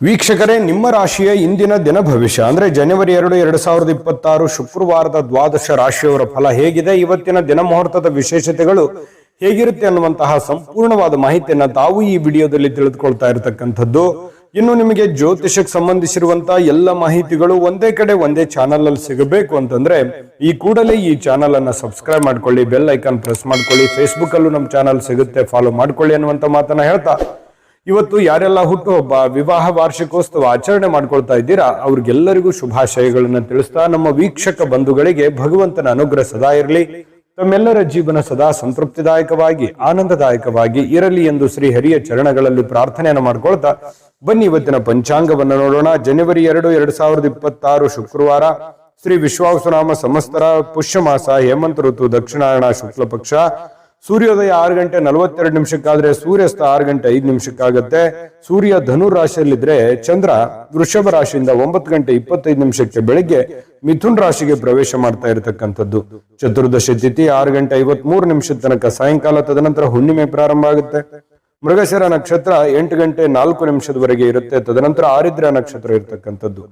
ವೀಕ್ಷಕರೇ, ನಿಮ್ಮ ರಾಶಿಯ ಇಂದಿನ ದಿನ ಭವಿಷ್ಯ ಅಂದ್ರೆ ಜನವರಿ 2, 2026 ಶುಕ್ರವಾರದ ದ್ವಾದಶ ರಾಶಿಯವರ ಫಲ ಹೇಗಿದೆ, ಇವತ್ತಿನ ದಿನ ಮುಹೂರ್ತದ ವಿಶೇಷತೆಗಳು ಹೇಗಿರುತ್ತೆ ಅನ್ನುವಂತಹ ಸಂಪೂರ್ಣವಾದ ಮಾಹಿತಿಯನ್ನ ತಾವು ಈ ವಿಡಿಯೋದಲ್ಲಿ ತಿಳಿದುಕೊಳ್ತಾ ಇರತಕ್ಕಂಥದ್ದು. ಇನ್ನು ನಿಮಗೆ ಜ್ಯೋತಿಷಕ್ಕೆ ಸಂಬಂಧಿಸಿರುವಂತಹ ಎಲ್ಲ ಮಾಹಿತಿಗಳು ಒಂದೇ ಕಡೆ ಒಂದೇ ಚಾನಲ್ ಅಲ್ಲಿ ಸಿಗಬೇಕು ಅಂತಂದ್ರೆ ಈ ಕೂಡಲೇ ಈ ಚಾನಲ್ ಅನ್ನ ಸಬ್ಸ್ಕ್ರೈಬ್ ಮಾಡ್ಕೊಳ್ಳಿ, ಬೆಲ್ ಐಕಾನ್ ಪ್ರೆಸ್ ಮಾಡ್ಕೊಳ್ಳಿ. ಫೇಸ್ಬುಕ್ ಅಲ್ಲೂ ನಮ್ಮ ಚಾನಲ್ ಸಿಗುತ್ತೆ, ಫಾಲೋ ಮಾಡ್ಕೊಳ್ಳಿ ಅನ್ನುವಂತ ಮಾತನ್ನ ಹೇಳ್ತಾ, ಇವತ್ತು ಯಾರೆಲ್ಲ ಹುಟ್ಟುಹಬ್ಬ, ವಿವಾಹ ವಾರ್ಷಿಕೋತ್ಸವ ಆಚರಣೆ ಮಾಡ್ಕೊಳ್ತಾ ಇದ್ದೀರಾ ಅವ್ರಿಗೆಲ್ಲರಿಗೂ ಶುಭಾಶಯಗಳನ್ನ ತಿಳಿಸ್ತಾ, ನಮ್ಮ ವೀಕ್ಷಕ ಬಂಧುಗಳಿಗೆ ಭಗವಂತನ ಅನುಗ್ರಹ ಸದಾ ಇರಲಿ, ತಮ್ಮೆಲ್ಲರ ಜೀವನ ಸದಾ ಸಂತೃಪ್ತಿದಾಯಕವಾಗಿ ಆನಂದದಾಯಕವಾಗಿ ಇರಲಿ ಎಂದು ಶ್ರೀ ಹರಿಯ ಚರಣಗಳಲ್ಲಿ ಪ್ರಾರ್ಥನೆಯನ್ನು ಮಾಡ್ಕೊಳ್ತಾ ಬನ್ನಿ ಇವತ್ತಿನ ಪಂಚಾಂಗವನ್ನು ನೋಡೋಣ. ಜನವರಿ 2, 2026 ಶುಕ್ರವಾರ, ಶ್ರೀ ವಿಶ್ವಾವಸುನಾಮ ಸಂವತ್ಸರ, ಪುಷ್ಯ ಮಾಸ, ಹೇಮಂತ ಋತು, ದಕ್ಷಿಣಾಯಣ, ಶುಕ್ಲ ಪಕ್ಷ. ಸೂರ್ಯೋದಯ 6 ಗಂಟೆ 42 ನಿಮಿಷಕ್ಕಾದ್ರೆ ಸೂರ್ಯಾಸ್ತ 6 ಗಂಟೆ 5 ನಿಮಿಷಕ್ಕಾಗತ್ತೆ. ಸೂರ್ಯ ಧನು ರಾಶಿಯಲ್ಲಿದ್ರೆ ಚಂದ್ರ ವೃಷಭ ರಾಶಿಯಿಂದ 9 ಗಂಟೆ 25 ನಿಮಿಷಕ್ಕೆ ಬೆಳಿಗ್ಗೆ ಮಿಥುನ್ ರಾಶಿಗೆ ಪ್ರವೇಶ ಮಾಡ್ತಾ ಇರತಕ್ಕಂಥದ್ದು. ಚತುರ್ದಶಿ ತಿಥಿ 6 ಗಂಟೆ 53 ನಿಮಿಷದ ತನಕ ಸಾಯಂಕಾಲ, ತದನಂತರ ಹುಣ್ಣಿಮೆ ಪ್ರಾರಂಭ ಆಗುತ್ತೆ. ಮೃಗಶಿರ ನಕ್ಷತ್ರ 8 ಗಂಟೆ 4 ನಿಮಿಷದವರೆಗೆ ಇರುತ್ತೆ, ತದನಂತರ ಆರಿದ್ರ ನಕ್ಷತ್ರ ಇರತಕ್ಕಂಥದ್ದು.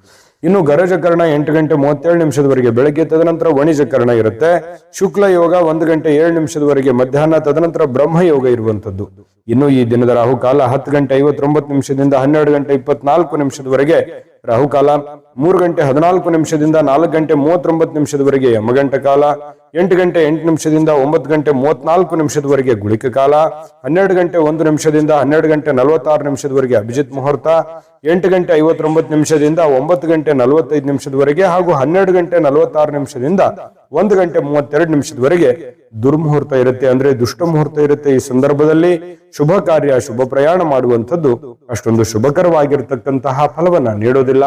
ಇನ್ನು ಗರಜಕರ್ಣ 8 ಗಂಟೆ 37 ನಿಮಿಷದವರೆಗೆ ಬೆಳಗ್ಗೆ, ತದನಂತರ ವಣಿಜಕರ್ಣ ಇರುತ್ತೆ. ಶುಕ್ಲ ಯೋಗ 1 ಗಂಟೆ 7 ನಿಮಿಷದವರೆಗೆ ಮಧ್ಯಾಹ್ನ, ತದನಂತರ ಬ್ರಹ್ಮ ಯೋಗ ಇರುವಂತದ್ದು. ಇನ್ನು ಈ ದಿನದ ರಾಹುಕಾಲ 10 ಗಂಟೆ 59 ನಿಮಿಷದಿಂದ 12 ಗಂಟೆ 24 ನಿಮಿಷದವರೆಗೆ ರಾಹುಕಾಲ, 3 ಗಂಟೆ 14 ನಿಮಿಷದಿಂದ 4 ಗಂಟೆ 39 ನಿಮಿಷದವರೆಗೆ ಯಮಗಂಟ ಕಾಲ, 8 ಗಂಟೆ 8 ನಿಮಿಷದಿಂದ 9 ಗಂಟೆ 34 ನಿಮಿಷದವರೆಗೆ ಗುಳಿಕ ಕಾಲ, 12 ಗಂಟೆ 1 ನಿಮಿಷದಿಂದ 12 ಗಂಟೆ 46 ನಿಮಿಷದವರೆಗೆ ಅಭಿಜಿತ್ ಮುಹೂರ್ತ, 8 ಗಂಟೆ 59 ನಿಮಿಷದಿಂದ 9 ಗಂಟೆ 45 ನಿಮಿಷದವರೆಗೆ ಹಾಗೂ 12 ಗಂಟೆ 46 ನಿಮಿಷದಿಂದ 1 ಗಂಟೆ 32 ನಿಮಿಷದವರೆಗೆ ದುರ್ಮುಹೂರ್ತ ಇರುತ್ತೆ, ಅಂದ್ರೆ ದುಷ್ಟ ಮುಹೂರ್ತ ಇರುತ್ತೆ. ಈ ಸಂದರ್ಭದಲ್ಲಿ ಶುಭ ಕಾರ್ಯ, ಶುಭ ಪ್ರಯಾಣ ಮಾಡುವಂಥದ್ದು ಅಷ್ಟೊಂದು ಶುಭಕರವಾಗಿರ್ತಕ್ಕಂತಹ ಫಲವನ್ನ ನೀಡೋದಿಲ್ಲ.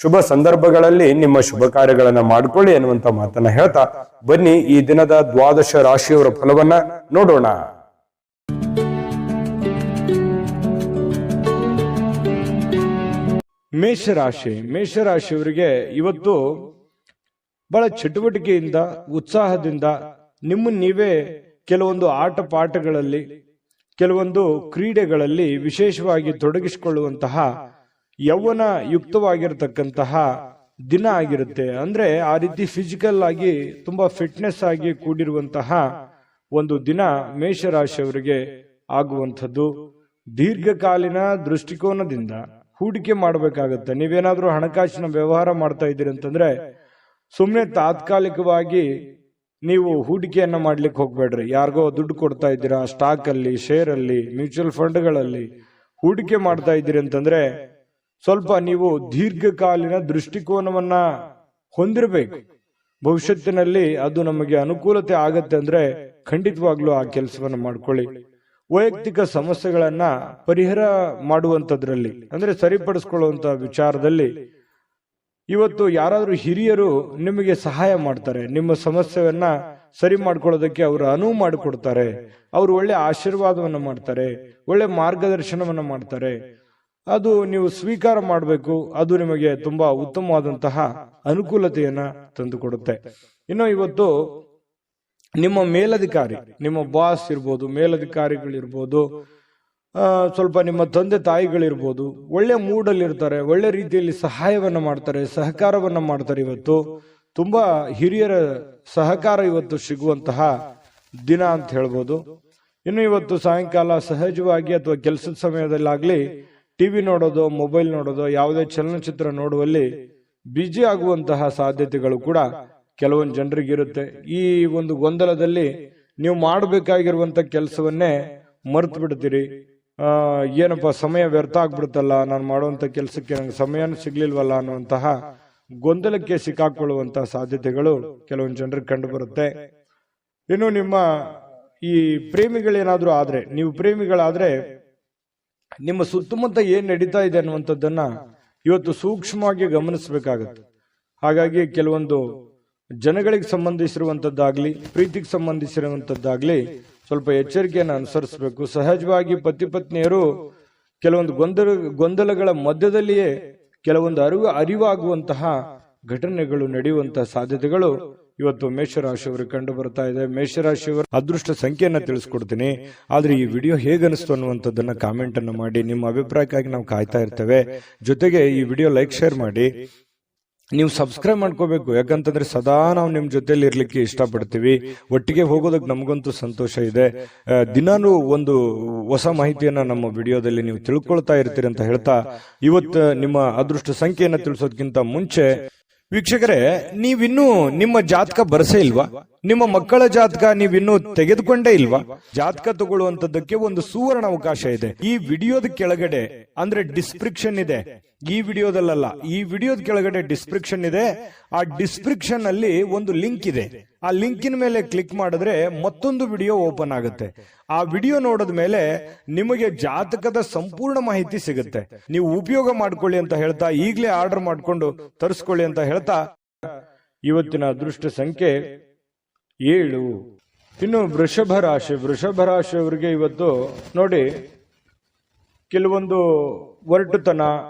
ಶುಭ ಸಂದರ್ಭಗಳಲ್ಲಿ ನಿಮ್ಮ ಶುಭ ಕಾರ್ಯಗಳನ್ನ ಮಾಡ್ಕೊಳ್ಳಿ ಅನ್ನುವಂತ ಮಾತನ್ನ ಹೇಳ್ತಾ ಬನ್ನಿ ಈ ದಿನದ ದ್ವಾದಶ ರಾಶಿಯವರ ಫಲವನ್ನ ನೋಡೋಣ. ಮೇಷರಾಶಿಯವರಿಗೆ ಇವತ್ತು ಬಹಳ ಚಟುವಟಿಕೆಯಿಂದ, ಉತ್ಸಾಹದಿಂದ ನಿಮ್ಮನ್ನು ನೀವೇ ಕೆಲವೊಂದು ಆಟ ಪಾಠಗಳಲ್ಲಿ, ಕೆಲವೊಂದು ಕ್ರೀಡೆಗಳಲ್ಲಿ ವಿಶೇಷವಾಗಿ ತೊಡಗಿಸಿಕೊಳ್ಳುವಂತಹ ಯೌವನ ಯುಕ್ತವಾಗಿರತಕ್ಕಂತಹ ದಿನ ಆಗಿರುತ್ತೆ. ಅಂದ್ರೆ ಆ ರೀತಿ ಫಿಸಿಕಲ್ ಆಗಿ ತುಂಬಾ ಫಿಟ್ನೆಸ್ ಆಗಿ ಕೂಡಿರುವಂತಹ ಒಂದು ದಿನ ಮೇಷರಾಶಿಯವರಿಗೆ ಆಗುವಂಥದ್ದು. ದೀರ್ಘಕಾಲೀನ ದೃಷ್ಟಿಕೋನದಿಂದ ಹೂಡಿಕೆ ಮಾಡಬೇಕಾಗತ್ತೆ. ನೀವೇನಾದ್ರೂ ಹಣಕಾಸಿನ ವ್ಯವಹಾರ ಮಾಡ್ತಾ ಇದ್ದೀರಿ ಅಂತಂದ್ರೆ ಸುಮ್ಮನೆ ತಾತ್ಕಾಲಿಕವಾಗಿ ನೀವು ಹೂಡಿಕೆಯನ್ನ ಮಾಡ್ಲಿಕ್ಕೆ ಹೋಗ್ಬೇಡ್ರಿ. ಯಾರಿಗೋ ದುಡ್ಡು ಕೊಡ್ತಾ ಇದ್ದೀರಾ, ಸ್ಟಾಕ್ ಅಲ್ಲಿ, ಶೇರ್ ಅಲ್ಲಿ, ಮ್ಯೂಚುವಲ್ ಫಂಡ್ಗಳಲ್ಲಿ ಹೂಡಿಕೆ ಮಾಡ್ತಾ ಇದ್ದೀರಿ ಅಂತಂದ್ರೆ ಸ್ವಲ್ಪ ನೀವು ದೀರ್ಘಕಾಲೀನ ದೃಷ್ಟಿಕೋನವನ್ನ ಹೊಂದಿರಬೇಕು. ಭವಿಷ್ಯತ್ತಿನಲ್ಲಿ ಅದು ನಮಗೆ ಅನುಕೂಲತೆ ಆಗತ್ತೆ ಅಂದ್ರೆ ಖಂಡಿತವಾಗ್ಲೂ ಆ ಕೆಲಸವನ್ನ ಮಾಡ್ಕೊಳ್ಳಿ. ವೈಯಕ್ತಿಕ ಸಮಸ್ಯೆಗಳನ್ನ ಪರಿಹಾರ ಮಾಡುವಂತದ್ರಲ್ಲಿ, ಅಂದ್ರೆ ಸರಿಪಡಿಸ್ಕೊಳ್ಳುವಂತ ವಿಚಾರದಲ್ಲಿ ಇವತ್ತು ಯಾರಾದ್ರೂ ಹಿರಿಯರು ನಿಮಗೆ ಸಹಾಯ ಮಾಡ್ತಾರೆ. ನಿಮ್ಮ ಸಮಸ್ಯೆಯನ್ನ ಸರಿ ಮಾಡ್ಕೊಳ್ಳೋದಕ್ಕೆ ಅವರು ಅನುವು ಮಾಡಿಕೊಡ್ತಾರೆ. ಅವರು ಒಳ್ಳೆ ಆಶೀರ್ವಾದವನ್ನ ಮಾಡ್ತಾರೆ, ಒಳ್ಳೆ ಮಾರ್ಗದರ್ಶನವನ್ನ ಮಾಡ್ತಾರೆ. ಅದು ನೀವು ಸ್ವೀಕಾರ ಮಾಡಬೇಕು. ಅದು ನಿಮಗೆ ತುಂಬಾ ಉತ್ತಮವಾದಂತಹ ಅನುಕೂಲತೆಯನ್ನ ತಂದುಕೊಡುತ್ತೆ. ಇನ್ನು ಇವತ್ತು ನಿಮ್ಮ ಮೇಲಧಿಕಾರಿ, ನಿಮ್ಮ ಬಾಸ್ ಇರ್ಬೋದು, ಮೇಲಧಿಕಾರಿಗಳಿರ್ಬೋದು, ಸ್ವಲ್ಪ ನಿಮ್ಮ ತಂದೆ ತಾಯಿಗಳಿರ್ಬೋದು, ಒಳ್ಳೆ ಮೂಡಲ್ಲಿ ಇರ್ತಾರೆ, ಒಳ್ಳೆ ರೀತಿಯಲ್ಲಿ ಸಹಾಯವನ್ನ ಮಾಡ್ತಾರೆ, ಸಹಕಾರವನ್ನ ಮಾಡ್ತಾರೆ. ಇವತ್ತು ತುಂಬಾ ಹಿರಿಯರ ಸಹಕಾರ ಇವತ್ತು ಸಿಗುವಂತಹ ದಿನ ಅಂತ ಹೇಳ್ಬೋದು. ಇನ್ನು ಇವತ್ತು ಸಾಯಂಕಾಲ ಸಹಜವಾಗಿ ಅಥವಾ ಕೆಲಸದ ಸಮಯದಲ್ಲಾಗ್ಲಿ ಟಿವಿ ನೋಡೋದು, ಮೊಬೈಲ್ ನೋಡೋದು, ಯಾವುದೇ ಚಲನಚಿತ್ರ ನೋಡುವಲ್ಲಿ ಬ್ಯುಸಿ ಆಗುವಂತಹ ಸಾಧ್ಯತೆಗಳು ಕೂಡ ಕೆಲವೊಂದು ಜನರಿಗೆ ಇರುತ್ತೆ. ಈ ಒಂದು ಗೊಂದಲದಲ್ಲಿ ನೀವು ಮಾಡಬೇಕಾಗಿರುವಂತ ಕೆಲಸವನ್ನೇ ಮರ್ತು ಬಿಡ್ತೀರಿ. ಏನಪ್ಪ ಸಮಯ ವ್ಯರ್ಥ ಆಗ್ಬಿಡುತ್ತಲ್ಲ, ನಾನು ಮಾಡುವಂತ ಕೆಲಸಕ್ಕೆ ನಂಗೆ ಸಮಯನೂ ಸಿಗ್ಲಿಲ್ವಲ್ಲ ಅನ್ನುವಂತಹ ಗೊಂದಲಕ್ಕೆ ಸಿಕ್ಕಾಕೊಳ್ಳುವಂತಹ ಸಾಧ್ಯತೆಗಳು ಕೆಲವೊಂದು ಜನರಿಗೆ ಕಂಡು ಬರುತ್ತೆ. ಇನ್ನು ನಿಮ್ಮ ಈ ಪ್ರೇಮಿಗಳೇನಾದ್ರೂ ಆದ್ರೆ, ನೀವು ಪ್ರೇಮಿಗಳಾದ್ರೆ ನಿಮ್ಮ ಸುತ್ತಮುತ್ತ ಏನ್ ನಡೀತಾ ಇದೆ ಅನ್ನುವಂಥದ್ದನ್ನ ಇವತ್ತು ಸೂಕ್ಷ್ಮವಾಗಿ ಗಮನಿಸಬೇಕಾಗತ್ತೆ. ಹಾಗಾಗಿ ಕೆಲವೊಂದು ಜನಗಳಿಗೆ ಸಂಬಂಧಿಸಿರುವಂತದ್ದಾಗ್ಲಿ, ಪ್ರೀತಿಗೆ ಸಂಬಂಧಿಸಿರುವಂತದ್ದಾಗ್ಲಿ ಸ್ವಲ್ಪ ಎಚ್ಚರಿಕೆಯನ್ನು ಅನುಸರಿಸಬೇಕು. ಸಹಜವಾಗಿ ಪತಿ ಪತ್ನಿಯರು ಕೆಲವೊಂದು ಗೊಂದಲಗಳ ಮಧ್ಯದಲ್ಲಿಯೇ ಕೆಲವೊಂದು ಅರಿವಾಗುವಂತಹ ಘಟನೆಗಳು ನಡೆಯುವಂತಹ ಸಾಧ್ಯತೆಗಳು ಇವತ್ತು ಮೇಷರಾಶಿಯವರಿಗೆ ಕಂಡು ಬರ್ತಾ ಇದೆ. ಮೇಷರಾಶಿಯವರ ಅದೃಷ್ಟ ಸಂಖ್ಯೆಯನ್ನ ತಿಳಿಸ್ಕೊಡ್ತೀನಿ. ಆದ್ರೆ ಈ ವಿಡಿಯೋ ಹೇಗನಿಸ್ತು ಅನ್ನುವಂಥದ್ದನ್ನ ಕಾಮೆಂಟ್ ಅನ್ನು ಮಾಡಿ. ನಿಮ್ಮ ಅಭಿಪ್ರಾಯಕ್ಕಾಗಿ ನಾವು ಕಾಯ್ತಾ ಇರ್ತೇವೆ. ಜೊತೆಗೆ ಈ ವಿಡಿಯೋ ಲೈಕ್ ಶೇರ್ ಮಾಡಿ. ನೀವು ಸಬ್ಸ್ಕ್ರೈಬ್ ಮಾಡ್ಕೋಬೇಕು, ಯಾಕಂತಂದ್ರೆ ಸದಾ ನಾವು ನಿಮ್ ಜೊತೆಲಿ ಇರ್ಲಿಕ್ಕೆ ಇಷ್ಟಪಡ್ತೀವಿ. ಒಟ್ಟಿಗೆ ಹೋಗೋದಕ್ಕೆ ನಮಗಂತೂ ಸಂತೋಷ ಇದೆ. ದಿನಾನು ಒಂದು ಹೊಸ ಮಾಹಿತಿಯನ್ನ ನಮ್ಮ ವಿಡಿಯೋದಲ್ಲಿ ನೀವು ತಿಳ್ಕೊಳ್ತಾ ಇರ್ತೀರಿ ಅಂತ ಹೇಳ್ತಾ, ಇವತ್ತು ನಿಮ್ಮ ಅದೃಷ್ಟ ಸಂಖ್ಯೆಯನ್ನ ತಿಳಿಸೋದಕ್ಕಿಂತ ಮುಂಚೆ ವೀಕ್ಷಕರೇ, ನೀವಿನ್ನೂ ನಿಮ್ಮ ಜಾತಕ ಬರಸೇ ಇಲ್ವಾ? ನಿಮ್ಮ ಮಕ್ಕಳ ಜಾತಕ ನೀವಿನ್ನೂ ತೆಗೆದುಕೊಂಡೇ ಇಲ್ವಾ? ಜಾತಕ ತಗೊಳ್ಳುವಂತದ್ದಕ್ಕೆ ಒಂದು ಸುವರ್ಣ ಅವಕಾಶ ಇದೆ. ಈ ವಿಡಿಯೋದ ಕೆಳಗಡೆ ಅಂದ್ರೆ ಡಿಸ್ಕ್ರಿಪ್ಷನ್ ಇದೆ. ಈ ವಿಡಿಯೋದಲ್ಲ, ಈ ವಿಡಿಯೋದ ಕೆಳಗಡೆ ಡಿಸ್ಕ್ರಿಪ್ಷನ್ ಇದೆ. ಆ ಡಿಸ್ಕ್ರಿಪ್ಷನ್ ಅಲ್ಲಿ ಒಂದು ಲಿಂಕ್ ಇದೆ. ಆ ಲಿಂಕಿನ ಮೇಲೆ ಕ್ಲಿಕ್ ಮಾಡಿದ್ರೆ ಮತ್ತೊಂದು ವಿಡಿಯೋ ಓಪನ್ ಆಗುತ್ತೆ. ಆ ವಿಡಿಯೋ ನೋಡಿದ ಮೇಲೆ ನಿಮಗೆ ಜಾತಕದ ಸಂಪೂರ್ಣ ಮಾಹಿತಿ ಸಿಗುತ್ತೆ. ನೀವು ಉಪಯೋಗ ಮಾಡ್ಕೊಳ್ಳಿ ಅಂತ ಹೇಳ್ತಾ, ಈಗಲೇ ಆರ್ಡರ್ ಮಾಡ್ಕೊಂಡು ತರಿಸ್ಕೊಳ್ಳಿ ಅಂತ ಹೇಳ್ತಾ, ಇವತ್ತಿನ ಅದೃಷ್ಟ ಸಂಖ್ಯೆ 7. ಇನ್ನು ವೃಷಭ ರಾಶಿಯವರಿಗೆ ಇವತ್ತು ನೋಡಿ, ಕೆಲವೊಂದು ಒರಟುತನ,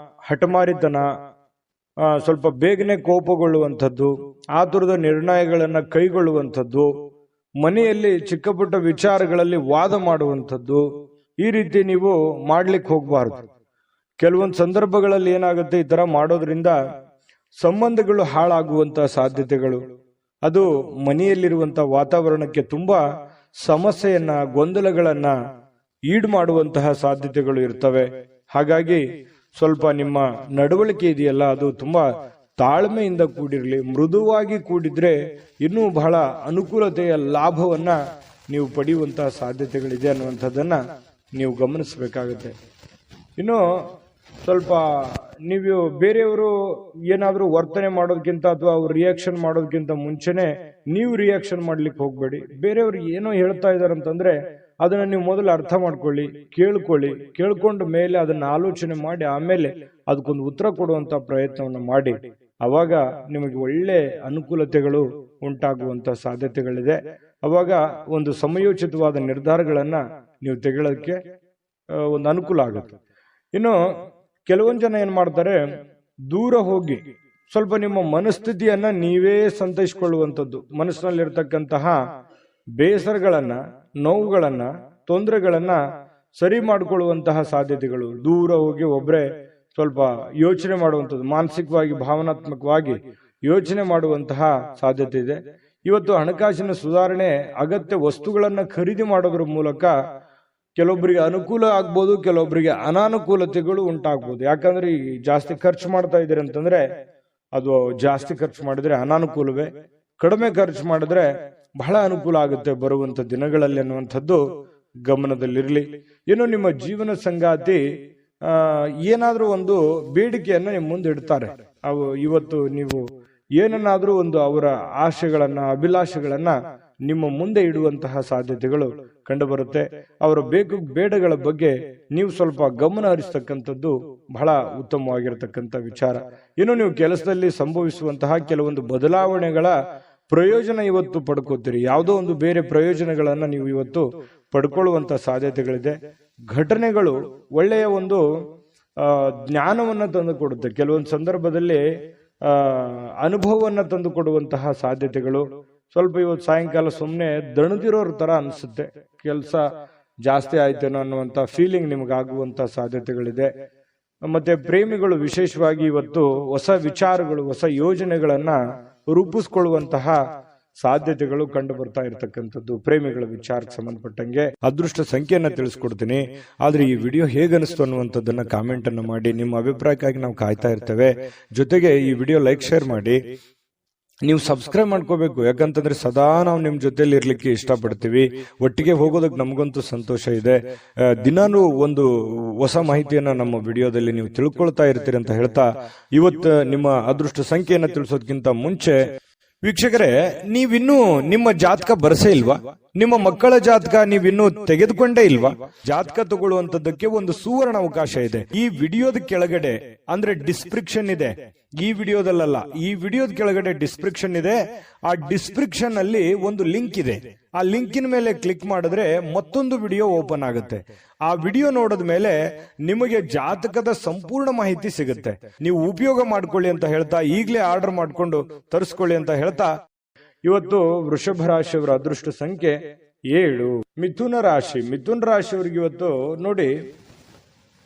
ಹಠಮಾರಿತನ, ಸ್ವಲ್ಪ ಬೇಗನೆ ಕೋಪಗೊಳ್ಳುವಂಥದ್ದು, ಆತುರದ ನಿರ್ಣಯಗಳನ್ನ ಕೈಗೊಳ್ಳುವಂಥದ್ದು, ಮನೆಯಲ್ಲಿ ಚಿಕ್ಕ ಪುಟ್ಟ ವಿಚಾರಗಳಲ್ಲಿ ವಾದ ಮಾಡುವಂಥದ್ದು, ಈ ರೀತಿ ನೀವು ಮಾಡ್ಲಿಕ್ಕೆ ಹೋಗಬಾರದು. ಕೆಲವೊಂದು ಸಂದರ್ಭಗಳಲ್ಲಿ ಏನಾಗುತ್ತೆ, ಈ ತರ ಮಾಡೋದ್ರಿಂದ ಸಂಬಂಧಗಳು ಹಾಳಾಗುವಂತಹ ಸಾಧ್ಯತೆಗಳು, ಅದು ಮನೆಯಲ್ಲಿರುವಂತಹ ವಾತಾವರಣಕ್ಕೆ ತುಂಬಾ ಸಮಸ್ಯೆಯನ್ನ, ಗೊಂದಲಗಳನ್ನ ಈಡು ಮಾಡುವಂತಹ ಸಾಧ್ಯತೆಗಳು ಇರ್ತವೆ. ಹಾಗಾಗಿ ಸ್ವಲ್ಪ ನಿಮ್ಮ ನಡವಳಿಕೆ ಇದೆಯಲ್ಲ, ಅದು ತುಂಬಾ ತಾಳ್ಮೆಯಿಂದ ಕೂಡಿರಲಿ. ಮೃದುವಾಗಿ ಕೂಡಿದ್ರೆ ಇನ್ನೂ ಬಹಳ ಅನುಕೂಲತೆಯ ಲಾಭವನ್ನ ನೀವು ಪಡೆಯುವಂತಹ ಸಾಧ್ಯತೆಗಳಿದೆ ಅನ್ನುವಂಥದ್ದನ್ನ ನೀವು ಗಮನಿಸಬೇಕಾಗುತ್ತೆ. ಇನ್ನು ಸ್ವಲ್ಪ ನೀವು ಬೇರೆಯವರು ಏನಾದ್ರೂ ವರ್ತನೆ ಮಾಡೋದಕ್ಕಿಂತ ಅಥವಾ ಅವ್ರು ರಿಯಾಕ್ಷನ್ ಮಾಡೋದಕ್ಕಿಂತ ಮುಂಚೆನೆ ನೀವು ರಿಯಾಕ್ಷನ್ ಮಾಡ್ಲಿಕ್ಕೆ ಹೋಗ್ಬೇಡಿ. ಬೇರೆಯವ್ರು ಏನೋ ಹೇಳ್ತಾ ಇದಾರೆ ಅಂತಂದ್ರೆ ಅದನ್ನ ನೀವು ಮೊದಲು ಅರ್ಥ ಮಾಡ್ಕೊಳ್ಳಿ, ಕೇಳ್ಕೊಂಡ ಮೇಲೆ ಅದನ್ನ ಆಲೋಚನೆ ಮಾಡಿ ಆಮೇಲೆ ಅದಕ್ಕೊಂದು ಉತ್ತರ ಕೊಡುವಂತ ಪ್ರಯತ್ನವನ್ನು ಮಾಡಿ. ಅವಾಗ ನಿಮಗೆ ಒಳ್ಳೆ ಅನುಕೂಲತೆಗಳು ಉಂಟಾಗುವಂತ ಸಾಧ್ಯತೆಗಳಿದೆ. ಅವಾಗ ಒಂದು ಸಮಯೋಚಿತವಾದ ನಿರ್ಧಾರಗಳನ್ನ ನೀವು ತೆಗೊಳ್ಳೋದಕ್ಕೆ ಒಂದು ಅನುಕೂಲ ಆಗುತ್ತೆ. ಇನ್ನು ಕೆಲವೊಂದು ಜನ ಏನ್ ಮಾಡ್ತಾರೆ, ದೂರ ಹೋಗಿ ಸ್ವಲ್ಪ ನಿಮ್ಮ ಮನಸ್ಥಿತಿಯನ್ನ ನೀವೇ ಸಂತೈಸಿಕೊಳ್ಳುವಂಥದ್ದು, ಮನಸ್ಸಿನಲ್ಲಿರ್ತಕ್ಕಂತಹ ಬೇಸರಗಳನ್ನ, ನೋವುಗಳನ್ನ, ತೊಂದರೆಗಳನ್ನ ಸರಿ ಮಾಡಿಕೊಳ್ಳುವಂತಹ ಸಾಧ್ಯತೆಗಳು. ದೂರ ಹೋಗಿ ಒಬ್ರೆ ಸ್ವಲ್ಪ ಯೋಚನೆ ಮಾಡುವಂಥದ್ದು, ಮಾನಸಿಕವಾಗಿ ಭಾವನಾತ್ಮಕವಾಗಿ ಯೋಚನೆ ಮಾಡುವಂತಹ ಸಾಧ್ಯತೆ ಇದೆ. ಇವತ್ತು ಹಣಕಾಸಿನ ಸುಧಾರಣೆ, ಅಗತ್ಯ ವಸ್ತುಗಳನ್ನ ಖರೀದಿ ಮಾಡೋದ್ರ ಮೂಲಕ ಕೆಲವೊಬ್ಬರಿಗೆ ಅನುಕೂಲ ಆಗ್ಬೋದು, ಕೆಲವೊಬ್ಬರಿಗೆ ಅನಾನುಕೂಲತೆಗಳು ಉಂಟಾಗ್ಬೋದು. ಯಾಕಂದ್ರೆ ಈ ಜಾಸ್ತಿ ಖರ್ಚು ಮಾಡ್ತಾ ಇದ್ದೀರಿ ಅಂತಂದ್ರೆ ಅದು ಜಾಸ್ತಿ ಖರ್ಚು ಮಾಡಿದ್ರೆ ಅನಾನುಕೂಲವೇ, ಕಡಿಮೆ ಖರ್ಚು ಮಾಡಿದ್ರೆ ಬಹಳ ಅನುಕೂಲ ಆಗುತ್ತೆ ಬರುವಂತ ದಿನಗಳಲ್ಲಿ ಅನ್ನುವಂಥದ್ದು ಗಮನದಲ್ಲಿರಲಿ. ಇನ್ನು ನಿಮ್ಮ ಜೀವನ ಸಂಗಾತಿ ಏನಾದ್ರೂ ಒಂದು ಬೇಡಿಕೆಯನ್ನ ನಿಮ್ಮ ಮುಂದೆ ಇಡ್ತಾರೆ. ಅವು ಇವತ್ತು ನೀವು ಏನನ್ನಾದ್ರೂ ಒಂದು ಅವರ ಆಶೆಗಳನ್ನ, ಅಭಿಲಾಷೆಗಳನ್ನ ನಿಮ್ಮ ಮುಂದೆ ಇಡುವಂತಹ ಸಾಧ್ಯತೆಗಳು ಕಂಡುಬರುತ್ತೆ. ಅವರ ಬೇಡಗಳ ಬಗ್ಗೆ ನೀವು ಸ್ವಲ್ಪ ಗಮನ ಹರಿಸ್ತಕ್ಕಂಥದ್ದು ಬಹಳ ಉತ್ತಮವಾಗಿರತಕ್ಕಂಥ ವಿಚಾರ. ಇನ್ನು ನೀವು ಕೆಲಸದಲ್ಲಿ ಸಂಭವಿಸುವಂತಹ ಕೆಲವೊಂದು ಬದಲಾವಣೆಗಳ ಪ್ರಯೋಜನ ಇವತ್ತು ಪಡ್ಕೋತೀರಿ. ಯಾವುದೋ ಒಂದು ಬೇರೆ ಪ್ರಯೋಜನಗಳನ್ನ ನೀವು ಇವತ್ತು ಪಡ್ಕೊಳ್ಳುವಂತ ಸಾಧ್ಯತೆಗಳಿದೆ. ಘಟನೆಗಳು ಒಳ್ಳೆಯ ಒಂದು ಜ್ಞಾನವನ್ನ ತಂದು ಕೊಡುತ್ತೆ. ಕೆಲವೊಂದು ಸಂದರ್ಭದಲ್ಲಿ ಅನುಭವವನ್ನ ತಂದು ಕೊಡುವಂತಹ ಸಾಧ್ಯತೆಗಳು. ಸ್ವಲ್ಪ ಇವತ್ತು ಸಾಯಂಕಾಲ ಸುಮ್ಮನೆ ದಣದಿರೋರ್ ತರ ಅನ್ಸುತ್ತೆ, ಕೆಲಸ ಜಾಸ್ತಿ ಆಯ್ತೇನೋ ಅನ್ನುವಂತ ಫೀಲಿಂಗ್ ನಿಮಗಾಗುವಂತ ಸಾಧ್ಯತೆಗಳಿದೆ. ಮತ್ತೆ ಪ್ರೇಮಿಗಳು ವಿಶೇಷವಾಗಿ ಇವತ್ತು ಹೊಸ ವಿಚಾರಗಳು, ಹೊಸ ಯೋಜನೆಗಳನ್ನ ರೂಪಿಸ್ಕೊಳ್ಳುವಂತಹ ಸಾಧ್ಯತೆಗಳು ಕಂಡು ಬರ್ತಾ ಇರತಕ್ಕಂಥದ್ದು. ಪ್ರೇಮಿಗಳ ವಿಚಾರಕ್ಕೆ ಸಂಬಂಧಪಟ್ಟಂಗೆ ಅದೃಷ್ಟ ಸಂಖ್ಯೆಯನ್ನ ತಿಳಿಸ್ಕೊಡ್ತೀನಿ. ಆದ್ರೆ ಈ ವಿಡಿಯೋ ಹೇಗನಿಸ್ತು ಅನ್ನುವಂಥದ್ದನ್ನ ಕಾಮೆಂಟ್ ಅನ್ನು ಮಾಡಿ. ನಿಮ್ಮ ಅಭಿಪ್ರಾಯಕ್ಕಾಗಿ ನಾವು ಕಾಯ್ತಾ ಇರ್ತೇವೆ. ಜೊತೆಗೆ ಈ ವಿಡಿಯೋ ಲೈಕ್ ಶೇರ್ ಮಾಡಿ. ನೀವು ಸಬ್ಸ್ಕ್ರೈಬ್ ಮಾಡ್ಕೋಬೇಕು, ಯಾಕಂತಂದ್ರೆ ಸದಾ ನಾವು ನಿಮ್ ಜೊತೆಲಿ ಇರ್ಲಿಕ್ಕೆ ಇಷ್ಟಪಡ್ತೀವಿ. ಒಟ್ಟಿಗೆ ಹೋಗೋದಕ್ಕೆ ನಮಗಂತೂ ಸಂತೋಷ ಇದೆ. ದಿನಾನು ಒಂದು ಹೊಸ ಮಾಹಿತಿಯನ್ನ ನಮ್ಮ ವಿಡಿಯೋದಲ್ಲಿ ನೀವು ತಿಳ್ಕೊಳ್ತಾ ಇರ್ತೀರಿ ಅಂತ ಹೇಳ್ತಾ, ಇವತ್ತು ನಿಮ್ಮ ಅದೃಷ್ಟ ಸಂಖ್ಯೆಯನ್ನ ತಿಳಿಸೋದಕ್ಕಿಂತ ಮುಂಚೆ ವೀಕ್ಷಕರೇ, ನೀವಿನ್ನೂ ನಿಮ್ಮ ಜಾತಕ ಬರಸೇ ಇಲ್ವಾ? ನಿಮ್ಮ ಮಕ್ಕಳ ಜಾತಕ ನೀವಿನ್ನೂ ತೆಗೆದುಕೊಂಡೇ ಇಲ್ವಾ? ಜಾತಕ ತಗೊಳ್ಳುವಂತದ್ದಕ್ಕೆ ಒಂದು ಸುವರ್ಣ ಅವಕಾಶ ಇದೆ. ಈ ವಿಡಿಯೋದ ಕೆಳಗಡೆ ಅಂದ್ರೆ ಡಿಸ್ಕ್ರಿಪ್ಷನ್ ಇದೆ. ಈ ವಿಡಿಯೋದಲ್ಲ, ಈ ವಿಡಿಯೋದ ಕೆಳಗಡೆ ಡಿಸ್ಕ್ರಿಪ್ಷನ್ ಇದೆ. ಆ ಡಿಸ್ಕ್ರಿಪ್ಷನ್ ಅಲ್ಲಿ ಒಂದು ಲಿಂಕ್ ಇದೆ. ಆ ಲಿಂಕಿನ ಮೇಲೆ ಕ್ಲಿಕ್ ಮಾಡಿದ್ರೆ ಮತ್ತೊಂದು ವಿಡಿಯೋ ಓಪನ್ ಆಗುತ್ತೆ. ಆ ವಿಡಿಯೋ ನೋಡಿದ ಮೇಲೆ ನಿಮಗೆ ಜಾತಕದ ಸಂಪೂರ್ಣ ಮಾಹಿತಿ ಸಿಗುತ್ತೆ. ನೀವು ಉಪಯೋಗ ಮಾಡ್ಕೊಳ್ಳಿ ಅಂತ ಹೇಳ್ತಾ, ಈಗಲೇ ಆರ್ಡರ್ ಮಾಡ್ಕೊಂಡು ತರಿಸ್ಕೊಳ್ಳಿ ಅಂತ ಹೇಳ್ತಾ, ಇವತ್ತು ವೃಷಭ ರಾಶಿಯವರ ಅದೃಷ್ಟ ಸಂಖ್ಯೆ 7. ಮಿಥುನ ರಾಶಿಯವರಿಗೆ ಇವತ್ತು ನೋಡಿ,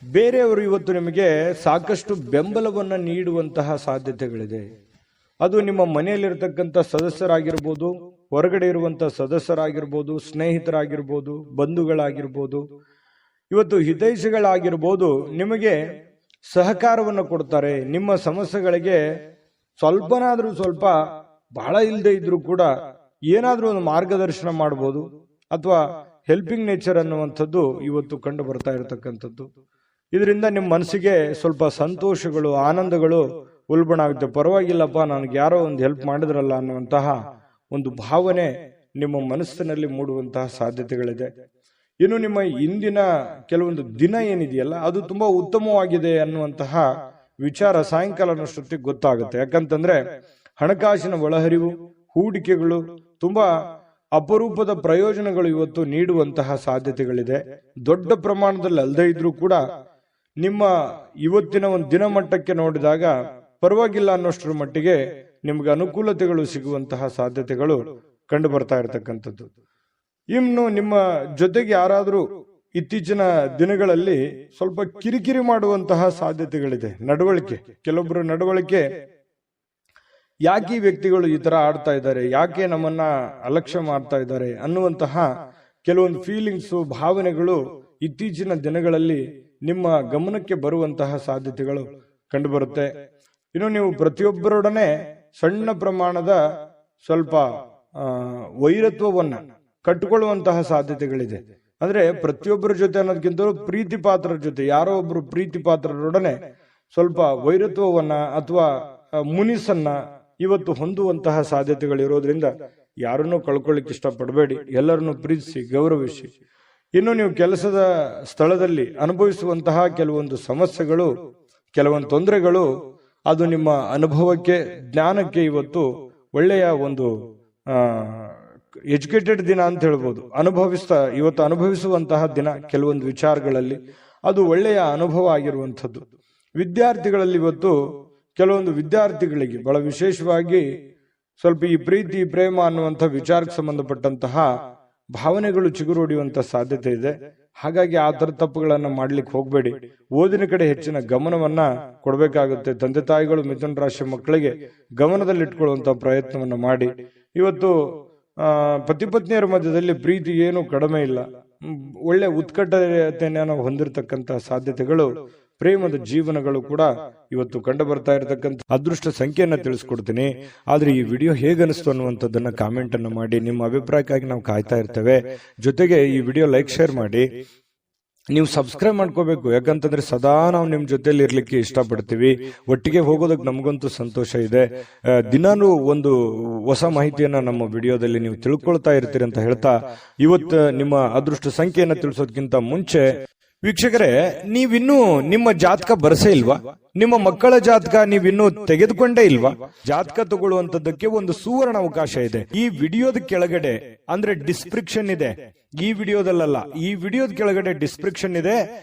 ಬೇರೆಯವರು ಇವತ್ತು ನಿಮಗೆ ಸಾಕಷ್ಟು ಬೆಂಬಲವನ್ನು ನೀಡುವಂತಹ ಸಾಧ್ಯತೆಗಳಿದೆ. ಅದು ನಿಮ್ಮ ಮನೆಯಲ್ಲಿರ್ತಕ್ಕಂಥ ಸದಸ್ಯರಾಗಿರ್ಬೋದು, ಹೊರಗಡೆ ಇರುವಂತಹ ಸದಸ್ಯರಾಗಿರ್ಬೋದು, ಸ್ನೇಹಿತರಾಗಿರ್ಬೋದು, ಬಂಧುಗಳಾಗಿರ್ಬೋದು, ಇವತ್ತು ಹಿತೈಷಿಗಳಾಗಿರ್ಬೋದು, ನಿಮಗೆ ಸಹಕಾರವನ್ನು ಕೊಡ್ತಾರೆ. ನಿಮ್ಮ ಸಮಸ್ಯೆಗಳಿಗೆ ಸ್ವಲ್ಪ ಬಹಳ ಇಲ್ಲದೆ ಇದ್ರೂ ಕೂಡ ಏನಾದ್ರೂ ಒಂದು ಮಾರ್ಗದರ್ಶನ ಮಾಡಬಹುದು, ಅಥವಾ ಹೆಲ್ಪಿಂಗ್ ನೇಚರ್ ಅನ್ನುವಂಥದ್ದು ಇವತ್ತು ಕಂಡು ಬರ್ತಾ ಇರತಕ್ಕಂಥದ್ದು. ಇದರಿಂದ ನಿಮ್ಮ ಮನಸ್ಸಿಗೆ ಸ್ವಲ್ಪ ಸಂತೋಷಗಳು, ಆನಂದಗಳು ಉಲ್ಬಣ ಆಗುತ್ತೆ. ಪರವಾಗಿಲ್ಲಪ್ಪ, ನನಗೆ ಯಾರೋ ಒಂದು ಹೆಲ್ಪ್ ಮಾಡಿದ್ರಲ್ಲ ಅನ್ನುವಂತಹ ಒಂದು ಭಾವನೆ ನಿಮ್ಮ ಮನಸ್ಸಿನಲ್ಲಿ ಮೂಡುವಂತಹ ಸಾಧ್ಯತೆಗಳಿದೆ. ಇನ್ನು ನಿಮ್ಮ ಇಂದಿನ ಕೆಲವೊಂದು ದಿನ ಏನಿದೆಯಲ್ಲ, ಅದು ತುಂಬಾ ಉತ್ತಮವಾಗಿದೆ ಅನ್ನುವಂತಹ ವಿಚಾರ ಸಾಯಂಕಾಲನಷ್ಟೊತ್ತಿಗೆ ಗೊತ್ತಾಗುತ್ತೆ. ಯಾಕಂತಂದ್ರೆ ಹಣಕಾಸಿನ ಒಳಹರಿವು, ಹೂಡಿಕೆಗಳು, ತುಂಬಾ ಅಪರೂಪದ ಪ್ರಯೋಜನಗಳು ಇವತ್ತು ನೀಡುವಂತಹ ಸಾಧ್ಯತೆಗಳಿದೆ. ದೊಡ್ಡ ಪ್ರಮಾಣದಲ್ಲಿ ಅಲ್ಲದೆ ಇದ್ರೂ ಕೂಡ ನಿಮ್ಮ ಇವತ್ತಿನ ಒಂದು ದಿನಮಟ್ಟಕ್ಕೆ ನೋಡಿದಾಗ ಪರವಾಗಿಲ್ಲ ಅನ್ನೋಷ್ಟರ ಮಟ್ಟಿಗೆ ನಿಮ್ಗೆ ಅನುಕೂಲತೆಗಳು ಸಿಗುವಂತಹ ಸಾಧ್ಯತೆಗಳು ಕಂಡು ಬರ್ತಾ ಇರತಕ್ಕಂಥದ್ದು. ಇನ್ನು ನಿಮ್ಮ ಜೊತೆಗೆ ಯಾರಾದರೂ ಇತ್ತೀಚಿನ ದಿನಗಳಲ್ಲಿ ಸ್ವಲ್ಪ ಕಿರಿಕಿರಿ ಮಾಡುವಂತಹ ಸಾಧ್ಯತೆಗಳಿದೆ. ಕೆಲವೊಬ್ಬರ ನಡವಳಿಕೆ, ಯಾಕೆ ಈ ವ್ಯಕ್ತಿಗಳು ಈ ತರ ಆಡ್ತಾ ಇದ್ದಾರೆ, ಯಾಕೆ ನಮ್ಮನ್ನ ಅಲಕ್ಷ್ಯ ಮಾಡ್ತಾ ಇದ್ದಾರೆ ಅನ್ನುವಂತಹ ಕೆಲವೊಂದು ಫೀಲಿಂಗ್ಸು, ಭಾವನೆಗಳು ಇತ್ತೀಚಿನ ದಿನಗಳಲ್ಲಿ ನಿಮ್ಮ ಗಮನಕ್ಕೆ ಬರುವಂತಹ ಸಾಧ್ಯತೆಗಳು ಕಂಡುಬರುತ್ತೆ. ಇನ್ನು ನೀವು ಪ್ರತಿಯೊಬ್ಬರೊಡನೆ ಸಣ್ಣ ಪ್ರಮಾಣದ ಸ್ವಲ್ಪ ವೈರತ್ವವನ್ನ ಕಟ್ಟಿಕೊಳ್ಳುವಂತಹ ಸಾಧ್ಯತೆಗಳಿದೆ. ಅಂದ್ರೆ ಪ್ರತಿಯೊಬ್ಬರ ಜೊತೆ ಅನ್ನೋದಕ್ಕಿಂತಲೂ ಪ್ರೀತಿ ಪಾತ್ರರ ಜೊತೆ, ಯಾರೋ ಒಬ್ರು ಪ್ರೀತಿ ಪಾತ್ರರೊಡನೆ ಸ್ವಲ್ಪ ವೈರತ್ವವನ್ನ ಅಥವಾ ಮುನಿಸನ್ನ ಇವತ್ತು ಹೊಂದುವಂತಹ ಸಾಧ್ಯತೆಗಳಿರೋದ್ರಿಂದ ಯಾರನ್ನೂ ಕಳ್ಕೊಳ್ಳಿಕ್ಕೆ ಇಷ್ಟಪಡಬೇಡಿ. ಎಲ್ಲರನ್ನೂ ಪ್ರೀತಿಸಿ, ಗೌರವಿಸಿ. ಇನ್ನು ನೀವು ಕೆಲಸದ ಸ್ಥಳದಲ್ಲಿ ಅನುಭವಿಸುವಂತಹ ಕೆಲವೊಂದು ಸಮಸ್ಯೆಗಳು, ಕೆಲವೊಂದು ತೊಂದರೆಗಳು, ಅದು ನಿಮ್ಮ ಅನುಭವಕ್ಕೆ, ಜ್ಞಾನಕ್ಕೆ ಇವತ್ತು ಒಳ್ಳೆಯ ಒಂದು ಎಜುಕೇಟೆಡ್ ದಿನ ಅಂತ ಹೇಳ್ಬೋದು. ಇವತ್ತು ಅನುಭವಿಸುವಂತಹ ದಿನ ಕೆಲವೊಂದು ವಿಚಾರಗಳಲ್ಲಿ ಅದು ಒಳ್ಳೆಯ ಅನುಭವ ಆಗಿರುವಂಥದ್ದು. ವಿದ್ಯಾರ್ಥಿಗಳಲ್ಲಿ ಇವತ್ತು ಕೆಲವೊಂದು ವಿದ್ಯಾರ್ಥಿಗಳಿಗೆ ಬಹಳ ವಿಶೇಷವಾಗಿ ಸ್ವಲ್ಪ ಈ ಪ್ರೀತಿ, ಪ್ರೇಮ ಅನ್ನುವಂಥ ವಿಚಾರಕ್ಕೆ ಸಂಬಂಧಪಟ್ಟಂತಹ ಭಾವನೆಗಳು ಚಿಗುರೊಡೆಯುವಂತ ಸಾಧ್ಯತೆ ಇದೆ. ಹಾಗಾಗಿ ಆ ತರ ತಪ್ಪುಗಳನ್ನ ಮಾಡ್ಲಿಕ್ಕೆ ಹೋಗ್ಬೇಡಿ. ಓದಿನ ಕಡೆ ಹೆಚ್ಚಿನ ಗಮನವನ್ನ ಕೊಡಬೇಕಾಗುತ್ತೆ. ತಂದೆ ತಾಯಿಗಳು ಮಿಥುನ ರಾಶಿ ಮಕ್ಕಳಿಗೆ ಗಮನದಲ್ಲಿಟ್ಕೊಳ್ಳುವಂತ ಪ್ರಯತ್ನವನ್ನ ಮಾಡಿ. ಇವತ್ತು ಪತಿ ಪತ್ನಿಯರ ಮಧ್ಯದಲ್ಲಿ ಪ್ರೀತಿ ಏನು ಕಡಿಮೆ ಇಲ್ಲ. ಒಳ್ಳೆ ಉತ್ಕಟತೆಯನ್ನು ಹೊಂದಿರತಕ್ಕಂತ ಸಾಧ್ಯತೆಗಳು, ಪ್ರೇಮದ ಜೀವನಗಳು ಕೂಡ ಇವತ್ತು ಕಂಡು ಬರ್ತಾ ಇರತಕ್ಕಂಥ ಅದೃಷ್ಟ ಸಂಖ್ಯೆಯನ್ನ ತಿಳಿಸ್ಕೊಡ್ತೀನಿ. ಆದ್ರೆ ಈ ವಿಡಿಯೋ ಹೇಗನಿಸ್ತು ಅನ್ನುವಂಥದ್ದನ್ನ ಕಾಮೆಂಟ್ ಅನ್ನು ಮಾಡಿ. ನಿಮ್ಮ ಅಭಿಪ್ರಾಯಕ್ಕಾಗಿ ನಾವು ಕಾಯ್ತಾ ಇರ್ತೇವೆ. ಜೊತೆಗೆ ಈ ವಿಡಿಯೋ ಲೈಕ್, ಶೇರ್ ಮಾಡಿ. ನೀವು ಸಬ್ಸ್ಕ್ರೈಬ್ ಮಾಡ್ಕೋಬೇಕು. ಯಾಕಂತಂದ್ರೆ ಸದಾ ನಾವು ನಿಮ್ ಜೊತೆಲಿ ಇರ್ಲಿಕ್ಕೆ ಇಷ್ಟಪಡ್ತೀವಿ. ಒಟ್ಟಿಗೆ ಹೋಗೋದಕ್ಕೆ ನಮಗಂತೂ ಸಂತೋಷ ಇದೆ. ದಿನಾನು ಒಂದು ಹೊಸ ಮಾಹಿತಿಯನ್ನ ನಮ್ಮ ವಿಡಿಯೋದಲ್ಲಿ ನೀವು ತಿಳ್ಕೊಳ್ತಾ ಇರ್ತೀರಿ ಅಂತ ಹೇಳ್ತಾ, ಇವತ್ತು ನಿಮ್ಮ ಅದೃಷ್ಟ ಸಂಖ್ಯೆಯನ್ನ ತಿಳಿಸೋದಕ್ಕಿಂತ ಮುಂಚೆ ವೀಕ್ಷಕರೇ, ನೀವಿನ್ನೂ ನಿಮ್ಮ ಜಾತಕ ಬರಸೇ ಇಲ್ವಾ? ನಿಮ್ಮ ಮಕ್ಕಳ ಜಾತಕ ನೀವಿನ್ನೂ ತೆಗೆದುಕೊಂಡೇ ಇಲ್ವಾ? ಜಾತಕ ತಗೊಳ್ಳುವಂತದ್ದಕ್ಕೆ ಒಂದು ಸುವರ್ಣ ಅವಕಾಶ ಇದೆ. ಈ ವಿಡಿಯೋದ ಕೆಳಗಡೆ ಅಂದ್ರೆ ಡಿಸ್ಕ್ರಿಪ್ಷನ್ ಇದೆ. ಈ ವಿಡಿಯೋದಲ್ಲ, ಈ ವಿಡಿಯೋದ ಕೆಳಗಡೆ ಡಿಸ್ಕ್ರಿಪ್ಷನ್ ಇದೆ.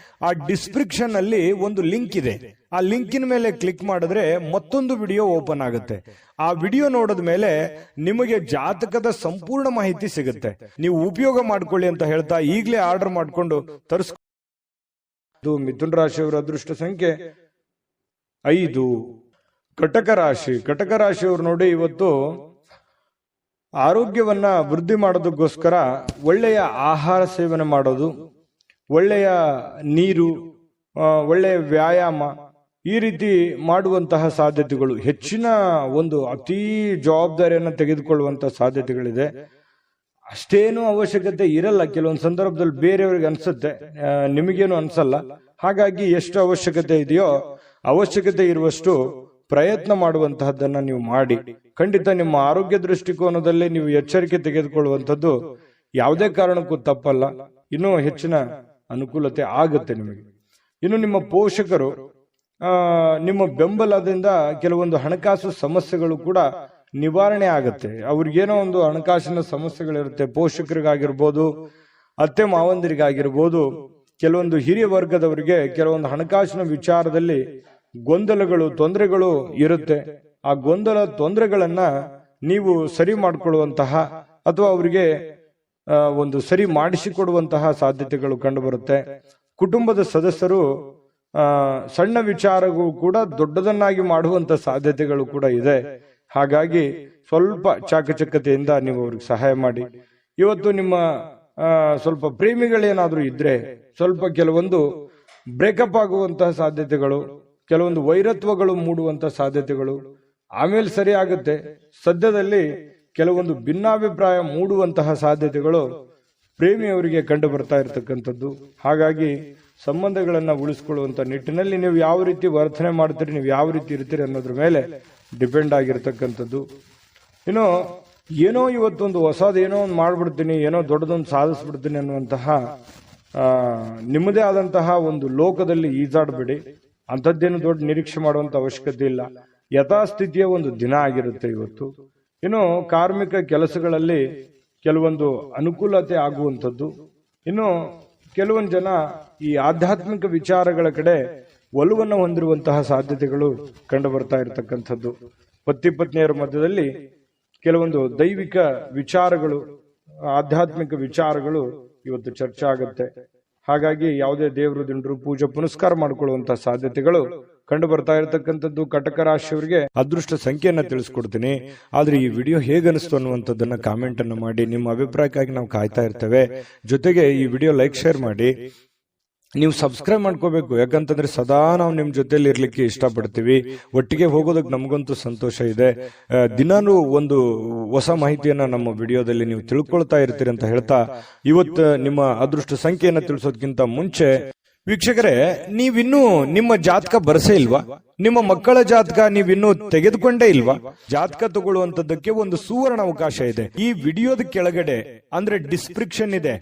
ಆ ಡಿಸ್ಕ್ರಿಪ್ಷನ್ ಅಲ್ಲಿ ಒಂದು ಲಿಂಕ್ ಇದೆ. ಆ ಲಿಂಕಿನ ಮೇಲೆ ಕ್ಲಿಕ್ ಮಾಡಿದ್ರೆ ಮತ್ತೊಂದು ವಿಡಿಯೋ ಓಪನ್ ಆಗುತ್ತೆ. ಆ ವಿಡಿಯೋ ನೋಡಿದ ಮೇಲೆ ನಿಮಗೆ ಜಾತಕದ ಸಂಪೂರ್ಣ ಮಾಹಿತಿ ಸಿಗುತ್ತೆ. ನೀವು ಉಪಯೋಗ ಮಾಡ್ಕೊಳ್ಳಿ ಅಂತ ಹೇಳ್ತಾ ಈಗಲೇ ಆರ್ಡರ್ ಮಾಡ್ಕೊಂಡು ತರಿಸ್ಕೊ. ಮಿಥುನ ರಾಶಿಯವರ ಅದೃಷ್ಟ ಸಂಖ್ಯೆ 5. ಕಟಕ ರಾಶಿಯವರು ನೋಡಿ, ಇವತ್ತು ಆರೋಗ್ಯವನ್ನ ವೃದ್ಧಿ ಮಾಡೋದಕ್ಕೋಸ್ಕರ ಒಳ್ಳೆಯ ಆಹಾರ ಸೇವನೆ ಮಾಡೋದು, ಒಳ್ಳೆಯ ನೀರು, ಒಳ್ಳೆಯ ವ್ಯಾಯಾಮ, ಈ ರೀತಿ ಮಾಡುವಂತಹ ಸಾಧ್ಯತೆಗಳು, ಹೆಚ್ಚಿನ ಒಂದು ಅತಿ ಜವಾಬ್ದಾರಿಯನ್ನು ತೆಗೆದುಕೊಳ್ಳುವಂತಹ ಸಾಧ್ಯತೆಗಳಿದೆ. ಅಷ್ಟೇನು ಅವಶ್ಯಕತೆ ಇರಲ್ಲ. ಕೆಲವೊಂದು ಸಂದರ್ಭದಲ್ಲಿ ಬೇರೆಯವ್ರಿಗೆ ಅನ್ಸುತ್ತೆ, ನಿಮಗೇನು ಅನ್ಸಲ್ಲ. ಹಾಗಾಗಿ ಎಷ್ಟು ಅವಶ್ಯಕತೆ ಇದೆಯೋ ಅವಶ್ಯಕತೆ ಇರುವಷ್ಟು ಪ್ರಯತ್ನ ಮಾಡುವಂತಹದ್ದನ್ನ ನೀವು ಮಾಡಿ. ಖಂಡಿತ ನಿಮ್ಮ ಆರೋಗ್ಯ ದೃಷ್ಟಿಕೋನದಲ್ಲಿ ನೀವು ಎಚ್ಚರಿಕೆ ತೆಗೆದುಕೊಳ್ಳುವಂಥದ್ದು ಯಾವುದೇ ಕಾರಣಕ್ಕೂ ತಪ್ಪಲ್ಲ. ಇನ್ನೂ ಹೆಚ್ಚಿನ ಅನುಕೂಲತೆ ಆಗುತ್ತೆ ನಿಮಗೆ. ಇನ್ನು ನಿಮ್ಮ ಪೋಷಕರು ನಿಮ್ಮ ಬೆಂಬಲದಿಂದ ಕೆಲವೊಂದು ಹಣಕಾಸು ಸಮಸ್ಯೆಗಳು ಕೂಡ ನಿವಾರಣೆ ಆಗತ್ತೆ. ಅವ್ರಿಗೇನೋ ಒಂದು ಹಣಕಾಸಿನ ಸಮಸ್ಯೆಗಳಿರುತ್ತೆ. ಪೋಷಕರಿಗಾಗಿರ್ಬೋದು, ಅತ್ತೆ ಮಾವಂದಿರಿಗಾಗಿರ್ಬೋದು, ಕೆಲವೊಂದು ಹಿರಿಯ ವರ್ಗದವರಿಗೆ ಕೆಲವೊಂದು ಹಣಕಾಸಿನ ವಿಚಾರದಲ್ಲಿ ಗೊಂದಲಗಳು, ತೊಂದರೆಗಳು ಇರುತ್ತೆ. ಆ ಗೊಂದಲ ತೊಂದರೆಗಳನ್ನ ನೀವು ಸರಿ ಮಾಡಿಕೊಳ್ಳುವಂತಹ ಅಥವಾ ಅವರಿಗೆ ಒಂದು ಸರಿ ಮಾಡಿಸಿಕೊಡುವಂತಹ ಸಾಧ್ಯತೆಗಳು ಕಂಡು ಬರುತ್ತೆ. ಕುಟುಂಬದ ಸದಸ್ಯರು ಸಣ್ಣ ವಿಚಾರಗಳು ಕೂಡ ದೊಡ್ಡದನ್ನಾಗಿ ಮಾಡುವಂತ ಸಾಧ್ಯತೆಗಳು ಕೂಡ ಇದೆ. ಹಾಗಾಗಿ ಸ್ವಲ್ಪ ಚಾಕಚಕ್ಯತೆಯಿಂದ ನೀವು ಅವ್ರಿಗೆ ಸಹಾಯ ಮಾಡಿ. ಇವತ್ತು ನಿಮ್ಮ ಸ್ವಲ್ಪ ಪ್ರೇಮಿಗಳೇನಾದ್ರೂ ಇದ್ರೆ ಸ್ವಲ್ಪ ಕೆಲವೊಂದು ಬ್ರೇಕಪ್ ಆಗುವಂತಹ ಸಾಧ್ಯತೆಗಳು, ಕೆಲವೊಂದು ವೈರತ್ವಗಳು ಮೂಡುವಂತಹ ಸಾಧ್ಯತೆಗಳು ಆಮೇಲೆ ಸರಿ ಆಗುತ್ತೆ. ಸದ್ಯದಲ್ಲಿ ಕೆಲವೊಂದು ಭಿನ್ನಾಭಿಪ್ರಾಯ ಮೂಡುವಂತಹ ಸಾಧ್ಯತೆಗಳು ಪ್ರೇಮಿಯವರಿಗೆ ಕಂಡು ಬರ್ತಾ ಇರತಕ್ಕಂಥದ್ದು. ಹಾಗಾಗಿ ಸಂಬಂಧಗಳನ್ನ ಉಳಿಸ್ಕೊಳ್ಳುವಂತ ನಿಟ್ಟಿನಲ್ಲಿ ನೀವು ಯಾವ ರೀತಿ ವರ್ತನೆ ಮಾಡ್ತೀರಿ, ನೀವು ಯಾವ ರೀತಿ ಇರ್ತೀರಿ ಅನ್ನೋದ್ರ ಮೇಲೆ ಡಿಪೆಂಡ್ ಆಗಿರ್ತಕ್ಕಂಥದ್ದು. ಇನ್ನು ಏನೋ ಇವತ್ತೊಂದು ಹೊಸದೇನೋ ಒಂದು ಮಾಡ್ಬಿಡ್ತೀನಿ, ಏನೋ ದೊಡ್ಡದೊಂದು ಸಾಧಿಸ್ಬಿಡ್ತೀನಿ ಅನ್ನುವಂತಹ ನಿಮ್ಮದೇ ಆದಂತಹ ಒಂದು ಲೋಕದಲ್ಲಿ ಈಜಾಡಬೇಡಿ. ಅಂಥದ್ದೇನು ದೊಡ್ಡ ನಿರೀಕ್ಷೆ ಮಾಡುವಂತ ಅವಶ್ಯಕತೆ ಇಲ್ಲ. ಯಥಾಸ್ಥಿತಿಯ ಒಂದು ದಿನ ಆಗಿರುತ್ತೆ ಇವತ್ತು. ಇನ್ನು ಕಾರ್ಮಿಕ ಕೆಲಸಗಳಲ್ಲಿ ಕೆಲವೊಂದು ಅನುಕೂಲತೆ ಆಗುವಂಥದ್ದು. ಇನ್ನು ಕೆಲವೊಂದು ಜನ ಈ ಆಧ್ಯಾತ್ಮಿಕ ವಿಚಾರಗಳ ಕಡೆ ಒಲವನ್ನು ಹೊಂದಿರುವಂತಹ ಸಾಧ್ಯತೆಗಳು ಕಂಡು ಬರ್ತಾ ಇರತಕ್ಕಂಥದ್ದು. ಪತಿ ಪತ್ನಿಯರ ಮಧ್ಯದಲ್ಲಿ ಕೆಲವೊಂದು ದೈವಿಕ ವಿಚಾರಗಳು, ಆಧ್ಯಾತ್ಮಿಕ ವಿಚಾರಗಳು ಇವತ್ತು ಚರ್ಚೆ ಆಗುತ್ತೆ. ಹಾಗಾಗಿ ಯಾವುದೇ ದೇವರು ದಿಂಡ್ರು ಪೂಜೆ ಪುನಸ್ಕಾರ ಮಾಡಿಕೊಳ್ಳುವಂತಹ ಸಾಧ್ಯತೆಗಳು ಕಂಡು ಬರ್ತಾ ಇರತಕ್ಕಂಥದ್ದು. ಕಟಕ ರಾಶಿಯವರಿಗೆ ಅದೃಷ್ಟ ಸಂಖ್ಯೆಯನ್ನ ತಿಳಿಸ್ಕೊಡ್ತೀನಿ. ಆದ್ರೆ ಈ ವಿಡಿಯೋ ಹೇಗನಿಸ್ತು ಅನ್ನುವಂಥದ್ದನ್ನ ಕಾಮೆಂಟ್ ಅನ್ನು ಮಾಡಿ. ನಿಮ್ಮ ಅಭಿಪ್ರಾಯಕ್ಕಾಗಿ ನಾವು ಕಾಯ್ತಾ ಇರ್ತೇವೆ. ಜೊತೆಗೆ ಈ ವಿಡಿಯೋ ಲೈಕ್ ಶೇರ್ ಮಾಡಿ. ನೀವು ಸಬ್ಸ್ಕ್ರೈಬ್ ಮಾಡ್ಕೋಬೇಕು. ಯಾಕಂತಂದ್ರೆ ಸದಾ ನಾವು ನಿಮ್ ಜೊತೆಲಿ ಇರ್ಲಿಕ್ಕೆ ಇಷ್ಟಪಡ್ತೀವಿ. ಒಟ್ಟಿಗೆ ಹೋಗೋದಕ್ಕೆ ನಮಗಂತೂ ಸಂತೋಷ ಇದೆ. ದಿನಾನು ಒಂದು ಹೊಸ ಮಾಹಿತಿಯನ್ನ ನಮ್ಮ ವಿಡಿಯೋದಲ್ಲಿ ನೀವು ತಿಳ್ಕೊಳ್ತಾ ಇರ್ತೀರಿ ಅಂತ ಹೇಳ್ತಾ, ಇವತ್ತು ನಿಮ್ಮ ಅದೃಷ್ಟ ಸಂಖ್ಯೆಯನ್ನ ತಿಳಿಸೋದಕ್ಕಿಂತ ಮುಂಚೆ ವೀಕ್ಷಕರೇ, ನೀವಿನ್ನೂ ನಿಮ್ಮ ಜಾತಕ ಬರಸೇ ಇಲ್ವಾ? ನಿಮ್ಮ ಮಕ್ಕಳ ಜಾತಕ ನೀವಿನ್ನೂ ತೆಗೆದುಕೊಂಡೇ ಇಲ್ವಾ? ಜಾತಕ ತಗೊಳ್ಳುವಂತದ್ದಕ್ಕೆ ಒಂದು ಸುವರ್ಣ ಅವಕಾಶ ಇದೆ. ಈ ವಿಡಿಯೋದ ಕೆಳಗಡೆ ಅಂದ್ರೆ ಡಿಸ್ಕ್ರಿಪ್ಷನ್ ಇದೆ.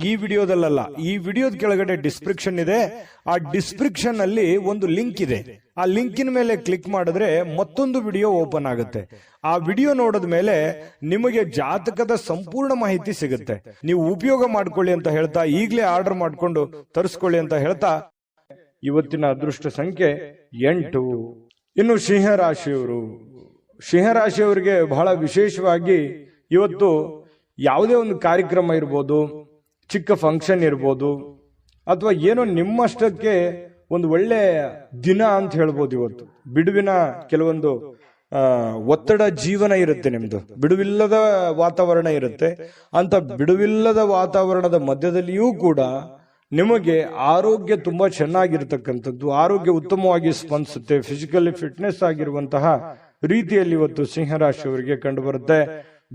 ಈ ವಿಡಿಯೋದಲ್ಲ, ಈ ವಿಡಿಯೋದ ಕೆಳಗಡೆ ಡಿಸ್ಕ್ರಿಪ್ಷನ್ ಇದೆ. ಆ ಡಿಸ್ಕ್ರಿಪ್ಷನ್ ಅಲ್ಲಿ ಒಂದು ಲಿಂಕ್ ಇದೆ. ಆ ಲಿಂಕಿನ ಮೇಲೆ ಕ್ಲಿಕ್ ಮಾಡಿದ್ರೆ ಮತ್ತೊಂದು ವಿಡಿಯೋ ಓಪನ್ ಆಗುತ್ತೆ. ಆ ವಿಡಿಯೋ ನೋಡಿದ ಮೇಲೆ ನಿಮಗೆ ಜಾತಕದ ಸಂಪೂರ್ಣ ಮಾಹಿತಿ ಸಿಗುತ್ತೆ. ನೀವು ಉಪಯೋಗ ಮಾಡ್ಕೊಳ್ಳಿ ಅಂತ ಹೇಳ್ತಾ, ಈಗಲೇ ಆರ್ಡರ್ ಮಾಡ್ಕೊಂಡು ತರಿಸ್ಕೊಳ್ಳಿ ಅಂತ ಹೇಳ್ತಾ, ಇವತ್ತಿನ ಅದೃಷ್ಟ ಸಂಖ್ಯೆ 8. ಇನ್ನು ಸಿಂಹರಾಶಿಯವರಿಗೆ ಬಹಳ ವಿಶೇಷವಾಗಿ ಇವತ್ತು ಯಾವುದೇ ಒಂದು ಕಾರ್ಯಕ್ರಮ ಇರ್ಬೋದು, ಚಿಕ್ಕ ಫಂಕ್ಷನ್ ಇರ್ಬೋದು, ಅಥವಾ ಏನೋ ನಿಮ್ಮಷ್ಟಕ್ಕೆ ಒಂದು ಒಳ್ಳೆ ದಿನ ಅಂತ ಹೇಳ್ಬೋದು. ಇವತ್ತು ಬಿಡುವಿನ ಕೆಲವೊಂದು ಒತ್ತಡ ಜೀವನ ಇರುತ್ತೆ. ನಿಮ್ದು ಬಿಡುವಿಲ್ಲದ ವಾತಾವರಣ ಇರುತ್ತೆ. ಅಂತ ಬಿಡುವಿಲ್ಲದ ವಾತಾವರಣದ ಮಧ್ಯದಲ್ಲಿಯೂ ಕೂಡ ನಿಮಗೆ ಆರೋಗ್ಯ ತುಂಬಾ ಚೆನ್ನಾಗಿರ್ತಕ್ಕಂಥದ್ದು, ಆರೋಗ್ಯ ಉತ್ತಮವಾಗಿ ಸ್ಪಂದಿಸುತ್ತೆ. ಫಿಸಿಕಲಿ ಫಿಟ್ನೆಸ್ ಆಗಿರುವಂತಹ ರೀತಿಯಲ್ಲಿ ಇವತ್ತು ಸಿಂಹರಾಶಿಯವರಿಗೆ ಕಂಡು ಬರುತ್ತೆ.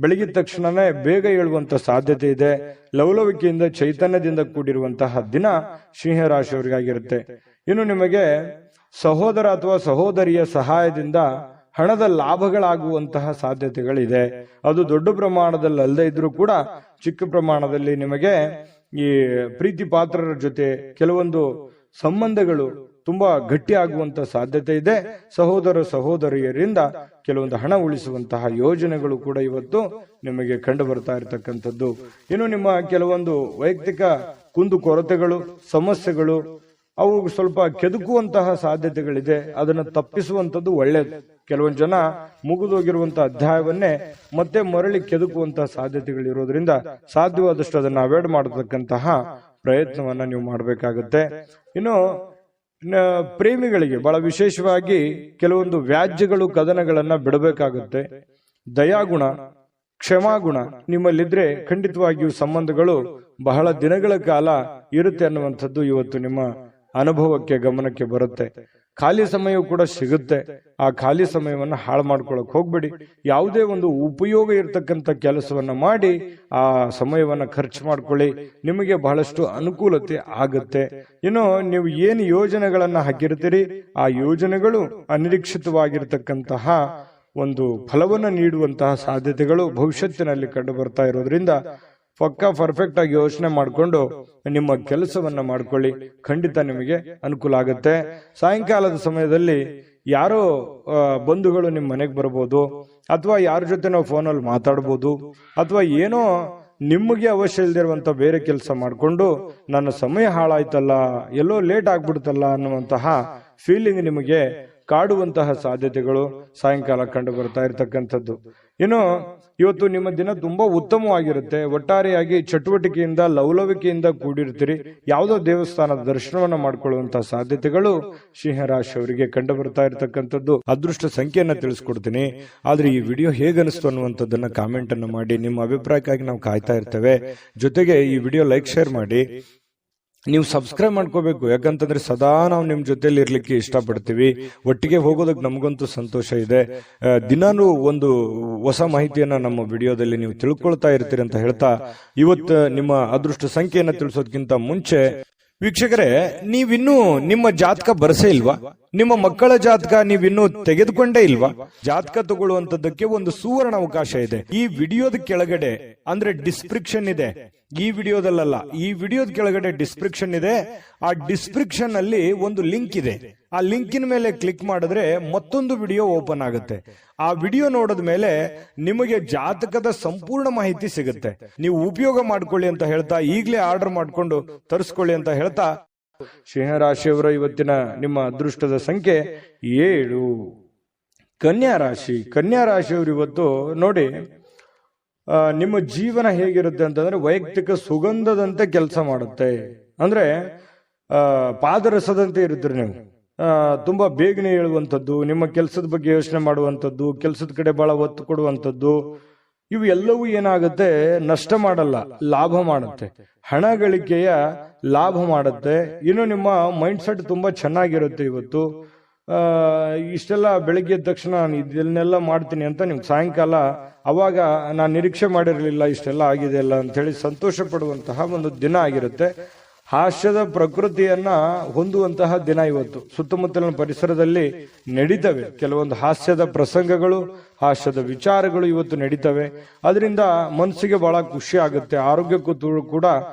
ಬೆಳಗಿದ ತಕ್ಷಣನೇ ಬೇಗ ಏಳುವಂತ ಸಾಧ್ಯತೆ ಇದೆ. ಲವಲವಿಕೆಯಿಂದ ಚೈತನ್ಯದಿಂದ ಕೂಡಿರುವಂತಹ ದಿನ ಸಿಂಹರಾಶಿಯವರಿಗಾಗಿರುತ್ತೆ. ಇನ್ನು ನಿಮಗೆ ಸಹೋದರ ಅಥವಾ ಸಹೋದರಿಯ ಸಹಾಯದಿಂದ ಹಣದ ಲಾಭಗಳಾಗುವಂತಹ ಸಾಧ್ಯತೆಗಳಿದೆ. ಅದು ದೊಡ್ಡ ಪ್ರಮಾಣದಲ್ಲಿ ಅಲ್ಲದೆ ಇದ್ರೂ ಕೂಡ ಚಿಕ್ಕ ಪ್ರಮಾಣದಲ್ಲಿ ನಿಮಗೆ ಈ ಪ್ರೀತಿ ಪಾತ್ರರ ಜೊತೆ ಕೆಲವೊಂದು ಸಂಬಂಧಗಳು ತುಂಬಾ ಗಟ್ಟಿ ಆಗುವಂತ ಸಾಧ್ಯತೆ ಇದೆ. ಸಹೋದರ ಸಹೋದರಿಯರಿಂದ ಕೆಲವೊಂದು ಹಣ ಉಳಿಸುವಂತಹ ಯೋಜನೆಗಳು ಕೂಡ ಇವತ್ತು ನಿಮಗೆ ಕಂಡು ಬರ್ತಾ ಇರತಕ್ಕಂಥದ್ದು. ಇನ್ನು ನಿಮ್ಮ ಕೆಲವೊಂದು ವೈಯಕ್ತಿಕ ಕುಂದು ಕೊರತೆಗಳು, ಸಮಸ್ಯೆಗಳು ಅವು ಸ್ವಲ್ಪ ಕೆದಕುವಂತಹ ಸಾಧ್ಯತೆಗಳಿದೆ. ಅದನ್ನ ತಪ್ಪಿಸುವಂತದ್ದು ಒಳ್ಳೆಯದು. ಕೆಲವೊಂದು ಜನ ಮುಗಿದೋಗಿರುವಂತಹ ಅಧ್ಯಾಯವನ್ನೇ ಮತ್ತೆ ಮರಳಿ ಕೆದಕುವಂತಹ ಸಾಧ್ಯತೆಗಳಿರೋದ್ರಿಂದ ಸಾಧ್ಯವಾದಷ್ಟು ಅದನ್ನ ಅವಾಯ್ಡ್ ಮಾಡತಕ್ಕಂತಹ ಪ್ರಯತ್ನವನ್ನ ನೀವು ಮಾಡಬೇಕಾಗುತ್ತೆ. ಇನ್ನು ಪ್ರೇಮಿಗಳಿಗೆ ಬಹಳ ವಿಶೇಷವಾಗಿ ಕೆಲವೊಂದು ವ್ಯಾಜ್ಯಗಳು, ಕದನಗಳನ್ನ ಬಿಡಬೇಕಾಗುತ್ತೆ. ದಯಾಗುಣ, ಕ್ಷಮಾಗುಣ ನಿಮ್ಮಲ್ಲಿದ್ರೆ ಖಂಡಿತವಾಗಿಯೂ ಸಂಬಂಧಗಳು ಬಹಳ ದಿನಗಳ ಕಾಲ ಇರುತ್ತೆ ಅನ್ನುವಂಥದ್ದು ಇವತ್ತು ನಿಮ್ಮ ಅನುಭವಕ್ಕೆ, ಗಮನಕ್ಕೆ ಬರುತ್ತೆ. ಖಾಲಿ ಸಮಯ ಕೂಡ ಸಿಗುತ್ತೆ. ಆ ಖಾಲಿ ಸಮಯವನ್ನ ಹಾಳು ಮಾಡ್ಕೊಳಕ್ ಹೋಗ್ಬೇಡಿ. ಯಾವುದೇ ಒಂದು ಉಪಯೋಗ ಇರತಕ್ಕಂತ ಕೆಲಸವನ್ನ ಮಾಡಿ ಆ ಸಮಯವನ್ನ ಖರ್ಚು ಮಾಡ್ಕೊಳ್ಳಿ. ನಿಮಗೆ ಬಹಳಷ್ಟು ಅನುಕೂಲತೆ ಆಗುತ್ತೆ. ಇನ್ನು ನೀವು ಏನು ಯೋಜನೆಗಳನ್ನ ಹಾಕಿರ್ತೀರಿ ಆ ಯೋಜನೆಗಳು ಅನಿರೀಕ್ಷಿತವಾಗಿರ್ತಕ್ಕಂತಹ ಒಂದು ಫಲವನ್ನು ನೀಡುವಂತಹ ಸಾಧ್ಯತೆಗಳು ಭವಿಷ್ಯತ್ತಿನಲ್ಲಿ ಕಂಡು ಬರ್ತಾ ಇರೋದ್ರಿಂದ ಪಕ್ಕಾ ಪರ್ಫೆಕ್ಟ್ ಆಗಿ ಯೋಚನೆ ಮಾಡಿಕೊಂಡು ನಿಮ್ಮ ಕೆಲಸವನ್ನ ಮಾಡ್ಕೊಳ್ಳಿ. ಖಂಡಿತ ನಿಮಗೆ ಅನುಕೂಲ ಆಗುತ್ತೆ. ಸಾಯಂಕಾಲದ ಸಮಯದಲ್ಲಿ ಯಾರೋ ಬಂಧುಗಳು ನಿಮ್ಮ ಮನೆಗೆ ಬರ್ಬೋದು, ಅಥವಾ ಯಾರ ಜೊತೆ ನಾವು ಫೋನಲ್ಲಿ ಮಾತಾಡ್ಬೋದು, ಅಥವಾ ಏನೋ ನಿಮಗೆ ಅವಶ್ಯ ಇಲ್ದಿರುವಂತ ಬೇರೆ ಕೆಲಸ ಮಾಡಿಕೊಂಡು ನನ್ನ ಸಮಯ ಹಾಳಾಯ್ತಲ್ಲ, ಎಲ್ಲೋ ಲೇಟ್ ಆಗ್ಬಿಡ್ತಲ್ಲ ಅನ್ನುವಂತಹ ಫೀಲಿಂಗ್ ನಿಮಗೆ ಕಾಡುವಂತಹ ಸಾಧ್ಯತೆಗಳು ಸಾಯಂಕಾಲ ಕಂಡು ಬರ್ತಾ ಇರತಕ್ಕಂಥದ್ದು. ಇನ್ನು ಇವತ್ತು ನಿಮ್ಮ ದಿನ ತುಂಬಾ ಉತ್ತಮವಾಗಿರುತ್ತೆ. ಒಟ್ಟಾರೆಯಾಗಿ ಚಟುವಟಿಕೆಯಿಂದ ಲವಲವಿಕೆಯಿಂದ ಕೂಡಿರ್ತೀರಿ. ಯಾವುದೋ ದೇವಸ್ಥಾನದ ದರ್ಶನವನ್ನ ಮಾಡಿಕೊಳ್ಳುವಂತಹ ಸಾಧ್ಯತೆಗಳು ಸಿಂಹರಾಶಿಯವರಿಗೆ ಕಂಡು ಬರ್ತಾ ಇರತಕ್ಕಂಥದ್ದು. ಅದೃಷ್ಟ ಸಂಖ್ಯೆಯನ್ನ ತಿಳಿಸ್ಕೊಡ್ತೀನಿ. ಆದ್ರೆ ಈ ವಿಡಿಯೋ ಹೇಗನಿಸ್ತು ಅನ್ನುವಂಥದ್ದನ್ನ ಕಾಮೆಂಟ್ ಅನ್ನು ಮಾಡಿ. ನಿಮ್ಮ ಅಭಿಪ್ರಾಯಕ್ಕಾಗಿ ನಾವು ಕಾಯ್ತಾ ಇರ್ತೇವೆ. ಜೊತೆಗೆ ಈ ವಿಡಿಯೋ ಲೈಕ್ ಶೇರ್ ಮಾಡಿ. ನೀವು ಸಬ್ಸ್ಕ್ರೈಬ್ ಮಾಡ್ಕೋಬೇಕು. ಯಾಕಂತಂದ್ರೆ ಸದಾ ನಾವು ನಿಮ್ ಜೊತೆಲಿ ಇರ್ಲಿಕ್ಕೆ ಇಷ್ಟಪಡ್ತೀವಿ. ಒಟ್ಟಿಗೆ ಹೋಗೋದಕ್ಕೆ ನಮಗಂತೂ ಸಂತೋಷ ಇದೆ. ದಿನಾನು ಒಂದು ಹೊಸ ಮಾಹಿತಿಯನ್ನ ನಮ್ಮ ವಿಡಿಯೋದಲ್ಲಿ ನೀವು ತಿಳ್ಕೊಳ್ತಾ ಇರ್ತೀರಿ ಅಂತ ಹೇಳ್ತಾ, ಇವತ್ತು ನಿಮ್ಮ ಅದೃಷ್ಟ ಸಂಖ್ಯೆಯನ್ನ ತಿಳಿಸೋದಕ್ಕಿಂತ ಮುಂಚೆ ವೀಕ್ಷಕರೇ, ನೀವಿನ್ನೂ ನಿಮ್ಮ ಜಾತಕ ಬರಸೇ ಇಲ್ವಾ? ನಿಮ್ಮ ಮಕ್ಕಳ ಜಾತಕ ನೀವಿನ್ನೂ ತೆಗೆದುಕೊಂಡೇ ಇಲ್ವಾ? ಜಾತಕ ತಗೊಳ್ಳುವಂತದ್ದಕ್ಕೆ ಒಂದು ಸುವರ್ಣ ಅವಕಾಶ ಇದೆ. ಈ ವಿಡಿಯೋದ ಕೆಳಗಡೆ ಅಂದ್ರೆ ಡಿಸ್ಕ್ರಿಪ್ಷನ್ ಇದೆ. ಈ ವಿಡಿಯೋದಲ್ಲ, ಈ ವಿಡಿಯೋದ ಕೆಳಗಡೆ ಡಿಸ್ಕ್ರಿಪ್ಷನ್ ಇದೆ. ಆ ಡಿಸ್ಕ್ರಿಪ್ಷನ್ ಅಲ್ಲಿ ಒಂದು ಲಿಂಕ್ ಇದೆ. ಆ ಲಿಂಕಿನ ಮೇಲೆ ಕ್ಲಿಕ್ ಮಾಡಿದ್ರೆ ಮತ್ತೊಂದು ವಿಡಿಯೋ ಓಪನ್ ಆಗುತ್ತೆ. ಆ ವಿಡಿಯೋ ನೋಡಿದ ಮೇಲೆ ನಿಮಗೆ ಜಾತಕದ ಸಂಪೂರ್ಣ ಮಾಹಿತಿ ಸಿಗುತ್ತೆ. ನೀವು ಉಪಯೋಗ ಮಾಡ್ಕೊಳ್ಳಿ ಅಂತ ಹೇಳ್ತಾ, ಈಗಲೇ ಆರ್ಡರ್ ಮಾಡ್ಕೊಂಡು ತರಿಸ್ಕೊಳ್ಳಿ ಅಂತ ಹೇಳ್ತಾ, ಸಿಂಹರಾಶಿಯವರ ಇವತ್ತಿನ ನಿಮ್ಮ ಅದೃಷ್ಟದ ಸಂಖ್ಯೆ 7. ಕನ್ಯಾ ರಾಶಿ. ಕನ್ಯಾ ರಾಶಿಯವರು ಇವತ್ತು ನೋಡಿ, ನಿಮ್ಮ ಜೀವನ ಹೇಗಿರುತ್ತೆ ಅಂತಂದ್ರೆ ವೈಯಕ್ತಿಕ ಸುಗಂಧದಂತೆ ಕೆಲಸ ಮಾಡುತ್ತೆ. ಅಂದ್ರೆ ಪಾದರಸದಂತೆ ಇರುತ್ತೀರಿ ನೀವು. ತುಂಬಾ ಬೇಗನೆ ಹೇಳುವಂಥದ್ದು, ನಿಮ್ಮ ಕೆಲಸದ ಬಗ್ಗೆ ಯೋಚನೆ ಮಾಡುವಂಥದ್ದು, ಕೆಲಸದ ಕಡೆ ಬಹಳ ಒತ್ತು ಕೊಡುವಂಥದ್ದು, ಇವು ಎಲ್ಲವೂ ಏನಾಗುತ್ತೆ, ನಷ್ಟ ಮಾಡಲ್ಲ, ಲಾಭ ಮಾಡುತ್ತೆ. ಹಣ ಗಳಿಕೆಯ ಲಾಭ ಮಾಡುತ್ತೆ. ಇನ್ನು ನಿಮ್ಮ ಮೈಂಡ್ ಸೆಟ್ ತುಂಬಾ ಚೆನ್ನಾಗಿರುತ್ತೆ ಇವತ್ತು. ಇಷ್ಟೆಲ್ಲ ಬೆಳಿಗ್ಗೆ ಎದ್ದ ತಕ್ಷಣ ನಾನು ಇದನ್ನೆಲ್ಲ ಮಾಡ್ತೀನಿ ಅಂತ ನಿಮ್ಗೆ ಸಾಯಂಕಾಲ ಅವಾಗ ನಾನು ನಿರೀಕ್ಷೆ ಮಾಡಿರಲಿಲ್ಲ ಇಷ್ಟೆಲ್ಲ ಆಗಿದೆ ಅಲ್ಲ ಅಂತ ಹೇಳಿ ಸಂತೋಷ ಪಡುವಂತಹ ಒಂದು ದಿನ ಆಗಿರುತ್ತೆ. ಹಾಸ್ಯದ ಪ್ರಕೃತಿಯನ್ನ ಹೊಂದುವಂತಹ ದಿನ ಇವತ್ತು. ಸುತ್ತಮುತ್ತಲಿನ ಪರಿಸರದಲ್ಲಿ ನಡೀತವೆ ಕೆಲವೊಂದು ಹಾಸ್ಯದ ಪ್ರಸಂಗಗಳು, ಹಾಸ್ಯದ ವಿಚಾರಗಳು ಇವತ್ತು ನಡೀತವೆ. ಅದರಿಂದ ಮನಸ್ಸಿಗೆ ಬಹಳ ಖುಷಿ ಆಗುತ್ತೆ. ಆರೋಗ್ಯಕ್ಕೂ ಕೂಡ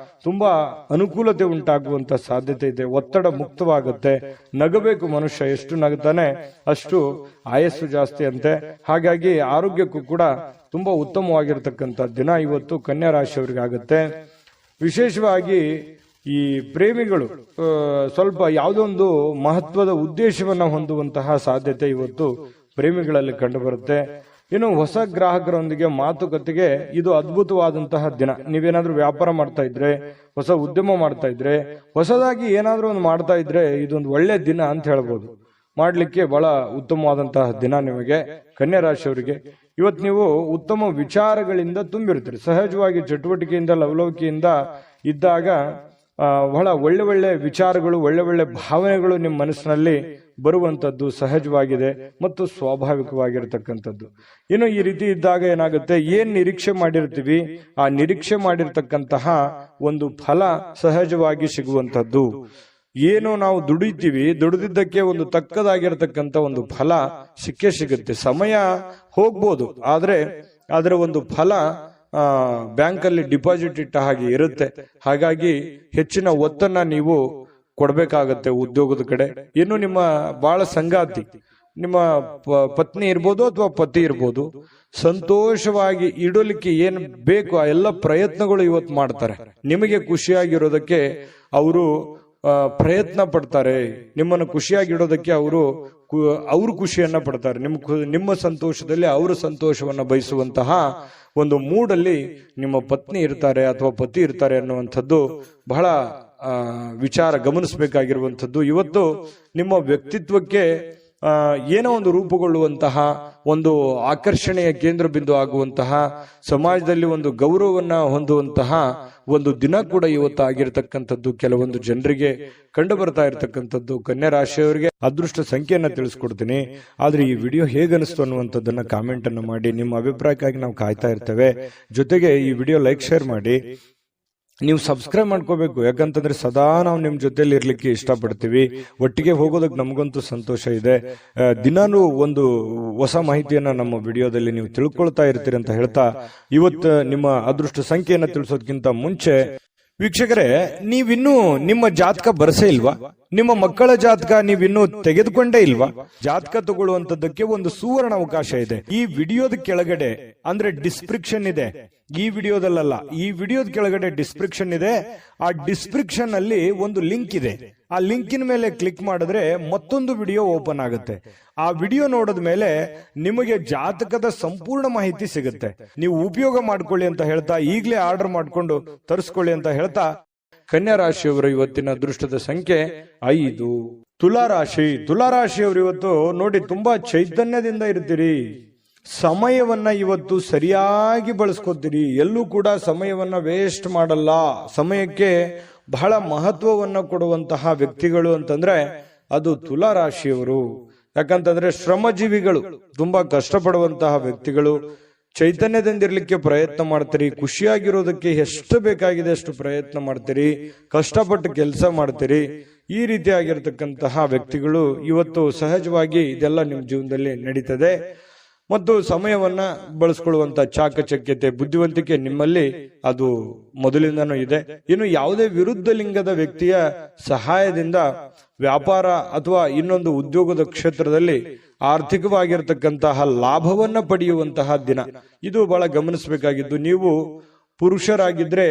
ತುಂಬಾ ಅನುಕೂಲತೆ ಉಂಟಾಗುವಂತ ಸಾಧ್ಯತೆ ಇದೆ. ಒತ್ತಡ ಮುಕ್ತವಾಗುತ್ತೆ. ನಗಬೇಕು ಮನುಷ್ಯ, ಎಷ್ಟು ನಗ್ತಾನೆ ಅಷ್ಟು ಆಯಸ್ಸು ಜಾಸ್ತಿ ಅಂತೆ. ಹಾಗಾಗಿ ಆರೋಗ್ಯಕ್ಕೂ ಕೂಡ ತುಂಬಾ ಉತ್ತಮವಾಗಿರ್ತಕ್ಕಂಥ ದಿನ ಇವತ್ತು ಕನ್ಯಾ ರಾಶಿಯವರಿಗೆ ಆಗುತ್ತೆ. ವಿಶೇಷವಾಗಿ ಈ ಪ್ರೇಮಿಗಳು ಸ್ವಲ್ಪ ಯಾವುದೊಂದು ಮಹತ್ವದ ಉದ್ದೇಶವನ್ನ ಹೊಂದುವಂತಹ ಸಾಧ್ಯತೆ ಇವತ್ತು ಪ್ರೇಮಿಗಳಲ್ಲಿ ಕಂಡು ಬರುತ್ತೆ. ಇನ್ನು ಹೊಸ ಗ್ರಾಹಕರೊಂದಿಗೆ ಮಾತುಕತೆಗೆ ಇದು ಅದ್ಭುತವಾದಂತಹ ದಿನ. ನೀವೇನಾದ್ರೂ ವ್ಯಾಪಾರ ಮಾಡ್ತಾ ಇದ್ರೆ, ಹೊಸ ಉದ್ಯಮ ಮಾಡ್ತಾ ಇದ್ರೆ, ಹೊಸದಾಗಿ ಏನಾದ್ರೂ ಒಂದು ಮಾಡ್ತಾ ಇದ್ರೆ ಇದೊಂದು ಒಳ್ಳೆ ದಿನ ಅಂತ ಹೇಳ್ಬೋದು. ಮಾಡ್ಲಿಕ್ಕೆ ಬಹಳ ಉತ್ತಮವಾದಂತಹ ದಿನ ನಿಮಗೆ ಕನ್ಯಾ ರಾಶಿಯವರಿಗೆ. ಇವತ್ತು ನೀವು ಉತ್ತಮ ವಿಚಾರಗಳಿಂದ ತುಂಬಿರ್ತೀರಿ. ಸಹಜವಾಗಿ ಚಟುವಟಿಕೆಯಿಂದ ಲವಲವಿಕೆಯಿಂದ ಇದ್ದಾಗ ಬಹಳ ಒಳ್ಳೆ ಒಳ್ಳೆ ವಿಚಾರಗಳು, ಒಳ್ಳೆ ಒಳ್ಳೆ ಭಾವನೆಗಳು ನಿಮ್ಮ ಮನಸ್ಸಿನಲ್ಲಿ ಬರುವಂತದ್ದು ಸಹಜವಾಗಿದೆ ಮತ್ತು ಸ್ವಾಭಾವಿಕವಾಗಿರತಕ್ಕಂಥದ್ದು. ಇನ್ನು ಈ ರೀತಿ ಇದ್ದಾಗ ಏನಾಗುತ್ತೆ, ಏನ್ ನಿರೀಕ್ಷೆ ಮಾಡಿರ್ತೀವಿ ಆ ನಿರೀಕ್ಷೆ ಮಾಡಿರ್ತಕ್ಕಂತಹ ಒಂದು ಫಲ ಸಹಜವಾಗಿ ಸಿಗುವಂತದ್ದು. ಏನು ನಾವು ದುಡಿತೀವಿ, ದುಡಿದಿದ್ದಕ್ಕೆ ಒಂದು ತಕ್ಕದಾಗಿರ್ತಕ್ಕಂಥ ಒಂದು ಫಲ ಸಿಕ್ಕೇ ಸಿಗುತ್ತೆ. ಸಮಯ ಹೋಗ್ಬೋದು, ಆದ್ರೆ ಅದರ ಒಂದು ಫಲ ಬ್ಯಾಂಕ್ ಅಲ್ಲಿ ಡಿಪಾಸಿಟ್ ಇಟ್ಟ ಹಾಗೆ ಇರುತ್ತೆ. ಹಾಗಾಗಿ ಹೆಚ್ಚಿನ ಒತ್ತನ್ನ ನೀವು ಕೊಡ್ಬೇಕಾಗತ್ತೆ ಉದ್ಯೋಗದ ಕಡೆ. ಇನ್ನು ನಿಮ್ಮ ಬಹಳ ಸಂಗಾತಿ, ನಿಮ್ಮ ಪತ್ನಿ ಇರ್ಬೋದು ಅಥವಾ ಪತಿ ಇರ್ಬೋದು, ಸಂತೋಷವಾಗಿ ಇಡಲಿಕ್ಕೆ ಏನ್ ಬೇಕು ಆ ಎಲ್ಲ ಪ್ರಯತ್ನಗಳು ಇವತ್ತು ಮಾಡ್ತಾರೆ. ನಿಮಗೆ ಖುಷಿಯಾಗಿರೋದಕ್ಕೆ ಅವರು ಪ್ರಯತ್ನ ಪಡ್ತಾರೆ. ನಿಮ್ಮನ್ನು ಖುಷಿಯಾಗಿಡೋದಕ್ಕೆ ಅವರು ಖುಷಿಯನ್ನ ಪಡ್ತಾರೆ. ನಿಮ್ಮ ಸಂತೋಷದಲ್ಲಿ ಅವರ ಸಂತೋಷವನ್ನ ಬಯಸುವಂತಹ ಒಂದು ಮೂಡಲ್ಲಿ ನಿಮ್ಮ ಪತ್ನಿ ಇರ್ತಾರೆ ಅಥವಾ ಪತಿ ಇರ್ತಾರೆ ಅನ್ನುವಂಥದ್ದು ಬಹಳ ವಿಚಾರ ಗಮನಿಸಬೇಕಾಗಿರುವಂಥದ್ದು. ಇವತ್ತು ನಿಮ್ಮ ವ್ಯಕ್ತಿತ್ವಕ್ಕೆ ಏನೋ ಒಂದು ರೂಪುಗೊಳ್ಳುವಂತಹ, ಒಂದು ಆಕರ್ಷಣೆಯ ಕೇಂದ್ರ ಬಿಂದು ಆಗುವಂತಹ, ಸಮಾಜದಲ್ಲಿ ಒಂದು ಗೌರವವನ್ನ ಹೊಂದುವಂತಹ ಒಂದು ದಿನ ಕೂಡ ಇವತ್ತು ಆಗಿರತಕ್ಕಂಥದ್ದು ಕೆಲವೊಂದು ಜನರಿಗೆ ಕಂಡು ಬರ್ತಾ ಇರತಕ್ಕಂಥದ್ದು. ಕನ್ಯಾ ರಾಶಿಯವರಿಗೆ ಅದೃಷ್ಟ ಸಂಖ್ಯೆಯನ್ನ ತಿಳಿಸ್ಕೊಡ್ತೀನಿ. ಆದ್ರೆ ಈ ವಿಡಿಯೋ ಹೇಗನಿಸ್ತು ಅನ್ನುವಂಥದ್ದನ್ನ ಕಾಮೆಂಟ್ ಅನ್ನು ಮಾಡಿ. ನಿಮ್ಮ ಅಭಿಪ್ರಾಯಕ್ಕಾಗಿ ನಾವು ಕಾಯ್ತಾ ಇರ್ತೇವೆ. ಜೊತೆಗೆ ಈ ವಿಡಿಯೋ ಲೈಕ್ ಶೇರ್ ಮಾಡಿ. ನೀವು ಸಬ್ಸ್ಕ್ರೈಬ್ ಮಾಡ್ಕೋಬೇಕು. ಯಾಕಂತಂದ್ರೆ ಸದಾ ನಾವು ನಿಮ್ ಜೊತೆಲಿ ಇರ್ಲಿಕ್ಕೆ ಇಷ್ಟಪಡ್ತೀವಿ. ಒಟ್ಟಿಗೆ ಹೋಗೋದಕ್ಕೆ ನಮಗಂತೂ ಸಂತೋಷ ಇದೆ. ದಿನಾನು ಒಂದು ಹೊಸ ಮಾಹಿತಿಯನ್ನ ನಮ್ಮ ವಿಡಿಯೋದಲ್ಲಿ ನೀವು ತಿಳ್ಕೊಳ್ತಾ ಇರ್ತೀರಿ ಅಂತ ಹೇಳ್ತಾ, ಇವತ್ತು ನಿಮ್ಮ ಅದೃಷ್ಟ ಸಂಖ್ಯೆಯನ್ನ ತಿಳಿಸೋದಕ್ಕಿಂತ ಮುಂಚೆ ವೀಕ್ಷಕರೇ, ನೀವಿನ್ನೂ ನಿಮ್ಮ ಜಾತಕ ಬರಸೇ ಇಲ್ವಾ? ನಿಮ್ಮ ಮಕ್ಕಳ ಜಾತಕ ನೀವಿನ್ನೂ ತೆಗೆದುಕೊಂಡೇ ಇಲ್ವಾ? ಜಾತಕ ತಗೊಳ್ಳುವಂತದ್ದಕ್ಕೆ ಒಂದು ಸುವರ್ಣ ಅವಕಾಶ ಇದೆ. ಈ ವಿಡಿಯೋದ ಕೆಳಗಡೆ ಅಂದ್ರೆ ಡಿಸ್ಕ್ರಿಪ್ಷನ್ ಇದೆ, ಈ ವಿಡಿಯೋದಲ್ಲ, ಈ ವಿಡಿಯೋದ ಕೆಳಗಡೆ ಡಿಸ್ಕ್ರಿಪ್ಷನ್ ಇದೆ. ಆ ಡಿಸ್ಕ್ರಿಪ್ಷನ್ ಅಲ್ಲಿ ಒಂದು ಲಿಂಕ್ ಇದೆ. ಆ ಲಿಂಕಿನ ಮೇಲೆ ಕ್ಲಿಕ್ ಮಾಡಿದ್ರೆ ಮತ್ತೊಂದು ವಿಡಿಯೋ ಓಪನ್ ಆಗುತ್ತೆ. ಆ ವಿಡಿಯೋ ನೋಡಿದ ಮೇಲೆ ನಿಮಗೆ ಜಾತಕದ ಸಂಪೂರ್ಣ ಮಾಹಿತಿ ಸಿಗುತ್ತೆ. ನೀವು ಉಪಯೋಗ ಮಾಡ್ಕೊಳ್ಳಿ ಅಂತ ಹೇಳ್ತಾ, ಈಗಲೇ ಆರ್ಡರ್ ಮಾಡ್ಕೊಂಡು ತರಿಸ್ಕೊಳ್ಳಿ ಅಂತ ಹೇಳ್ತಾ, ಕನ್ಯಾ ರಾಶಿಯವರ ಇವತ್ತಿನ ಅದೃಷ್ಟದ ಸಂಖ್ಯೆ 5. ತುಲಾರಾಶಿಯವರು ಇವತ್ತು ನೋಡಿ ತುಂಬಾ ಚೈತನ್ಯದಿಂದ ಇರ್ತೀರಿ. ಸಮಯವನ್ನ ಇವತ್ತು ಸರಿಯಾಗಿ ಬಳಸ್ಕೊತೀರಿ. ಎಲ್ಲೂ ಕೂಡ ಸಮಯವನ್ನ ವೇಸ್ಟ್ ಮಾಡಲ್ಲ. ಸಮಯಕ್ಕೆ ಬಹಳ ಮಹತ್ವವನ್ನ ಕೊಡುವಂತಹ ವ್ಯಕ್ತಿಗಳು ಅಂತಂದ್ರೆ ಅದು ತುಲಾರಾಶಿಯವರು. ಯಾಕಂತಂದ್ರೆ ಶ್ರಮಜೀವಿಗಳು, ತುಂಬಾ ಕಷ್ಟಪಡುವಂತಹ ವ್ಯಕ್ತಿಗಳು. ಚೈತನ್ಯದಿಂದಿರ್ಲಿಕ್ಕೆ ಪ್ರಯತ್ನ ಮಾಡ್ತೀರಿ. ಖುಷಿಯಾಗಿರೋದಕ್ಕೆ ಎಷ್ಟು ಬೇಕಾಗಿದೆ ಅಷ್ಟು ಪ್ರಯತ್ನ ಮಾಡ್ತೀರಿ. ಕಷ್ಟಪಟ್ಟು ಕೆಲಸ ಮಾಡ್ತೀರಿ. ಈ ರೀತಿಯಾಗಿರ್ತಕ್ಕಂತಹ ವ್ಯಕ್ತಿಗಳು ಇವತ್ತು ಸಹಜವಾಗಿ ಇದೆಲ್ಲ ನಿಮ್ಮ ಜೀವನದಲ್ಲಿ ನಡೀತದೆ. ಮತ್ತು ಸಮಯವನ್ನ ಬಳಸ್ಕೊಳ್ಳುವಂತ ಚಾಕಚಕ್ಯತೆ, ಬುದ್ಧಿವಂತಿಕೆ ನಿಮ್ಮಲ್ಲಿ ಅದು ಮೊದಲಿಂದನೂ ಇದೆ. ಇನ್ನು ಯಾವುದೇ ವಿರುದ್ಧ ಲಿಂಗದ ವ್ಯಕ್ತಿಯ ಸಹಾಯದಿಂದ ವ್ಯಾಪಾರ ಅಥವಾ ಇನ್ನೊಂದು ಉದ್ಯೋಗದ ಕ್ಷೇತ್ರದಲ್ಲಿ ಆರ್ಥಿಕವಾಗಿರ್ತಕ್ಕಂತಹ ಲಾಭವನ್ನ ಪಡೆಯುವಂತಹ ದಿನ ಇದು. ಬಹಳ ಗಮನಿಸಬೇಕಾಗಿದ್ದು, ನೀವು ಪುರುಷರಾಗಿದ್ರೆ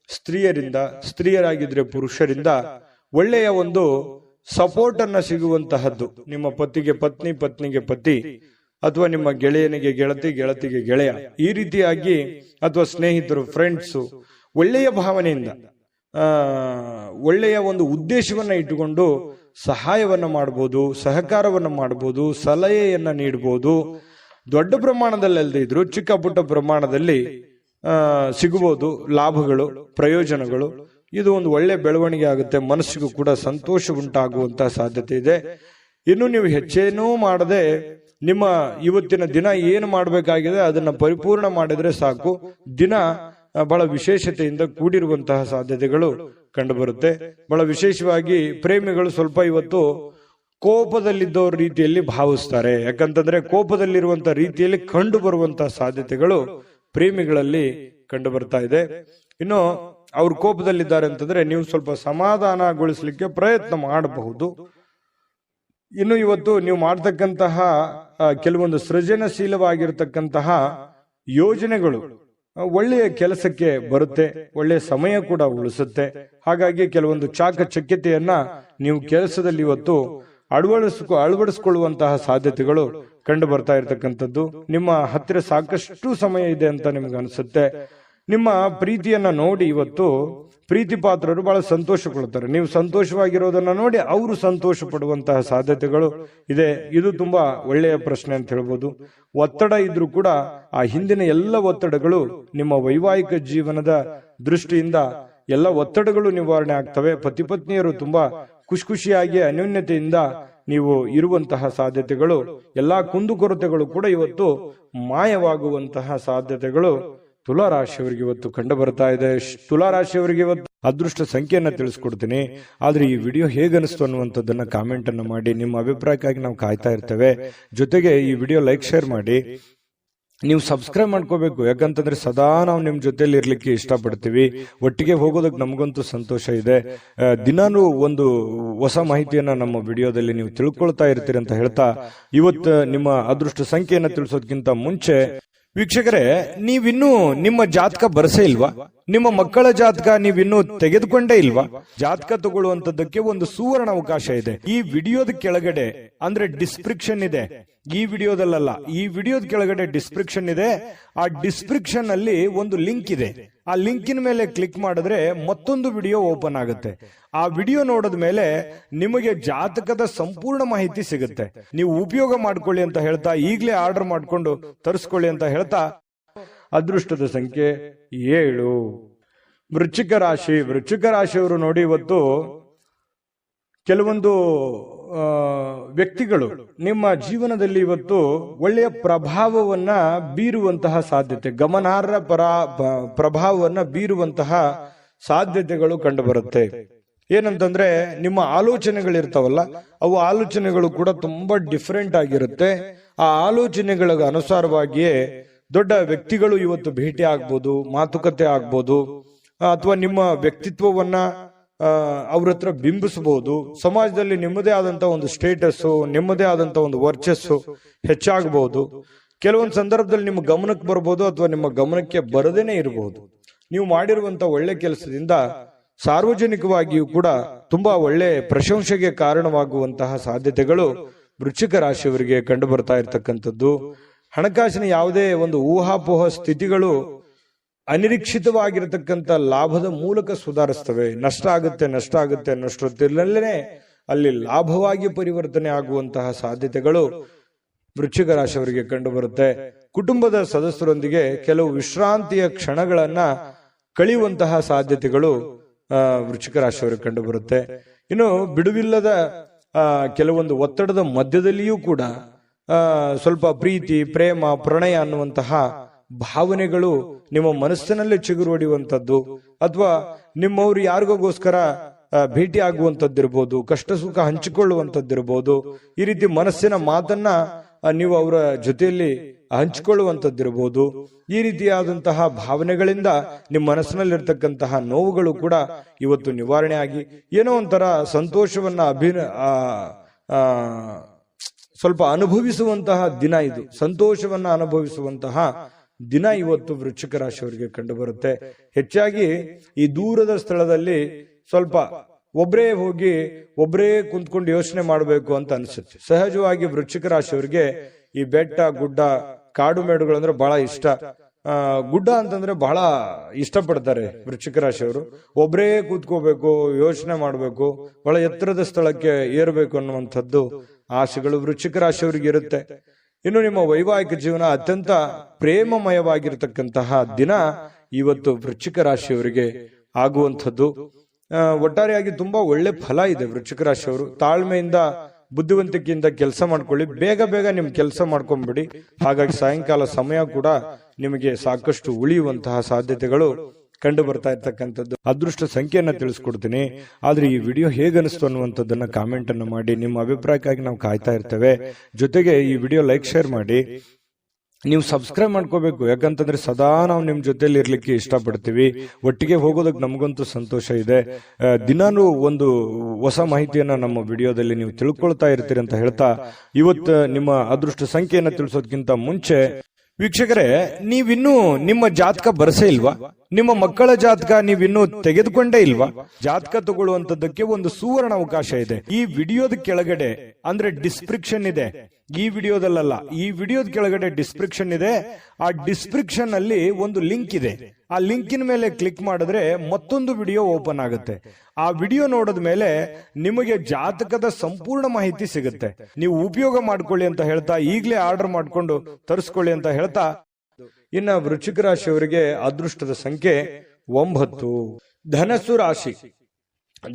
ಸ್ತ್ರೀಯರಿಂದ, ಸ್ತ್ರೀಯರಾಗಿದ್ರೆ ಪುರುಷರಿಂದ ಒಳ್ಳೆಯ ಒಂದು ಸಪೋರ್ಟ್ ಅನ್ನ ಸಿಗುವಂತಹದ್ದು. ನಿಮ್ಮ ಪತಿಗೆ ಪತ್ನಿ, ಪತ್ನಿಗೆ ಪತಿ, ಅಥವಾ ನಿಮ್ಮ ಗೆಳೆಯನಿಗೆ ಗೆಳತಿ, ಗೆಳತಿಗೆ ಗೆಳೆಯ, ಈ ರೀತಿಯಾಗಿ, ಅಥವಾ ಸ್ನೇಹಿತರು, ಫ್ರೆಂಡ್ಸು, ಒಳ್ಳೆಯ ಭಾವನೆಯಿಂದ ಒಳ್ಳೆಯ ಒಂದು ಉದ್ದೇಶವನ್ನ ಇಟ್ಟುಕೊಂಡು ಸಹಾಯವನ್ನ ಮಾಡಬಹುದು, ಸಹಕಾರವನ್ನ ಮಾಡಬಹುದು, ಸಲಹೆಯನ್ನ ನೀಡಬಹುದು. ದೊಡ್ಡ ಪ್ರಮಾಣದಲ್ಲಿ ಅಲ್ಲದೆ ಇದ್ರು ಚಿಕ್ಕ ಪುಟ್ಟ ಪ್ರಮಾಣದಲ್ಲಿ ಸಿಗಬಹುದು ಲಾಭಗಳು, ಪ್ರಯೋಜನಗಳು. ಇದು ಒಂದು ಒಳ್ಳೆ ಬೆಳವಣಿಗೆ ಆಗುತ್ತೆ. ಮನಸ್ಸಿಗೂ ಕೂಡ ಸಂತೋಷ ಉಂಟಾಗುವಂತಹ ಸಾಧ್ಯತೆ ಇದೆ. ಇನ್ನು ನೀವು ಹೆಚ್ಚೇನೂ ಮಾಡದೆ ನಿಮ್ಮ ಇವತ್ತಿನ ದಿನ ಏನು ಮಾಡಬೇಕಾಗಿದೆ ಅದನ್ನ ಪರಿಪೂರ್ಣ ಮಾಡಿದ್ರೆ ಸಾಕು. ದಿನ ಬಹಳ ವಿಶೇಷತೆಯಿಂದ ಕೂಡಿರುವಂತಹ ಸಾಧ್ಯತೆಗಳು ಕಂಡುಬರುತ್ತೆ. ಬಹಳ ವಿಶೇಷವಾಗಿ ಪ್ರೇಮಿಗಳು ಸ್ವಲ್ಪ ಇವತ್ತು ಕೋಪದಲ್ಲಿದ್ದವ್ರ ರೀತಿಯಲ್ಲಿ ಭಾವಿಸ್ತಾರೆ. ಯಾಕಂತಂದ್ರೆ ಕೋಪದಲ್ಲಿರುವಂತಹ ರೀತಿಯಲ್ಲಿ ಕಂಡು ಬರುವಂತಹ ಸಾಧ್ಯತೆಗಳು ಪ್ರೇಮಿಗಳಲ್ಲಿ ಕಂಡು ಬರ್ತಾ ಇದೆ. ಇನ್ನು ಅವ್ರು ಕೋಪದಲ್ಲಿದ್ದಾರೆ ಅಂತಂದ್ರೆ ನೀವು ಸ್ವಲ್ಪ ಸಮಾಧಾನಗೊಳಿಸ್ಲಿಕ್ಕೆ ಪ್ರಯತ್ನ ಮಾಡಬಹುದು. ಇನ್ನು ಇವತ್ತು ನೀವು ಮಾಡ್ತಕ್ಕಂತಹ ಕೆಲವೊಂದು ಸೃಜನಶೀಲವಾಗಿರ್ತಕ್ಕಂತಹ ಯೋಜನೆಗಳು ಒಳ್ಳೆಯ ಕೆಲಸಕ್ಕೆ ಬರುತ್ತೆ, ಒಳ್ಳೆಯ ಸಮಯ ಕೂಡ ಉಳಿಸುತ್ತೆ. ಹಾಗಾಗಿ ಕೆಲವೊಂದು ಚಾಕಚಕ್ಯತೆಯನ್ನ ನೀವು ಕೆಲಸದಲ್ಲಿ ಇವತ್ತು ಅಳವಡಿಸಿಕೊಳ್ಳುವಂತಹ ಸಾಧ್ಯತೆಗಳು ಕಂಡು ಬರ್ತಾ ಇರತಕ್ಕಂಥದ್ದು. ನಿಮ್ಮ ಹತ್ತಿರ ಸಾಕಷ್ಟು ಸಮಯ ಇದೆ ಅಂತ ನಿಮ್ಗೆ ಅನಿಸುತ್ತೆ. ನಿಮ್ಮ ಪ್ರೀತಿಯನ್ನ ನೋಡಿ ಇವತ್ತು ಪ್ರೀತಿ ಪಾತ್ರರು ಬಹಳ ಸಂತೋಷ ಕೊಡ್ತಾರೆ. ನೀವು ಸಂತೋಷವಾಗಿರೋದನ್ನ ನೋಡಿ ಅವರು ಸಂತೋಷ ಪಡುವಂತಹ ಸಾಧ್ಯತೆಗಳು ಇದೆ. ಇದು ತುಂಬಾ ಒಳ್ಳೆಯ ಪ್ರಶ್ನೆ ಅಂತ ಹೇಳ್ಬೋದು. ಒತ್ತಡ ಇದ್ರೂ ಕೂಡ ಆ ಹಿಂದಿನ ಎಲ್ಲ ಒತ್ತಡಗಳು ನಿಮ್ಮ ವೈವಾಹಿಕ ಜೀವನದ ದೃಷ್ಟಿಯಿಂದ ಎಲ್ಲ ಒತ್ತಡಗಳು ನಿವಾರಣೆ ಆಗ್ತವೆ. ಪತಿ ಪತ್ನಿಯರು ತುಂಬಾ ಖುಷಿಯಾಗಿ ಅನ್ಯೋನ್ಯತೆಯಿಂದ ನೀವು ಇರುವಂತಹ ಸಾಧ್ಯತೆಗಳು, ಎಲ್ಲಾ ಕುಂದುಕೊರತೆಗಳು ಕೂಡ ಇವತ್ತು ಮಾಯವಾಗುವಂತಹ ಸಾಧ್ಯತೆಗಳು ತುಲಾರಾಶಿಯವರಿಗೆ ಇವತ್ತು ಕಂಡು ಬರ್ತಾ ಇದೆ. ತುಲಾರಾಶಿಯವರಿಗೆ ಇವತ್ತು ಅದೃಷ್ಟ ಸಂಖ್ಯೆಯನ್ನ ತಿಳಿಸ್ಕೊಡ್ತೀನಿ. ಆದ್ರೆ ಈ ವಿಡಿಯೋ ಹೇಗನಿಸ್ತು ಅನ್ನುವಂಥದ್ದನ್ನ ಕಾಮೆಂಟ್ ಅನ್ನ ಮಾಡಿ. ನಿಮ್ಮ ಅಭಿಪ್ರಾಯಕ್ಕಾಗಿ ನಾವು ಕಾಯ್ತಾ ಇರ್ತೇವೆ. ಜೊತೆಗೆ ಈ ವಿಡಿಯೋ ಲೈಕ್, ಶೇರ್ ಮಾಡಿ. ನೀವು ಸಬ್ಸ್ಕ್ರೈಬ್ ಮಾಡ್ಕೋಬೇಕು. ಯಾಕಂತಂದ್ರೆ ಸದಾ ನಾವು ನಿಮ್ ಜೊತೆಲಿ ಇರ್ಲಿಕ್ಕೆ ಇಷ್ಟಪಡ್ತೀವಿ. ಒಟ್ಟಿಗೆ ಹೋಗೋದಕ್ಕೆ ನಮಗಂತೂ ಸಂತೋಷ ಇದೆ. ದಿನಾನು ಒಂದು ಹೊಸ ಮಾಹಿತಿಯನ್ನ ನಮ್ಮ ವಿಡಿಯೋದಲ್ಲಿ ನೀವು ತಿಳ್ಕೊಳ್ತಾ ಇರ್ತೀರಿ ಅಂತ ಹೇಳ್ತಾ, ಇವತ್ತು ನಿಮ್ಮ ಅದೃಷ್ಟ ಸಂಖ್ಯೆಯನ್ನ ತಿಳಿಸೋದಕ್ಕಿಂತ ಮುಂಚೆ ವೀಕ್ಷಕರೇ, ನೀವಿನ್ನೂ ನಿಮ್ಮ ಜಾತಕ ಬರಸೇ ಇಲ್ವಾ? ನಿಮ್ಮ ಮಕ್ಕಳ ಜಾತಕ ನೀವಿನ್ನೂ ತೆಗೆದುಕೊಂಡೇ ಇಲ್ವಾ? ಜಾತಕ ತಗೊಳ್ಳುವಂತದ್ದಕ್ಕೆ ಒಂದು ಸುವರ್ಣ ಅವಕಾಶ ಇದೆ. ಈ ವಿಡಿಯೋದ ಕೆಳಗಡೆ ಅಂದ್ರೆ ಡಿಸ್ಕ್ರಿಪ್ಷನ್ ಇದೆ, ಈ ವಿಡಿಯೋದಲ್ಲ, ಈ ವಿಡಿಯೋದ ಕೆಳಗಡೆ ಡಿಸ್ಕ್ರಿಪ್ಷನ್ ಇದೆ. ಆ ಡಿಸ್ಕ್ರಿಪ್ಷನ್ ಅಲ್ಲಿ ಒಂದು ಲಿಂಕ್ ಇದೆ. ಆ ಲಿಂಕಿನ ಮೇಲೆ ಕ್ಲಿಕ್ ಮಾಡಿದ್ರೆ ಮತ್ತೊಂದು ವಿಡಿಯೋ ಓಪನ್ ಆಗುತ್ತೆ. ಆ ವಿಡಿಯೋ ನೋಡಿದ ಮೇಲೆ ನಿಮಗೆ ಜಾತಕದ ಸಂಪೂರ್ಣ ಮಾಹಿತಿ ಸಿಗುತ್ತೆ. ನೀವು ಉಪಯೋಗ ಮಾಡ್ಕೊಳ್ಳಿ ಅಂತ ಹೇಳ್ತಾ, ಈಗಲೇ ಆರ್ಡರ್ ಮಾಡ್ಕೊಂಡು ತರಿಸ್ಕೊಳ್ಳಿ ಅಂತ ಹೇಳ್ತಾ, ಅದೃಷ್ಟದ ಸಂಖ್ಯೆ 7. ವೃಶ್ಚಿಕ ರಾಶಿಯವರು ನೋಡಿ ಇವತ್ತು ಕೆಲವೊಂದು ವ್ಯಕ್ತಿಗಳು ನಿಮ್ಮ ಜೀವನದಲ್ಲಿ ಇವತ್ತು ಒಳ್ಳೆಯ ಪ್ರಭಾವವನ್ನ ಬೀರುವಂತಹ ಸಾಧ್ಯತೆ, ಗಮನಾರ್ಹ ಪ್ರಭಾವವನ್ನ ಬೀರುವಂತಹ ಸಾಧ್ಯತೆಗಳು ಕಂಡು ಬರುತ್ತೆ. ಏನಂತಂದ್ರೆ ನಿಮ್ಮ ಆಲೋಚನೆಗಳಿರ್ತಾವಲ್ಲ, ಅವು ಆಲೋಚನೆಗಳು ಕೂಡ ತುಂಬಾ ಡಿಫರೆಂಟ್ ಆಗಿರುತ್ತೆ. ಆ ಆಲೋಚನೆಗಳ ಅನುಸಾರವಾಗಿಯೇ ದೊಡ್ಡ ವ್ಯಕ್ತಿಗಳು ಇವತ್ತು ಭೇಟಿ ಆಗ್ಬೋದು, ಮಾತುಕತೆ ಆಗ್ಬೋದು, ಅಥವಾ ನಿಮ್ಮ ವ್ಯಕ್ತಿತ್ವವನ್ನ ಅವ್ರ ಹತ್ರ ಬಿಂಬಿಸಬಹುದು. ಸಮಾಜದಲ್ಲಿ ನಿಮ್ಮದೇ ಆದಂತ ಒಂದು ಸ್ಟೇಟಸ್ಸು, ನಿಮ್ಮದೇ ಆದಂತ ಒಂದು ವರ್ಚಸ್ಸು ಹೆಚ್ಚಾಗಬಹುದು. ಕೆಲವೊಂದು ಸಂದರ್ಭದಲ್ಲಿ ನಿಮ್ಮ ಗಮನಕ್ಕೆ ಬರ್ಬೋದು ಅಥವಾ ನಿಮ್ಮ ಗಮನಕ್ಕೆ ಬರದೇನೆ ಇರಬಹುದು. ನೀವು ಮಾಡಿರುವಂತ ಒಳ್ಳೆ ಕೆಲಸದಿಂದ ಸಾರ್ವಜನಿಕವಾಗಿಯೂ ಕೂಡ ತುಂಬಾ ಒಳ್ಳೆ ಪ್ರಶಂಸೆಗೆ ಕಾರಣವಾಗುವಂತಹ ಸಾಧ್ಯತೆಗಳು ವೃಶ್ಚಿಕ ರಾಶಿಯವರಿಗೆ ಕಂಡು ಬರ್ತಾ ಇರತಕ್ಕಂಥದ್ದು. ಹಣಕಾಸಿನ ಯಾವುದೇ ಒಂದು ಊಹಾಪೋಹ ಸ್ಥಿತಿಗಳು ಅನಿರೀಕ್ಷಿತವಾಗಿರತಕ್ಕಂಥ ಲಾಭದ ಮೂಲಕ ಸುಧಾರಿಸ್ತವೆ. ನಷ್ಟ ಆಗುತ್ತೆ ಅನ್ನೋಷ್ಟೊತ್ತಿನಲ್ಲೇ ಅಲ್ಲಿ ಲಾಭವಾಗಿ ಪರಿವರ್ತನೆ ಆಗುವಂತಹ ಸಾಧ್ಯತೆಗಳು ವೃಶ್ಚಿಕ ರಾಶಿಯವರಿಗೆ ಕಂಡು ಬರುತ್ತೆ. ಕುಟುಂಬದ ಸದಸ್ಯರೊಂದಿಗೆ ಕೆಲವು ವಿಶ್ರಾಂತಿಯ ಕ್ಷಣಗಳನ್ನ ಕಳೆಯುವಂತಹ ಸಾಧ್ಯತೆಗಳು ವೃಶ್ಚಿಕ ರಾಶಿಯವರಿಗೆ ಕಂಡು ಬರುತ್ತೆ. ಇನ್ನು ಬಿಡುವಿಲ್ಲದ ಕೆಲವೊಂದು ಒತ್ತಡದ ಮಧ್ಯದಲ್ಲಿಯೂ ಕೂಡ ಸ್ವಲ್ಪ ಪ್ರೀತಿ, ಪ್ರೇಮ, ಪ್ರಣಯ ಅನ್ನುವಂತಹ ಭಾವನೆಗಳು ನಿಮ್ಮ ಮನಸ್ಸಿನಲ್ಲೇ ಚಿಗುರು ಹೊಡೆಯುವಂಥದ್ದು, ಅಥವಾ ನಿಮ್ಮವರು ಯಾರಿಗೋಸ್ಕರ ಭೇಟಿ ಆಗುವಂಥದ್ದಿರ್ಬೋದು, ಕಷ್ಟ ಸುಖ ಹಂಚಿಕೊಳ್ಳುವಂಥದ್ದಿರ್ಬೋದು. ಈ ರೀತಿ ಮನಸ್ಸಿನ ಮಾತನ್ನ ನೀವು ಅವರ ಜೊತೆಯಲ್ಲಿ ಹಂಚಿಕೊಳ್ಳುವಂಥದ್ದಿರ್ಬೋದು. ಈ ರೀತಿಯಾದಂತಹ ಭಾವನೆಗಳಿಂದ ನಿಮ್ಮ ಮನಸ್ಸಿನಲ್ಲಿರ್ತಕ್ಕಂತಹ ನೋವುಗಳು ಕೂಡ ಇವತ್ತು ನಿವಾರಣೆ ಆಗಿ ಏನೋ ಒಂಥರ ಸಂತೋಷವನ್ನ ಸ್ವಲ್ಪ ಅನುಭವಿಸುವಂತಹ ದಿನ ಇದು. ಸಂತೋಷವನ್ನ ಅನುಭವಿಸುವಂತಹ ದಿನ ಇವತ್ತು ವೃಶ್ಚಿಕ ರಾಶಿಯವರಿಗೆ ಕಂಡು ಬರುತ್ತೆ. ಹೆಚ್ಚಾಗಿ ಈ ದೂರದ ಸ್ಥಳದಲ್ಲಿ ಸ್ವಲ್ಪ ಒಬ್ಬರೇ ಹೋಗಿ ಒಬ್ಬರೇ ಕುಂತ್ಕೊಂಡು ಯೋಚನೆ ಮಾಡಬೇಕು ಅಂತ ಅನ್ಸುತ್ತೆ. ಸಹಜವಾಗಿ ವೃಶ್ಚಿಕ ರಾಶಿಯವರಿಗೆ ಈ ಬೆಟ್ಟ, ಗುಡ್ಡ, ಕಾಡು ಮೇಡುಗಳು ಅಂದ್ರೆ ಬಹಳ ಇಷ್ಟ. ಗುಡ್ಡ ಅಂತಂದ್ರೆ ಬಹಳ ಇಷ್ಟಪಡ್ತಾರೆ ವೃಶ್ಚಿಕ ರಾಶಿಯವರು. ಒಬ್ಬರೇ ಕೂತ್ಕೋಬೇಕು, ಯೋಚನೆ ಮಾಡಬೇಕು, ಬಹಳ ಎತ್ತರದ ಸ್ಥಳಕ್ಕೆ ಏರಬೇಕು ಅನ್ನುವಂಥದ್ದು ಆಸೆಗಳು ವೃಶ್ಚಿಕ ರಾಶಿಯವರಿಗೆ ಇರುತ್ತೆ. ಇನ್ನು ನಿಮ್ಮ ವೈವಾಹಿಕ ಜೀವನ ಅತ್ಯಂತ ಪ್ರೇಮಮಯವಾಗಿರತಕ್ಕಂತಹ ದಿನ ಇವತ್ತು ವೃಶ್ಚಿಕ ರಾಶಿಯವರಿಗೆ ಆಗುವಂಥದ್ದು. ಒಟ್ಟಾರೆಯಾಗಿ ತುಂಬಾ ಒಳ್ಳೆ ಫಲ ಇದೆ. ವೃಶ್ಚಿಕ ರಾಶಿಯವರು ತಾಳ್ಮೆಯಿಂದ, ಬುದ್ಧಿವಂತಿಕೆಯಿಂದ ಕೆಲಸ ಮಾಡ್ಕೊಳ್ಳಿ. ಬೇಗ ಬೇಗ ನಿಮ್ ಕೆಲಸ ಮಾಡ್ಕೊಂಡ್ಬಿಡಿ. ಹಾಗಾಗಿ ಸಾಯಂಕಾಲ ಸಮಯ ಕೂಡ ನಿಮಗೆ ಸಾಕಷ್ಟು ಉಳಿಯುವಂತಹ ಸಾಧ್ಯತೆಗಳು ಕಂಡು ಬರ್ತಾ ಇರ್ತಕ್ಕಂಥದ್ದು. ಅದೃಷ್ಟ ಸಂಖ್ಯೆಯನ್ನ ತಿಳಿಸ್ಕೊಡ್ತೀನಿ. ಆದ್ರೆ ಈ ವಿಡಿಯೋ ಹೇಗನಿಸ್ತು ಅನ್ನುವಂಥದ್ದನ್ನ ಕಾಮೆಂಟ್ ಅನ್ನು ಮಾಡಿ. ನಿಮ್ಮ ಅಭಿಪ್ರಾಯಕ್ಕಾಗಿ ನಾವು ಕಾಯ್ತಾ ಇರ್ತೇವೆ. ಜೊತೆಗೆ ಈ ವಿಡಿಯೋ ಲೈಕ್, ಶೇರ್ ಮಾಡಿ. ನೀವು ಸಬ್ಸ್ಕ್ರೈಬ್ ಮಾಡ್ಕೋಬೇಕು. ಯಾಕಂತಂದ್ರೆ ಸದಾ ನಾವು ನಿಮ್ ಜೊತೆಲಿ ಇರ್ಲಿಕ್ಕೆ ಇಷ್ಟಪಡ್ತೀವಿ. ಒಟ್ಟಿಗೆ ಹೋಗೋದಕ್ಕೆ ನಮಗಂತೂ ಸಂತೋಷ ಇದೆ. ದಿನಾನು ಒಂದು ಹೊಸ ಮಾಹಿತಿಯನ್ನ ನಮ್ಮ ವಿಡಿಯೋದಲ್ಲಿ ನೀವು ತಿಳ್ಕೊಳ್ತಾ ಇರ್ತೀರಿ ಅಂತ ಹೇಳ್ತಾ, ಇವತ್ತು ನಿಮ್ಮ ಅದೃಷ್ಟ ಸಂಖ್ಯೆಯನ್ನ ತಿಳಿಸೋದಕ್ಕಿಂತ ಮುಂಚೆ ವೀಕ್ಷಕರೇ, ನೀವಿನ್ನೂ ನಿಮ್ಮ ಜಾತಕ ಬರಸೇ ಇಲ್ವಾ? ನಿಮ್ಮ ಮಕ್ಕಳ ಜಾತಕ ನೀವಿನ್ನೂ ತೆಗೆದುಕೊಂಡೇ ಇಲ್ವಾ? ಜಾತಕ ತಗೊಳ್ಳುವಂತದ್ದಕ್ಕೆ ಒಂದು ಸುವರ್ಣ ಅವಕಾಶ ಇದೆ. ಈ ವಿಡಿಯೋದ ಕೆಳಗಡೆ ಅಂದ್ರೆ ಡಿಸ್ಕ್ರಿಪ್ಷನ್ ಇದೆ. ಈ ವಿಡಿಯೋದಲ್ಲ, ಈ ವಿಡಿಯೋದ ಕೆಳಗಡೆ ಡಿಸ್ಕ್ರಿಪ್ಷನ್ ಇದೆ. ಆ ಡಿಸ್ಕ್ರಿಪ್ಷನ್ ಅಲ್ಲಿ ಒಂದು ಲಿಂಕ್ ಇದೆ. ಆ ಲಿಂಕಿನ ಮೇಲೆ ಕ್ಲಿಕ್ ಮಾಡಿದ್ರೆ ಮತ್ತೊಂದು ವಿಡಿಯೋ ಓಪನ್ ಆಗುತ್ತೆ. ಆ ವಿಡಿಯೋ ನೋಡಿದ ಮೇಲೆ ನಿಮಗೆ ಜಾತಕದ ಸಂಪೂರ್ಣ ಮಾಹಿತಿ ಸಿಗುತ್ತೆ. ನೀವು ಉಪಯೋಗ ಮಾಡ್ಕೊಳ್ಳಿ ಅಂತ ಹೇಳ್ತಾ, ಈಗಲೇ ಆರ್ಡರ್ ಮಾಡ್ಕೊಂಡು ತರಿಸ್ಕೊಳ್ಳಿ ಅಂತ ಹೇಳ್ತಾ, ಇನ್ನ ವೃಶ್ಚಿಕ ರಾಶಿಯವರಿಗೆ ಅದೃಷ್ಟದ ಸಂಖ್ಯೆ 9. ಧನಸ್ಸು ರಾಶಿ.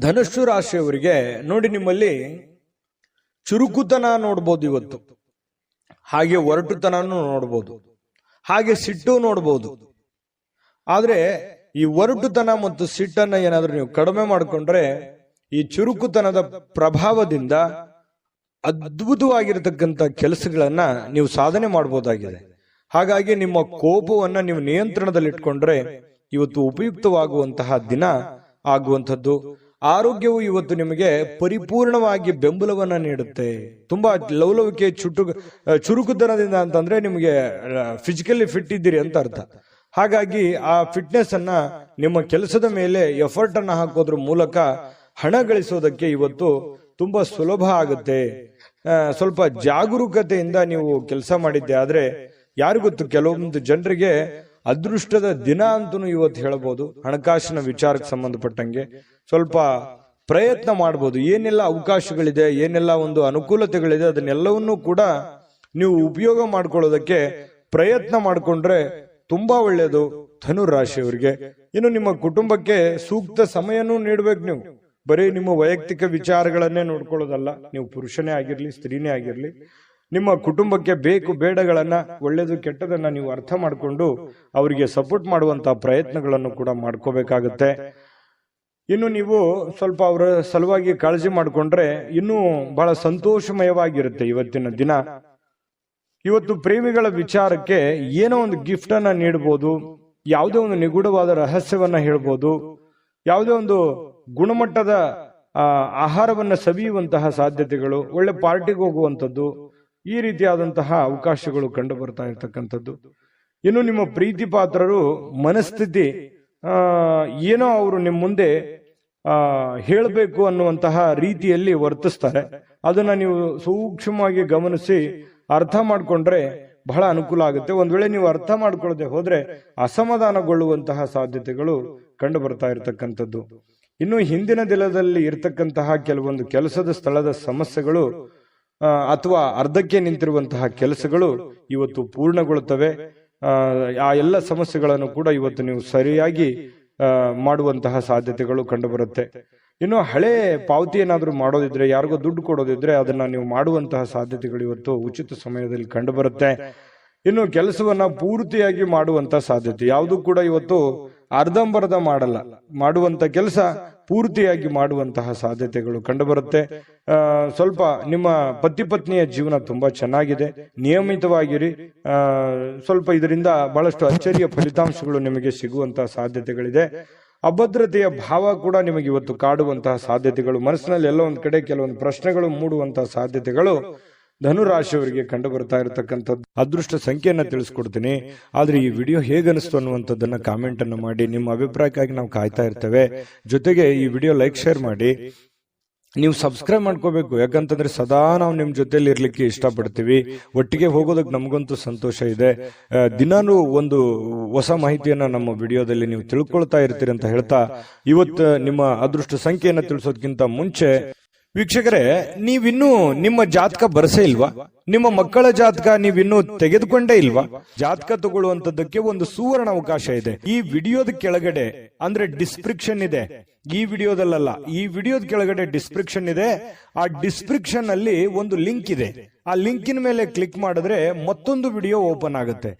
ಧನಸ್ಸು ರಾಶಿಯವರಿಗೆ ನೋಡಿ, ನಿಮ್ಮಲ್ಲಿ ಚುರುಕುತನ ನೋಡ್ಬೋದು ಇವತ್ತು, ಹಾಗೆ ಒರಟುತನೂ ನೋಡ್ಬೋದು, ಹಾಗೆ ಸಿಟ್ಟು ನೋಡ್ಬೋದು. ಆದ್ರೆ ಈ ಒರಟುತನ ಮತ್ತು ಸಿಟ್ಟನ್ನ ಏನಾದ್ರೂ ನೀವು ಕಡಿಮೆ ಮಾಡಿಕೊಂಡ್ರೆ ಈ ಚುರುಕುತನದ ಪ್ರಭಾವದಿಂದ ಅದ್ಭುತವಾಗಿರತಕ್ಕಂತ ಕೆಲಸಗಳನ್ನ ನೀವು ಸಾಧನೆ ಮಾಡಬಹುದಾಗಿದೆ. ಹಾಗಾಗಿ ನಿಮ್ಮ ಕೋಪವನ್ನ ನೀವು ನಿಯಂತ್ರಣದಲ್ಲಿಟ್ಕೊಂಡ್ರೆ ಇವತ್ತು ಉಪಯುಕ್ತವಾಗುವಂತಹ ದಿನ ಆಗುವಂಥದ್ದು. ಆರೋಗ್ಯವು ಇವತ್ತು ನಿಮಗೆ ಪರಿಪೂರ್ಣವಾಗಿ ಬೆಂಬಲವನ್ನ ನೀಡುತ್ತೆ. ತುಂಬಾ ಲವಲವಿಕೆ, ಚುರುಕುತನದಿಂದ ಅಂತಂದ್ರೆ ನಿಮಗೆ ಫಿಸಿಕಲಿ ಫಿಟ್ ಇದ್ದೀರಿ ಅಂತ ಅರ್ಥ. ಹಾಗಾಗಿ ಆ ಫಿಟ್ನೆಸ್ ಅನ್ನ ನಿಮ್ಮ ಕೆಲಸದ ಮೇಲೆ ಎಫರ್ಟ್ ಅನ್ನ ಹಾಕೋದ್ರ ಮೂಲಕ ಹಣ ಗಳಿಸೋದಕ್ಕೆ ಇವತ್ತು ತುಂಬಾ ಸುಲಭ ಆಗುತ್ತೆ. ಸ್ವಲ್ಪ ಜಾಗರೂಕತೆಯಿಂದ ನೀವು ಕೆಲಸ ಮಾಡಿದ್ದೆ ಆದ್ರೆ ಯಾರಿಗೊತ್ತು, ಕೆಲವೊಂದು ಜನರಿಗೆ ಅದೃಷ್ಟದ ದಿನ ಅಂತೂ ಇವತ್ತು ಹೇಳಬಹುದು. ಹಣಕಾಸಿನ ವಿಚಾರಕ್ಕೆ ಸಂಬಂಧಪಟ್ಟಂಗೆ ಸ್ವಲ್ಪ ಪ್ರಯತ್ನ ಮಾಡಬಹುದು. ಏನೆಲ್ಲ ಅವಕಾಶಗಳಿದೆ, ಏನೆಲ್ಲ ಒಂದು ಅನುಕೂಲತೆಗಳಿದೆ, ಅದನ್ನೆಲ್ಲವನ್ನೂ ಕೂಡ ನೀವು ಉಪಯೋಗ ಮಾಡ್ಕೊಳ್ಳೋದಕ್ಕೆ ಪ್ರಯತ್ನ ಮಾಡಿಕೊಂಡ್ರೆ ತುಂಬಾ ಒಳ್ಳೆಯದು ಧನುರ್ ರಾಶಿಯವರಿಗೆ. ಇನ್ನು ನಿಮ್ಮ ಕುಟುಂಬಕ್ಕೆ ಸೂಕ್ತ ಸಮಯನೂ ನೀಡ್ಬೇಕು. ನೀವು ಬರೀ ನಿಮ್ಮ ವೈಯಕ್ತಿಕ ವಿಚಾರಗಳನ್ನೇ ನೋಡ್ಕೊಳ್ಳೋದಲ್ಲ. ನೀವು ಪುರುಷನೇ ಆಗಿರ್ಲಿ, ಸ್ತ್ರೀನೇ ಆಗಿರ್ಲಿ, ನಿಮ್ಮ ಕುಟುಂಬಕ್ಕೆ ಬೇಕು ಬೇಡಗಳನ್ನ, ಒಳ್ಳೇದು ಕೆಟ್ಟದನ್ನ ನೀವು ಅರ್ಥ ಮಾಡಿಕೊಂಡು ಅವರಿಗೆ ಸಪೋರ್ಟ್ ಮಾಡುವಂತಹ ಪ್ರಯತ್ನಗಳನ್ನು ಕೂಡ ಮಾಡ್ಕೋಬೇಕಾಗತ್ತೆ. ಇನ್ನು ನೀವು ಸ್ವಲ್ಪ ಅವರ ಸಲುವಾಗಿ ಕಾಳಜಿ ಮಾಡಿಕೊಂಡ್ರೆ ಇನ್ನೂ ಬಹಳ ಸಂತೋಷಮಯವಾಗಿರುತ್ತೆ ಇವತ್ತಿನ ದಿನ. ಇವತ್ತು ಪ್ರೇಮಿಗಳ ವಿಚಾರಕ್ಕೆ ಏನೋ ಒಂದು ಗಿಫ್ಟ್ ಅನ್ನ ನೀಡಬಹುದು, ಯಾವುದೇ ಒಂದು ನಿಗೂಢವಾದ ರಹಸ್ಯವನ್ನ ಹೇಳ್ಬೋದು. ಯಾವುದೇ ಒಂದು ಗುಣಮಟ್ಟದ ಆಹಾರವನ್ನ ಸವಿಯುವಂತಹ ಸಾಧ್ಯತೆಗಳು, ಒಳ್ಳೆ ಪಾರ್ಟಿಗೆ ಹೋಗುವಂಥದ್ದು, ಈ ರೀತಿಯಾದಂತಹ ಅವಕಾಶಗಳು ಕಂಡು ಬರ್ತಾ ಇರ್ತಕ್ಕಂಥದ್ದು. ಇನ್ನು ನಿಮ್ಮ ಪ್ರೀತಿ ಪಾತ್ರರು ಮನಸ್ಥಿತಿ ಏನೋ ಅವರು ನಿಮ್ಮ ಮುಂದೆ ಹೇಳಬೇಕು ಅನ್ನುವಂತಹ ರೀತಿಯಲ್ಲಿ ವರ್ತಿಸ್ತಾರೆ. ಅದನ್ನ ನೀವು ಸೂಕ್ಷ್ಮವಾಗಿ ಗಮನಿಸಿ ಅರ್ಥ ಮಾಡ್ಕೊಂಡ್ರೆ ಬಹಳ ಅನುಕೂಲ ಆಗುತ್ತೆ. ಒಂದ್ ವೇಳೆ ನೀವು ಅರ್ಥ ಮಾಡ್ಕೊಳ್ಳದೆ ಹೋದ್ರೆ ಅಸಮಾಧಾನಗೊಳ್ಳುವಂತಹ ಸಾಧ್ಯತೆಗಳು ಕಂಡು ಬರ್ತಾ ಇರತಕ್ಕಂಥದ್ದು. ಇನ್ನು ಹಿಂದಿನ ದಿನದಲ್ಲಿ ಇರತಕ್ಕಂತಹ ಕೆಲವೊಂದು ಕೆಲಸದ ಸ್ಥಳದ ಸಮಸ್ಯೆಗಳು ಅಥವಾ ಅರ್ಧಕ್ಕೆ ನಿಂತಿರುವಂತಹ ಕೆಲಸಗಳು ಇವತ್ತು ಪೂರ್ಣಗೊಳ್ಳುತ್ತವೆ. ಆ ಎಲ್ಲ ಸಮಸ್ಯೆಗಳನ್ನು ಕೂಡ ಇವತ್ತು ನೀವು ಸರಿಯಾಗಿ ಮಾಡುವಂತಹ ಸಾಧ್ಯತೆಗಳು ಕಂಡು ಬರುತ್ತೆ. ಇನ್ನು ಹಳೆ ಪಾವತಿ ಏನಾದ್ರೂ ಮಾಡೋದಿದ್ರೆ, ಯಾರಿಗೋ ದುಡ್ಡು ಕೊಡೋದಿದ್ರೆ ಅದನ್ನ ನೀವು ಮಾಡುವಂತಹ ಸಾಧ್ಯತೆಗಳು ಇವತ್ತು ಉಚಿತ ಸಮಯದಲ್ಲಿ ಕಂಡು ಬರುತ್ತೆ. ಇನ್ನು ಕೆಲಸವನ್ನ ಪೂರ್ತಿಯಾಗಿ ಮಾಡುವಂತ ಸಾಧ್ಯತೆ, ಯಾವುದು ಕೂಡ ಇವತ್ತು ಅರ್ಧಂಬರ್ಧ ಮಾಡಲ್ಲ, ಮಾಡುವಂತ ಕೆಲಸ ಪೂರ್ತಿಯಾಗಿ ಮಾಡುವಂತಹ ಸಾಧ್ಯತೆಗಳು ಕಂಡು ಬರುತ್ತೆ. ಸ್ವಲ್ಪ ನಿಮ್ಮ ಪತಿ ಪತ್ನಿಯ ಜೀವನ ತುಂಬಾ ಚೆನ್ನಾಗಿದೆ, ನಿಯಮಿತವಾಗಿರಿ. ಸ್ವಲ್ಪ ಇದರಿಂದ ಬಹಳಷ್ಟು ಅಚ್ಚರಿಯ ಫಲಿತಾಂಶಗಳು ನಿಮಗೆ ಸಿಗುವಂತಹ ಸಾಧ್ಯತೆಗಳಿದೆ. ಅಭದ್ರತೆಯ ಭಾವ ಕೂಡ ನಿಮಗೆ ಇವತ್ತು ಕಾಡುವಂತಹ ಸಾಧ್ಯತೆಗಳು, ಮನಸ್ಸಿನಲ್ಲಿ ಎಲ್ಲ ಒಂದ್ ಕಡೆ ಕೆಲವೊಂದು ಪ್ರಶ್ನೆಗಳು ಮೂಡುವಂತಹ ಸಾಧ್ಯತೆಗಳು ಧನುರಾಶಿಯವರಿಗೆ ಕಂಡು ಬರ್ತಾ ಇರತಕ್ಕಂಥದ್ದು. ಅದೃಷ್ಟ ಸಂಖ್ಯೆಯನ್ನ ತಿಳಿಸ್ಕೊಡ್ತೀನಿ, ಆದ್ರೆ ಈ ವಿಡಿಯೋ ಹೇಗನಿಸ್ತು ಅನ್ನುವಂಥದ್ದನ್ನ ಕಾಮೆಂಟ್ ಅನ್ನು ಮಾಡಿ. ನಿಮ್ಮ ಅಭಿಪ್ರಾಯಕ್ಕಾಗಿ ನಾವು ಕಾಯ್ತಾ ಇರ್ತೇವೆ. ಜೊತೆಗೆ ಈ ವಿಡಿಯೋ ಲೈಕ್ ಶೇರ್ ಮಾಡಿ. ನೀವು ಸಬ್ಸ್ಕ್ರೈಬ್ ಮಾಡ್ಕೋಬೇಕು, ಯಾಕಂತಂದ್ರೆ ಸದಾ ನಾವು ನಿಮ್ ಜೊತೆಲಿ ಇರ್ಲಿಕ್ಕೆ ಇಷ್ಟಪಡ್ತೀವಿ. ಒಟ್ಟಿಗೆ ಹೋಗೋದಕ್ಕೆ ನಮಗಂತೂ ಸಂತೋಷ ಇದೆ. ದಿನಾನು ಒಂದು ಹೊಸ ಮಾಹಿತಿಯನ್ನ ನಮ್ಮ ವಿಡಿಯೋದಲ್ಲಿ ನೀವು ತಿಳ್ಕೊಳ್ತಾ ಇರ್ತೀರಿ ಅಂತ ಹೇಳ್ತಾ, ಇವತ್ತು ನಿಮ್ಮ ಅದೃಷ್ಟ ಸಂಖ್ಯೆಯನ್ನ ತಿಳಿಸೋದಕ್ಕಿಂತ ಮುಂಚೆ ವೀಕ್ಷಕರೇ, ನೀವಿನ್ನೂ ನಿಮ್ಮ ಜಾತಕ ಬರಸೇ ಇಲ್ವಾ? ನಿಮ್ಮ ಮಕ್ಕಳ ಜಾತಕ ನೀವಿನ್ನೂ ತೆಗೆದುಕೊಂಡೇ ಇಲ್ವಾ? ಜಾತಕ ತಗೊಳ್ಳುವಂತದ್ದಕ್ಕೆ ಒಂದು ಸುವರ್ಣ ಅವಕಾಶ ಇದೆ. ಈ ವಿಡಿಯೋದ ಕೆಳಗಡೆ ಅಂದ್ರೆ ಡಿಸ್ಕ್ರಿಪ್ಷನ್ ಇದೆ, ಈ ವಿಡಿಯೋದಲ್ಲ, ಈ ವಿಡಿಯೋದ ಕೆಳಗಡೆ ಡಿಸ್ಕ್ರಿಪ್ಷನ್ ಇದೆ. ಆ ಡಿಸ್ಕ್ರಿಪ್ಷನ್ ಅಲ್ಲಿ ಒಂದು ಲಿಂಕ್ ಇದೆ. ಆ ಲಿಂಕಿನ ಮೇಲೆ ಕ್ಲಿಕ್ ಮಾಡಿದ್ರೆ ಮತ್ತೊಂದು ವಿಡಿಯೋ ಓಪನ್ ಆಗುತ್ತೆ.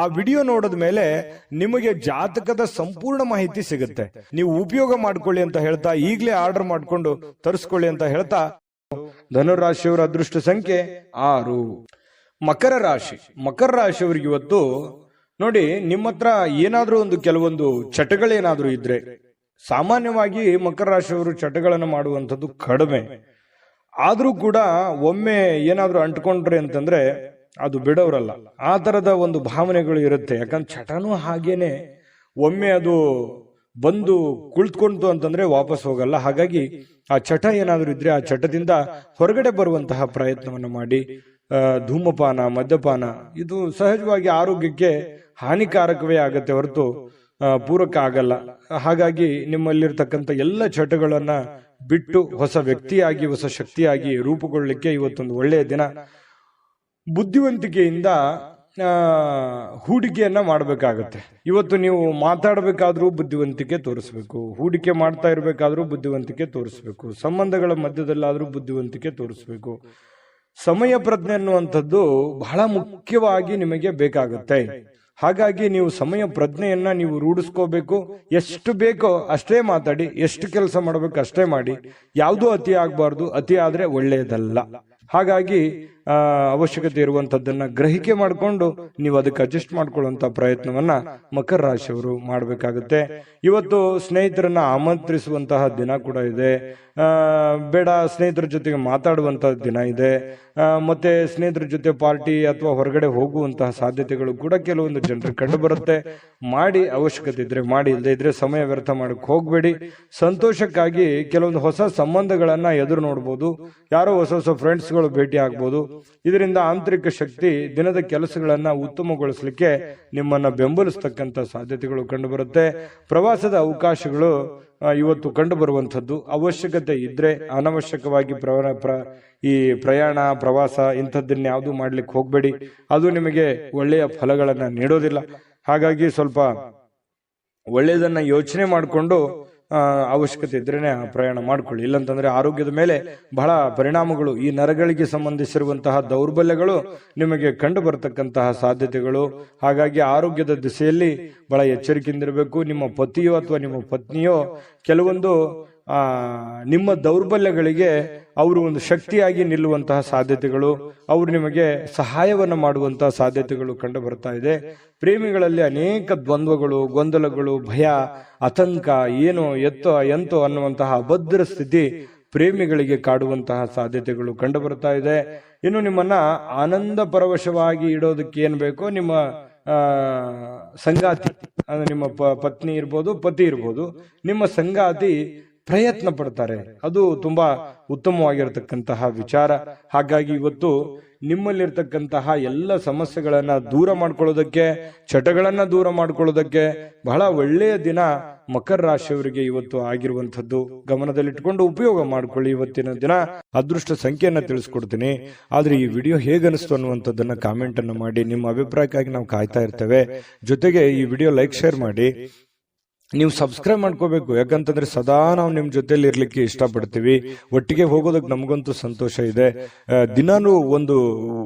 ಆ ವಿಡಿಯೋ ನೋಡಿದ ಮೇಲೆ ನಿಮಗೆ ಜಾತಕದ ಸಂಪೂರ್ಣ ಮಾಹಿತಿ ಸಿಗುತ್ತೆ. ನೀವು ಉಪಯೋಗ ಮಾಡ್ಕೊಳ್ಳಿ ಅಂತ ಹೇಳ್ತಾ, ಈಗಲೇ ಆರ್ಡರ್ ಮಾಡ್ಕೊಂಡು ತರಿಸ್ಕೊಳ್ಳಿ ಅಂತ ಹೇಳ್ತಾ, ಧನುರಾಶಿಯವರ ಅದೃಷ್ಟ ಸಂಖ್ಯೆ 6. ಮಕರ ರಾಶಿ. ಮಕರ ರಾಶಿಯವರಿಗೆ ಇವತ್ತು ನೋಡಿ, ನಿಮ್ಮ ಹತ್ರ ಏನಾದ್ರೂ ಒಂದು ಕೆಲವೊಂದು ಚಟಗಳೇನಾದ್ರೂ ಇದ್ರೆ, ಸಾಮಾನ್ಯವಾಗಿ ಮಕರ ರಾಶಿಯವರು ಚಟಗಳನ್ನು ಮಾಡುವಂಥದ್ದು ಕಡಿಮೆ. ಆದ್ರೂ ಕೂಡ ಒಮ್ಮೆ ಏನಾದ್ರೂ ಅಂಟ್ಕೊಂಡ್ರೆ ಅಂತಂದ್ರೆ ಅದು ಬಿಡೋರಲ್ಲ. ಆ ತರದ ಒಂದು ಭಾವನೆಗಳು ಇರುತ್ತೆ. ಯಾಕಂದ್ರೆ ಚಟನೂ ಹಾಗೇನೆ, ಒಮ್ಮೆ ಅದು ಬಂದು ಕುಳಿತುಕೊಂತು ಅಂತಂದ್ರೆ ವಾಪಸ್ ಹೋಗಲ್ಲ. ಹಾಗಾಗಿ ಆ ಚಟ ಏನಾದ್ರೂ ಇದ್ರೆ ಆ ಚಟದಿಂದ ಹೊರಗಡೆ ಬರುವಂತಹ ಪ್ರಯತ್ನವನ್ನು ಮಾಡಿ. ಧೂಮಪಾನ, ಮದ್ಯಪಾನ ಇದು ಸಹಜವಾಗಿ ಆರೋಗ್ಯಕ್ಕೆ ಹಾನಿಕಾರಕವೇ ಆಗತ್ತೆ ಹೊರತು ಪೂರಕ ಆಗಲ್ಲ. ಹಾಗಾಗಿ ನಿಮ್ಮಲ್ಲಿರ್ತಕ್ಕಂಥ ಎಲ್ಲ ಚಟಗಳನ್ನ ಬಿಟ್ಟು ಹೊಸ ವ್ಯಕ್ತಿಯಾಗಿ, ಹೊಸ ಶಕ್ತಿಯಾಗಿ ರೂಪುಗೊಳ್ಳಲಿಕ್ಕೆ ಇವತ್ತೊಂದು ಒಳ್ಳೆಯ ದಿನ. ಬುದ್ಧಿವಂತಿಕೆಯಿಂದ ಹೂಡಿಕೆಯನ್ನ ಮಾಡಬೇಕಾಗತ್ತೆ. ಇವತ್ತು ನೀವು ಮಾತಾಡಬೇಕಾದ್ರೂ ಬುದ್ಧಿವಂತಿಕೆ ತೋರಿಸ್ಬೇಕು, ಹೂಡಿಕೆ ಮಾಡ್ತಾ ಇರಬೇಕಾದ್ರೂ ಬುದ್ಧಿವಂತಿಕೆ ತೋರಿಸ್ಬೇಕು, ಸಂಬಂಧಗಳ ಮಧ್ಯದಲ್ಲಾದ್ರೂ ಬುದ್ಧಿವಂತಿಕೆ ತೋರಿಸ್ಬೇಕು. ಸಮಯ ಪ್ರಜ್ಞೆ ಅನ್ನುವಂಥದ್ದು ಬಹಳ ಮುಖ್ಯವಾಗಿ ನಿಮಗೆ ಬೇಕಾಗುತ್ತೆ. ಹಾಗಾಗಿ ನೀವು ಸಮಯ ಪ್ರಜ್ಞೆಯನ್ನ ನೀವು ರೂಢಿಸ್ಕೋಬೇಕು. ಎಷ್ಟು ಬೇಕೋ ಅಷ್ಟೇ ಮಾತಾಡಿ, ಎಷ್ಟು ಕೆಲಸ ಮಾಡಬೇಕು ಅಷ್ಟೇ ಮಾಡಿ. ಯಾವುದೂ ಅತಿ ಆಗಬಾರ್ದು, ಅತಿ ಆದ್ರೆ ಒಳ್ಳೆಯದಲ್ಲ. ಹಾಗಾಗಿ ಅವಶ್ಯಕತೆ ಇರುವಂತದ್ದನ್ನ ಗ್ರಹಿಕೆ ಮಾಡಿಕೊಂಡು ನೀವು ಅದಕ್ಕೆ ಅಡ್ಜಸ್ಟ್ ಮಾಡ್ಕೊಳ್ಳುವಂತ ಪ್ರಯತ್ನವನ್ನ ಮಕರ ರಾಶಿಯವರು ಮಾಡಬೇಕಾಗುತ್ತೆ. ಇವತ್ತು ಸ್ನೇಹಿತರನ್ನ ಆಮಂತ್ರಿಸುವಂತಹ ದಿನ ಕೂಡ ಇದೆ. ಬೇಡ ಸ್ನೇಹಿತರ ಜೊತೆಗೆ ಮಾತಾಡುವಂತಹ ದಿನ ಇದೆ. ಮತ್ತೆ ಸ್ನೇಹಿತರ ಜೊತೆ ಪಾರ್ಟಿ ಅಥವಾ ಹೊರಗಡೆ ಹೋಗುವಂತಹ ಸಾಧ್ಯತೆಗಳು ಕೂಡ ಕೆಲವೊಂದು ಜನರಿಗೆ ಕಂಡು ಬರುತ್ತೆ. ಮಾಡಿ, ಅವಶ್ಯಕತೆ ಇದ್ರೆ ಮಾಡಿ, ಇಲ್ಲದೆ ಇದ್ರೆ ಸಮಯ ವ್ಯರ್ಥ ಮಾಡಕ್ ಹೋಗ್ಬೇಡಿ. ಸಂತೋಷಕ್ಕಾಗಿ ಕೆಲವೊಂದು ಹೊಸ ಸಂಬಂಧಗಳನ್ನ ಎದುರು ನೋಡ್ಬೋದು, ಯಾರೋ ಹೊಸ ಹೊಸ ಫ್ರೆಂಡ್ಸ್ಗಳು ಭೇಟಿ ಆಗ್ಬೋದು. ಇದರಿಂದ ಆಂತರಿಕ ಶಕ್ತಿ ದಿನದ ಕೆಲಸಗಳನ್ನ ಉತ್ತಮಗೊಳಿಸಲಿಕ್ಕೆ ನಿಮ್ಮನ್ನ ಬೆಂಬಲಿಸತಕ್ಕಂತ ಸಾಧ್ಯತೆಗಳು ಕಂಡು ಬರುತ್ತೆ. ಪ್ರವಾಸದ ಅವಕಾಶಗಳು ಇವತ್ತು ಕಂಡು ಬರುವಂತದ್ದು. ಅವಶ್ಯಕತೆ ಇದ್ರೆ ಅನವಶ್ಯಕವಾಗಿ ಈ ಪ್ರಯಾಣ, ಪ್ರವಾಸ ಇಂಥದ್ದನ್ನ ಯಾವುದು ಮಾಡ್ಲಿಕ್ಕೆ ಹೋಗ್ಬೇಡಿ. ಅದು ನಿಮಗೆ ಒಳ್ಳೆಯ ಫಲಗಳನ್ನ ನೀಡೋದಿಲ್ಲ. ಹಾಗಾಗಿ ಸ್ವಲ್ಪ ಒಳ್ಳೆಯದನ್ನ ಯೋಚನೆ ಮಾಡಿಕೊಂಡು ಅವಶ್ಯಕತೆ ಇದ್ರೇನೆ ಪ್ರಯಾಣ ಮಾಡ್ಕೊಳ್ಳಿ. ಇಲ್ಲಂತಂದ್ರೆ ಆರೋಗ್ಯದ ಮೇಲೆ ಬಹಳ ಪರಿಣಾಮಗಳು, ಈ ನರಗಳಿಗೆ ಸಂಬಂಧಿಸಿರುವಂತಹ ದೌರ್ಬಲ್ಯಗಳು ನಿಮಗೆ ಕಂಡು ಬರತಕ್ಕಂತಹ ಸಾಧ್ಯತೆಗಳು. ಹಾಗಾಗಿ ಆರೋಗ್ಯದ ದಿಸೆಯಲ್ಲಿ ಬಹಳ ಎಚ್ಚರಿಕೆಯಿಂದಿರಬೇಕು. ನಿಮ್ಮ ಪತಿಯೋ ಅಥವಾ ನಿಮ್ಮ ಪತ್ನಿಯೋ ಕೆಲವೊಂದು ನಿಮ್ಮ ದೌರ್ಬಲ್ಯಗಳಿಗೆ ಅವರು ಒಂದು ಶಕ್ತಿಯಾಗಿ ನಿಲ್ಲುವಂತಹ ಸಾಧ್ಯತೆಗಳು, ಅವರು ನಿಮಗೆ ಸಹಾಯವನ್ನು ಮಾಡುವಂತಹ ಸಾಧ್ಯತೆಗಳು ಕಂಡು ಬರ್ತಾ ಇದೆ. ಪ್ರೇಮಿಗಳಲ್ಲಿ ಅನೇಕ ದ್ವಂದ್ವಗಳು, ಗೊಂದಲಗಳು, ಭಯ, ಆತಂಕ, ಏನೋ ಎಂತೋ ಅನ್ನುವಂತಹ ಅಭದ್ರ ಸ್ಥಿತಿ ಪ್ರೇಮಿಗಳಿಗೆ ಕಾಡುವಂತಹ ಸಾಧ್ಯತೆಗಳು ಕಂಡು ಬರ್ತಾ ಇದೆ. ಇನ್ನು ನಿಮ್ಮನ್ನ ಆನಂದ ಪರವಶವಾಗಿ ಇಡೋದಕ್ಕೆ ಏನ್ ಬೇಕೋ ನಿಮ್ಮ ಸಂಗಾತಿ, ಅಂದ್ರೆ ನಿಮ್ಮ ಪತ್ನಿ ಇರ್ಬೋದು, ಪತಿ ಇರ್ಬೋದು, ನಿಮ್ಮ ಸಂಗಾತಿ ಪ್ರಯತ್ನ ಪಡ್ತಾರೆ. ಅದು ತುಂಬಾ ಉತ್ತಮವಾಗಿರತಕ್ಕಂತಹ ವಿಚಾರ. ಹಾಗಾಗಿ ಇವತ್ತು ನಿಮ್ಮಲ್ಲಿರ್ತಕ್ಕಂತಹ ಎಲ್ಲ ಸಮಸ್ಯೆಗಳನ್ನ ದೂರ ಮಾಡ್ಕೊಳ್ಳೋದಕ್ಕೆ, ಚಟಗಳನ್ನ ದೂರ ಮಾಡ್ಕೊಳ್ಳೋದಕ್ಕೆ ಬಹಳ ಒಳ್ಳೆಯ ದಿನ ಮಕರ ರಾಶಿಯವರಿಗೆ ಇವತ್ತು ಆಗಿರುವಂತದ್ದು. ಗಮನದಲ್ಲಿಟ್ಕೊಂಡು ಉಪಯೋಗ ಮಾಡ್ಕೊಳ್ಳಿ. ಇವತ್ತಿನ ದಿನ ಅದೃಷ್ಟ ಸಂಖ್ಯೆಯನ್ನ ತಿಳಿಸ್ಕೊಡ್ತೀನಿ. ಆದ್ರೆ ಈ ವಿಡಿಯೋ ಹೇಗನಿಸ್ತು ಅನ್ನುವಂಥದ್ದನ್ನ ಕಾಮೆಂಟ್ ಅನ್ನು ಮಾಡಿ. ನಿಮ್ಮ ಅಭಿಪ್ರಾಯಕ್ಕಾಗಿ ನಾವು ಕಾಯ್ತಾ ಇರ್ತೇವೆ. ಜೊತೆಗೆ ಈ ವಿಡಿಯೋ ಲೈಕ್, ಶೇರ್ ಮಾಡಿ. ನೀವು ಸಬ್ಸ್ಕ್ರೈಬ್ ಮಾಡ್ಕೋಬೇಕು, ಯಾಕಂತಂದ್ರೆ ಸದಾ ನಾವು ನಿಮ್ ಜೊತೆಲಿ ಇರ್ಲಿಕ್ಕೆ ಇಷ್ಟಪಡ್ತೀವಿ. ಒಟ್ಟಿಗೆ ಹೋಗೋದಕ್ಕೆ ನಮಗಂತೂ ಸಂತೋಷ ಇದೆ. ದಿನಾನು ಒಂದು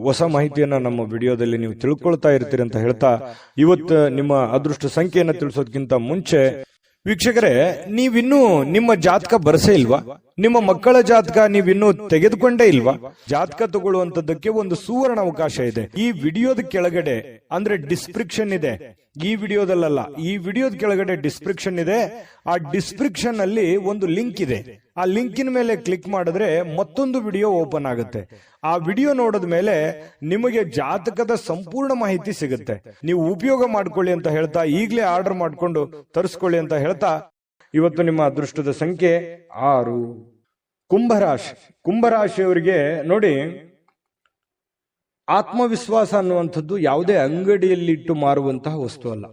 ಹೊಸ ಮಾಹಿತಿಯನ್ನ ನಮ್ಮ ವಿಡಿಯೋದಲ್ಲಿ ನೀವು ತಿಳ್ಕೊಳ್ತಾ ಇರ್ತೀರಿ ಅಂತ ಹೇಳ್ತಾ, ಇವತ್ತು ನಿಮ್ಮ ಅದೃಷ್ಟ ಸಂಖ್ಯೆಯನ್ನ ತಿಳಿಸೋದಕ್ಕಿಂತ ಮುಂಚೆ ವೀಕ್ಷಕರೇ, ನೀವಿನ್ನೂ ನಿಮ್ಮ ಜಾತಕ ಬರಸೇ ಇಲ್ವಾ? ನಿಮ್ಮ ಮಕ್ಕಳ ಜಾತಕ ನೀವಿನ್ನೂ ತೆಗೆದುಕೊಂಡೇ ಇಲ್ವಾ? ಜಾತಕ ತಗೊಳ್ಳುವಂತದ್ದಕ್ಕೆ ಒಂದು ಸುವರ್ಣ ಅವಕಾಶ ಇದೆ. ಈ ವಿಡಿಯೋದ ಕೆಳಗಡೆ ಅಂದ್ರೆ ಡಿಸ್ಕ್ರಿಪ್ಷನ್ ಇದೆ. ಈ ವಿಡಿಯೋದಲ್ಲ, ಈ ವಿಡಿಯೋದ ಕೆಳಗಡೆ ಡಿಸ್ಕ್ರಿಪ್ಷನ್ ಇದೆ. ಆ ಡಿಸ್ಕ್ರಿಪ್ಷನ್ ಅಲ್ಲಿ ಒಂದು ಲಿಂಕ್ ಇದೆ. ಆ ಲಿಂಕಿನ ಮೇಲೆ ಕ್ಲಿಕ್ ಮಾಡಿದ್ರೆ ಮತ್ತೊಂದು ವಿಡಿಯೋ ಓಪನ್ ಆಗುತ್ತೆ. ಆ ವಿಡಿಯೋ ನೋಡಿದ ಮೇಲೆ ನಿಮಗೆ ಜಾತಕದ ಸಂಪೂರ್ಣ ಮಾಹಿತಿ ಸಿಗುತ್ತೆ. ನೀವು ಉಪಯೋಗ ಮಾಡ್ಕೊಳ್ಳಿ ಅಂತ ಹೇಳ್ತಾ, ಈಗಲೇ ಆರ್ಡರ್ ಮಾಡ್ಕೊಂಡು ತರಿಸ್ಕೊಳ್ಳಿ ಅಂತ ಹೇಳ್ತಾ, ಇವತ್ತು ನಿಮ್ಮ ಅದೃಷ್ಟದ ಸಂಖ್ಯೆ 6. ಕುಂಭರಾಶಿ. ಕುಂಭರಾಶಿಯವರಿಗೆ ನೋಡಿ, ಆತ್ಮವಿಶ್ವಾಸ ಅನ್ನುವಂಥದ್ದು ಯಾವುದೇ ಅಂಗಡಿಯಲ್ಲಿ ಇಟ್ಟು ಮಾರುವಂತಹ ವಸ್ತು ಅಲ್ಲ.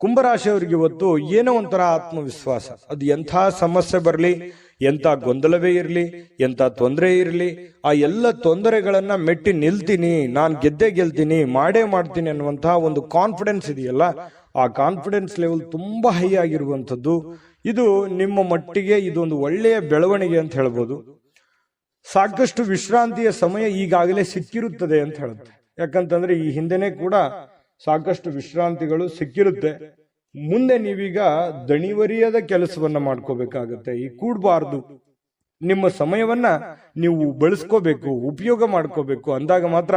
ಕುಂಭರಾಶಿಯವರಿಗೆ ಇವತ್ತು ಏನೋ ಒಂಥರ ಆತ್ಮವಿಶ್ವಾಸ. ಅದು ಎಂಥ ಸಮಸ್ಯೆ ಬರಲಿ, ಎಂಥ ಗೊಂದಲವೇ ಇರಲಿ, ಎಂಥ ತೊಂದರೆ ಇರಲಿ, ಆ ಎಲ್ಲ ತೊಂದರೆಗಳನ್ನ ಮೆಟ್ಟಿ ನಿಲ್ತೀನಿ, ನಾನು ಗೆಲ್ತೀನಿ, ಮಾಡೇ ಮಾಡ್ತೀನಿ ಅನ್ನುವಂತಹ ಒಂದು ಕಾನ್ಫಿಡೆನ್ಸ್ ಇದೆಯಲ್ಲ, ಆ ಕಾನ್ಫಿಡೆನ್ಸ್ ಲೆವೆಲ್ ತುಂಬಾ ಹೈ ಆಗಿರುವಂಥದ್ದು. ಇದು ನಿಮ್ಮ ಮಟ್ಟಿಗೆ ಇದೊಂದು ಒಳ್ಳೆಯ ಬೆಳವಣಿಗೆ ಅಂತ ಹೇಳ್ಬೋದು. ಸಾಕಷ್ಟು ವಿಶ್ರಾಂತಿಯ ಸಮಯ ಈಗಾಗಲೇ ಸಿಕ್ಕಿರುತ್ತದೆ ಅಂತ ಹೇಳುತ್ತೆ. ಯಾಕಂತಂದ್ರೆ ಈ ಹಿಂದೆನೆ ಕೂಡ ಸಾಕಷ್ಟು ವಿಶ್ರಾಂತಿಗಳು ಸಿಕ್ಕಿರುತ್ತೆ. ಮುಂದೆ ನೀವೀಗ ದಣಿವರಿಯದ ಕೆಲಸವನ್ನ ಮಾಡ್ಕೋಬೇಕಾಗತ್ತೆ. ಈ ಕೂಡಬಾರ್ದು. ನಿಮ್ಮ ಸಮಯವನ್ನ ನೀವು ಬಳಸ್ಕೋಬೇಕು, ಉಪಯೋಗ ಮಾಡ್ಕೋಬೇಕು. ಅಂದಾಗ ಮಾತ್ರ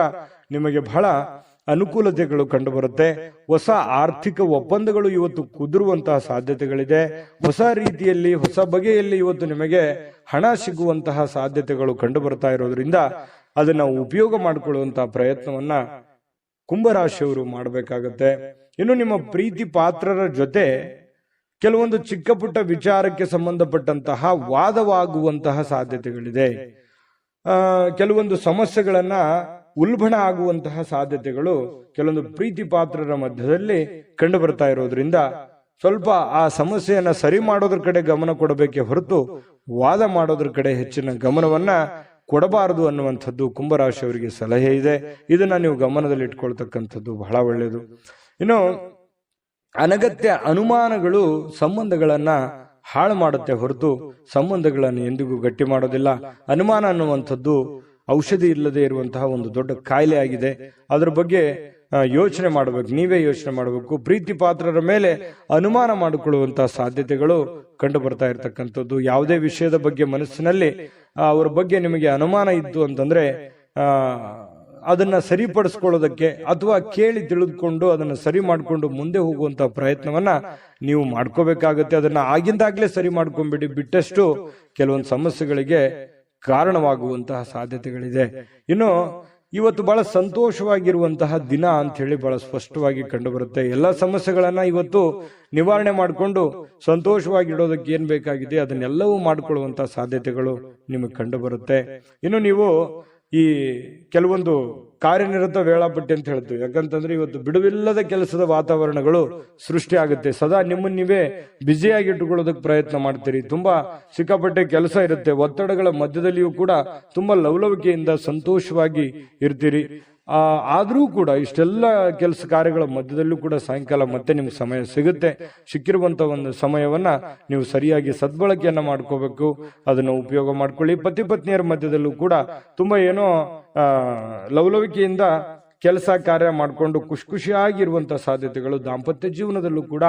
ನಿಮಗೆ ಬಹಳ ಅನುಕೂಲತೆಗಳು ಕಂಡು ಬರುತ್ತೆ. ಹೊಸ ಆರ್ಥಿಕ ಒಪ್ಪಂದಗಳು ಇವತ್ತು ಕುದುರುವಂತಹ ಸಾಧ್ಯತೆಗಳಿದೆ. ಹೊಸ ರೀತಿಯಲ್ಲಿ, ಹೊಸ ಬಗೆಯಲ್ಲಿ ಇವತ್ತು ನಿಮಗೆ ಹಣ ಸಿಗುವಂತಹ ಸಾಧ್ಯತೆಗಳು ಕಂಡು ಬರ್ತಾ ಇರೋದ್ರಿಂದ ಅದನ್ನ ಉಪಯೋಗ ಮಾಡಿಕೊಳ್ಳುವಂತಹ ಪ್ರಯತ್ನವನ್ನ ಕುಂಭರಾಶಿಯವರು ಮಾಡಬೇಕಾಗತ್ತೆ. ಇನ್ನು ನಿಮ್ಮ ಪ್ರೀತಿ ಪಾತ್ರರ ಜೊತೆ ಕೆಲವೊಂದು ಚಿಕ್ಕ ಪುಟ್ಟ ವಿಚಾರಕ್ಕೆ ಸಂಬಂಧಪಟ್ಟಂತಹ ವಾದವಾಗುವಂತಹ ಸಾಧ್ಯತೆಗಳಿದೆ. ಕೆಲವೊಂದು ಸಮಸ್ಯೆಗಳನ್ನ ಉಲ್ಬಣ ಆಗುವಂತಹ ಸಾಧ್ಯತೆಗಳು ಕೆಲವೊಂದು ಪ್ರೀತಿ ಪಾತ್ರರ ಮಧ್ಯದಲ್ಲಿ ಕಂಡು ಬರ್ತಾ ಇರೋದ್ರಿಂದ ಸ್ವಲ್ಪ ಆ ಸಮಸ್ಯೆಯನ್ನ ಸರಿ ಮಾಡೋದ್ರ ಕಡೆ ಗಮನ ಕೊಡಬೇಕೆ ಹೊರತು ವಾದ ಮಾಡೋದ್ರ ಕಡೆ ಹೆಚ್ಚಿನ ಗಮನವನ್ನ ಕೊಡಬಾರದು ಅನ್ನುವಂಥದ್ದು ಕುಂಭರಾಶಿಯವರಿಗೆ ಸಲಹೆ ಇದೆ. ಇದನ್ನ ನೀವು ಗಮನದಲ್ಲಿ ಇಟ್ಕೊಳ್ತಕ್ಕಂಥದ್ದು ಬಹಳ ಒಳ್ಳೆಯದು. ಇನ್ನು ಅನಗತ್ಯ ಅನುಮಾನಗಳು ಸಂಬಂಧಗಳನ್ನ ಹಾಳು ಮಾಡುತ್ತೆ ಹೊರತು ಸಂಬಂಧಗಳನ್ನು ಎಂದಿಗೂ ಗಟ್ಟಿ ಮಾಡೋದಿಲ್ಲ. ಅನುಮಾನ ಅನ್ನುವಂಥದ್ದು ಔಷಧಿ ಇಲ್ಲದೆ ಇರುವಂತಹ ಒಂದು ದೊಡ್ಡ ಕಾಯಿಲೆ ಆಗಿದೆ. ಅದರ ಬಗ್ಗೆ ಯೋಚನೆ ಮಾಡಬೇಕು, ನೀವೇ ಯೋಚನೆ ಮಾಡಬೇಕು. ಪ್ರೀತಿ ಪಾತ್ರರ ಮೇಲೆ ಅನುಮಾನ ಮಾಡಿಕೊಳ್ಳುವಂತಹ ಸಾಧ್ಯತೆಗಳು ಕಂಡು ಬರ್ತಾ ಇರತಕ್ಕಂಥದ್ದು. ಯಾವುದೇ ವಿಷಯದ ಬಗ್ಗೆ ಮನಸ್ಸಿನಲ್ಲಿ ಅವರ ಬಗ್ಗೆ ನಿಮಗೆ ಅನುಮಾನ ಇತ್ತು ಅಂತಂದ್ರೆ ಅದನ್ನ ಸರಿಪಡಿಸ್ಕೊಳ್ಳೋದಕ್ಕೆ ಅಥವಾ ಕೇಳಿ ತಿಳಿದುಕೊಂಡು ಅದನ್ನ ಸರಿ ಮಾಡಿಕೊಂಡು ಮುಂದೆ ಹೋಗುವಂತಹ ಪ್ರಯತ್ನವನ್ನ ನೀವು ಮಾಡ್ಕೋಬೇಕಾಗತ್ತೆ. ಅದನ್ನ ಆಗಿಂದಾಗ್ಲೇ ಸರಿ ಮಾಡ್ಕೊಂಡ್ಬಿಡಿ. ಬಿಟ್ಟಷ್ಟು ಕೆಲವೊಂದು ಸಮಸ್ಯೆಗಳಿಗೆ ಕಾರಣವಾಗುವಂತಹ ಸಾಧ್ಯತೆಗಳಿದೆ. ಇನ್ನು ಇವತ್ತು ಬಹಳ ಸಂತೋಷವಾಗಿರುವಂತಹ ದಿನ ಅಂತ ಹೇಳಿ ಬಹಳ ಸ್ಪಷ್ಟವಾಗಿ ಕಂಡು ಬರುತ್ತೆ. ಎಲ್ಲ ಸಮಸ್ಯೆಗಳನ್ನ ಇವತ್ತು ನಿವಾರಣೆ ಮಾಡಿಕೊಂಡು ಸಂತೋಷವಾಗಿಡೋದಕ್ಕೆ ಏನ್ ಬೇಕಾಗಿದೆ ಅದನ್ನೆಲ್ಲವೂ ಮಾಡಿಕೊಳ್ಳುವಂತಹ ಸಾಧ್ಯತೆಗಳು ನಿಮಗೆ ಕಂಡು ಬರುತ್ತೆ. ಇನ್ನು ನೀವು ಈ ಕೆಲವೊಂದು ಕಾರ್ಯನಿರತ ವೇಳಾಪಟ್ಟಿ ಅಂತ ಹೇಳ್ತೀವಿ. ಯಾಕಂತಂದ್ರೆ ಇವತ್ತು ಬಿಡುವಿಲ್ಲದ ಕೆಲಸದ ವಾತಾವರಣಗಳು ಸೃಷ್ಟಿ ಆಗುತ್ತೆ. ಸದಾ ನಿಮ್ಮನ್ನ ನೀವೇ ಬ್ಯುಸಿಯಾಗಿ ಇಟ್ಟುಕೊಳ್ಳೋದಕ್ಕೆ ಪ್ರಯತ್ನ ಮಾಡ್ತೀರಿ. ತುಂಬಾ ಸಿಕ್ಕಾಪಟ್ಟೆ ಕೆಲಸ ಇರುತ್ತೆ. ಒತ್ತಡಗಳ ಮಧ್ಯದಲ್ಲಿಯೂ ಕೂಡ ತುಂಬಾ ಲವಲವಿಕೆಯಿಂದ ಸಂತೋಷವಾಗಿ ಇರ್ತೀರಿ. ಆದ್ರೂ ಕೂಡ ಇಷ್ಟೆಲ್ಲ ಕೆಲಸ ಕಾರ್ಯಗಳ ಮಧ್ಯದಲ್ಲೂ ಕೂಡ ಸಾಯಂಕಾಲ ಮತ್ತೆ ನಿಮ್ಗೆ ಸಮಯ ಸಿಗುತ್ತೆ. ಸಿಕ್ಕಿರುವಂತ ಒಂದು ಸಮಯವನ್ನ ನೀವು ಸರಿಯಾಗಿ ಸದ್ಬಳಕೆಯನ್ನ ಮಾಡ್ಕೋಬೇಕು. ಅದನ್ನ ಉಪಯೋಗ ಮಾಡ್ಕೊಳ್ಳಿ. ಪತಿ ಪತ್ನಿಯರ ಮಧ್ಯದಲ್ಲೂ ಕೂಡ ತುಂಬಾ ಏನೋ ಲವಲವಿಕೆಯಿಂದ ಕೆಲಸ ಕಾರ್ಯ ಮಾಡಿಕೊಂಡು ಖುಷಿಯಾಗಿರುವಂತಹ ಸಾಧ್ಯತೆಗಳು ದಾಂಪತ್ಯ ಜೀವನದಲ್ಲೂ ಕೂಡ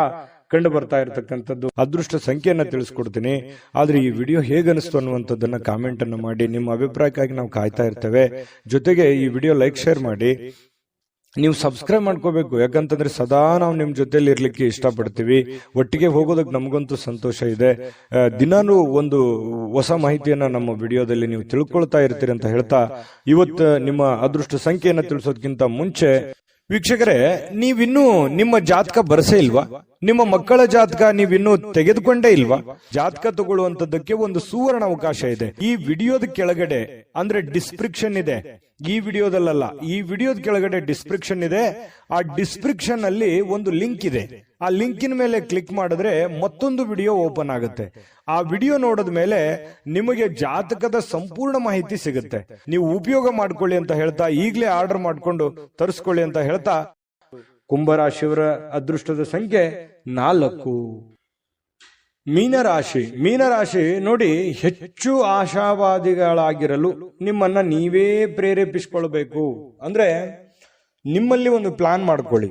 ಕಂಡು ಬರ್ತಾ ಇರತಕ್ಕಂಥದ್ದು. ಅದೃಷ್ಟ ಸಂಖ್ಯೆಯನ್ನ ತಿಳಿಸ್ಕೊಡ್ತೀನಿ. ಆದ್ರೆ ಈ ವಿಡಿಯೋ ಹೇಗನಿಸ್ತು ಅನ್ನುವಂಥದ್ದನ್ನ ಕಾಮೆಂಟ್ ಅನ್ನು ಮಾಡಿ. ನಿಮ್ಮ ಅಭಿಪ್ರಾಯಕ್ಕಾಗಿ ನಾವು ಕಾಯ್ತಾ ಇರ್ತೇವೆ. ಜೊತೆಗೆ ಈ ವಿಡಿಯೋ ಲೈಕ್ ಶೇರ್ ಮಾಡಿ. ನೀವು ಸಬ್ಸ್ಕ್ರೈಬ್ ಮಾಡ್ಕೋಬೇಕು, ಯಾಕಂತಂದ್ರೆ ಸದಾ ನಾವು ನಿಮ್ ಜೊತೆಲಿ ಇರ್ಲಿಕ್ಕೆ ಇಷ್ಟಪಡ್ತೀವಿ. ಒಟ್ಟಿಗೆ ಹೋಗೋದಕ್ಕೆ ನಮಗಂತೂ ಸಂತೋಷ ಇದೆ. ದಿನಾನು ಒಂದು ಹೊಸ ಮಾಹಿತಿಯನ್ನ ನಮ್ಮ ವಿಡಿಯೋದಲ್ಲಿ ನೀವು ತಿಳ್ಕೊಳ್ತಾ ಇರ್ತೀರಿ ಅಂತ ಹೇಳ್ತಾ, ಇವತ್ತು ನಿಮ್ಮ ಅದೃಷ್ಟ ಸಂಖ್ಯೆಯನ್ನ ತಿಳಿಸೋದಕ್ಕಿಂತ ಮುಂಚೆ ವೀಕ್ಷಕರೇ, ನೀವಿನ್ನೂ ನಿಮ್ಮ ಜಾತಕ ಬರಸೇ ಇಲ್ವಾ? ನಿಮ್ಮ ಮಕ್ಕಳ ಜಾತಕ ನೀವಿನ್ನೂ ತೆಗೆದುಕೊಂಡೇ ಇಲ್ವಾ? ಜಾತಕ ತಗೊಳ್ಳುವಂತದ್ದಕ್ಕೆ ಒಂದು ಸುವರ್ಣ ಅವಕಾಶ ಇದೆ. ಈ ವಿಡಿಯೋದ ಕೆಳಗಡೆ ಅಂದ್ರೆ ಡಿಸ್ಕ್ರಿಪ್ಷನ್ ಇದೆ. ಈ ವಿಡಿಯೋದಲ್ಲ, ಈ ವಿಡಿಯೋದ ಕೆಳಗಡೆ ಡಿಸ್ಕ್ರಿಪ್ಷನ್ ಇದೆ. ಆ ಡಿಸ್ಕ್ರಿಪ್ಷನ್ ಅಲ್ಲಿ ಒಂದು ಲಿಂಕ್ ಇದೆ. ಆ ಲಿಂಕಿನ ಮೇಲೆ ಕ್ಲಿಕ್ ಮಾಡಿದ್ರೆ ಮತ್ತೊಂದು ವಿಡಿಯೋ ಓಪನ್ ಆಗುತ್ತೆ. ಆ ವಿಡಿಯೋ ನೋಡಿದ ಮೇಲೆ ನಿಮಗೆ ಜಾತಕದ ಸಂಪೂರ್ಣ ಮಾಹಿತಿ ಸಿಗುತ್ತೆ. ನೀವು ಉಪಯೋಗ ಮಾಡ್ಕೊಳ್ಳಿ ಅಂತ ಹೇಳ್ತಾ, ಈಗಲೇ ಆರ್ಡರ್ ಮಾಡ್ಕೊಂಡು ತರಿಸ್ಕೊಳ್ಳಿ ಅಂತ ಹೇಳ್ತಾ, ಕುಂಭರಾಶಿಯವರ ಅದೃಷ್ಟದ ಸಂಖ್ಯೆ 4. ಮೀನರಾಶಿ ನೋಡಿ, ಹೆಚ್ಚು ಆಶಾವಾದಿಗಳಾಗಿರಲು ನಿಮ್ಮನ್ನ ನೀವೇ ಪ್ರೇರೇಪಿಸಿಕೊಳ್ಬೇಕು. ಅಂದ್ರೆ ನಿಮ್ಮಲ್ಲಿ ಒಂದು ಪ್ಲಾನ್ ಮಾಡ್ಕೊಳ್ಳಿ.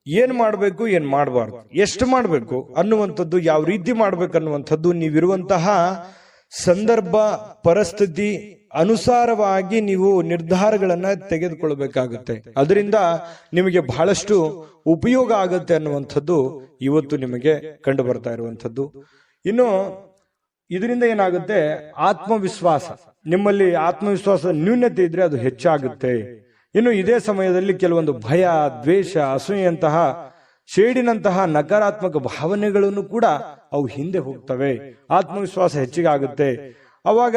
ಏನ್ ಮಾಡ್ಬೇಕು, ಏನ್ ಮಾಡಬಾರ್ದು, ಎಷ್ಟು ಮಾಡ್ಬೇಕು ಅನ್ನುವಂಥದ್ದು, ಯಾವ ರೀತಿ ಮಾಡ್ಬೇಕು ಅನ್ನುವಂಥದ್ದು ನೀವಿರುವಂತಹ ಸಂದರ್ಭ ಪರಿಸ್ಥಿತಿ ಅನುಸಾರವಾಗಿ ನೀವು ನಿರ್ಧಾರಗಳನ್ನ ತೆಗೆದುಕೊಳ್ಬೇಕಾಗುತ್ತೆ. ಅದರಿಂದ ನಿಮಗೆ ಬಹಳಷ್ಟು ಉಪಯೋಗ ಆಗುತ್ತೆ ಅನ್ನುವಂಥದ್ದು ಇವತ್ತು ನಿಮಗೆ ಕಂಡು ಬರ್ತಾ ಇರುವಂಥದ್ದು. ಇನ್ನು ಇದರಿಂದ ಏನಾಗುತ್ತೆ, ಆತ್ಮವಿಶ್ವಾಸ, ನಿಮ್ಮಲ್ಲಿ ಆತ್ಮವಿಶ್ವಾಸ ನ್ಯೂನ್ಯತೆ ಇದ್ರೆ ಅದು ಹೆಚ್ಚಾಗುತ್ತೆ. ಇನ್ನು ಇದೇ ಸಮಯದಲ್ಲಿ ಕೆಲವೊಂದು ಭಯ, ದ್ವೇಷ, ಅಸೂಯೆಯಂತಹ ಶೇಡಿನಂತಹ ನಕಾರಾತ್ಮಕ ಭಾವನೆಗಳನ್ನು ಕೂಡ ಅವು ಹಿಂದೆ ಹೋಗ್ತವೆ. ಆತ್ಮವಿಶ್ವಾಸ ಹೆಚ್ಚಿಗೆ ಆಗುತ್ತೆ. ಅವಾಗ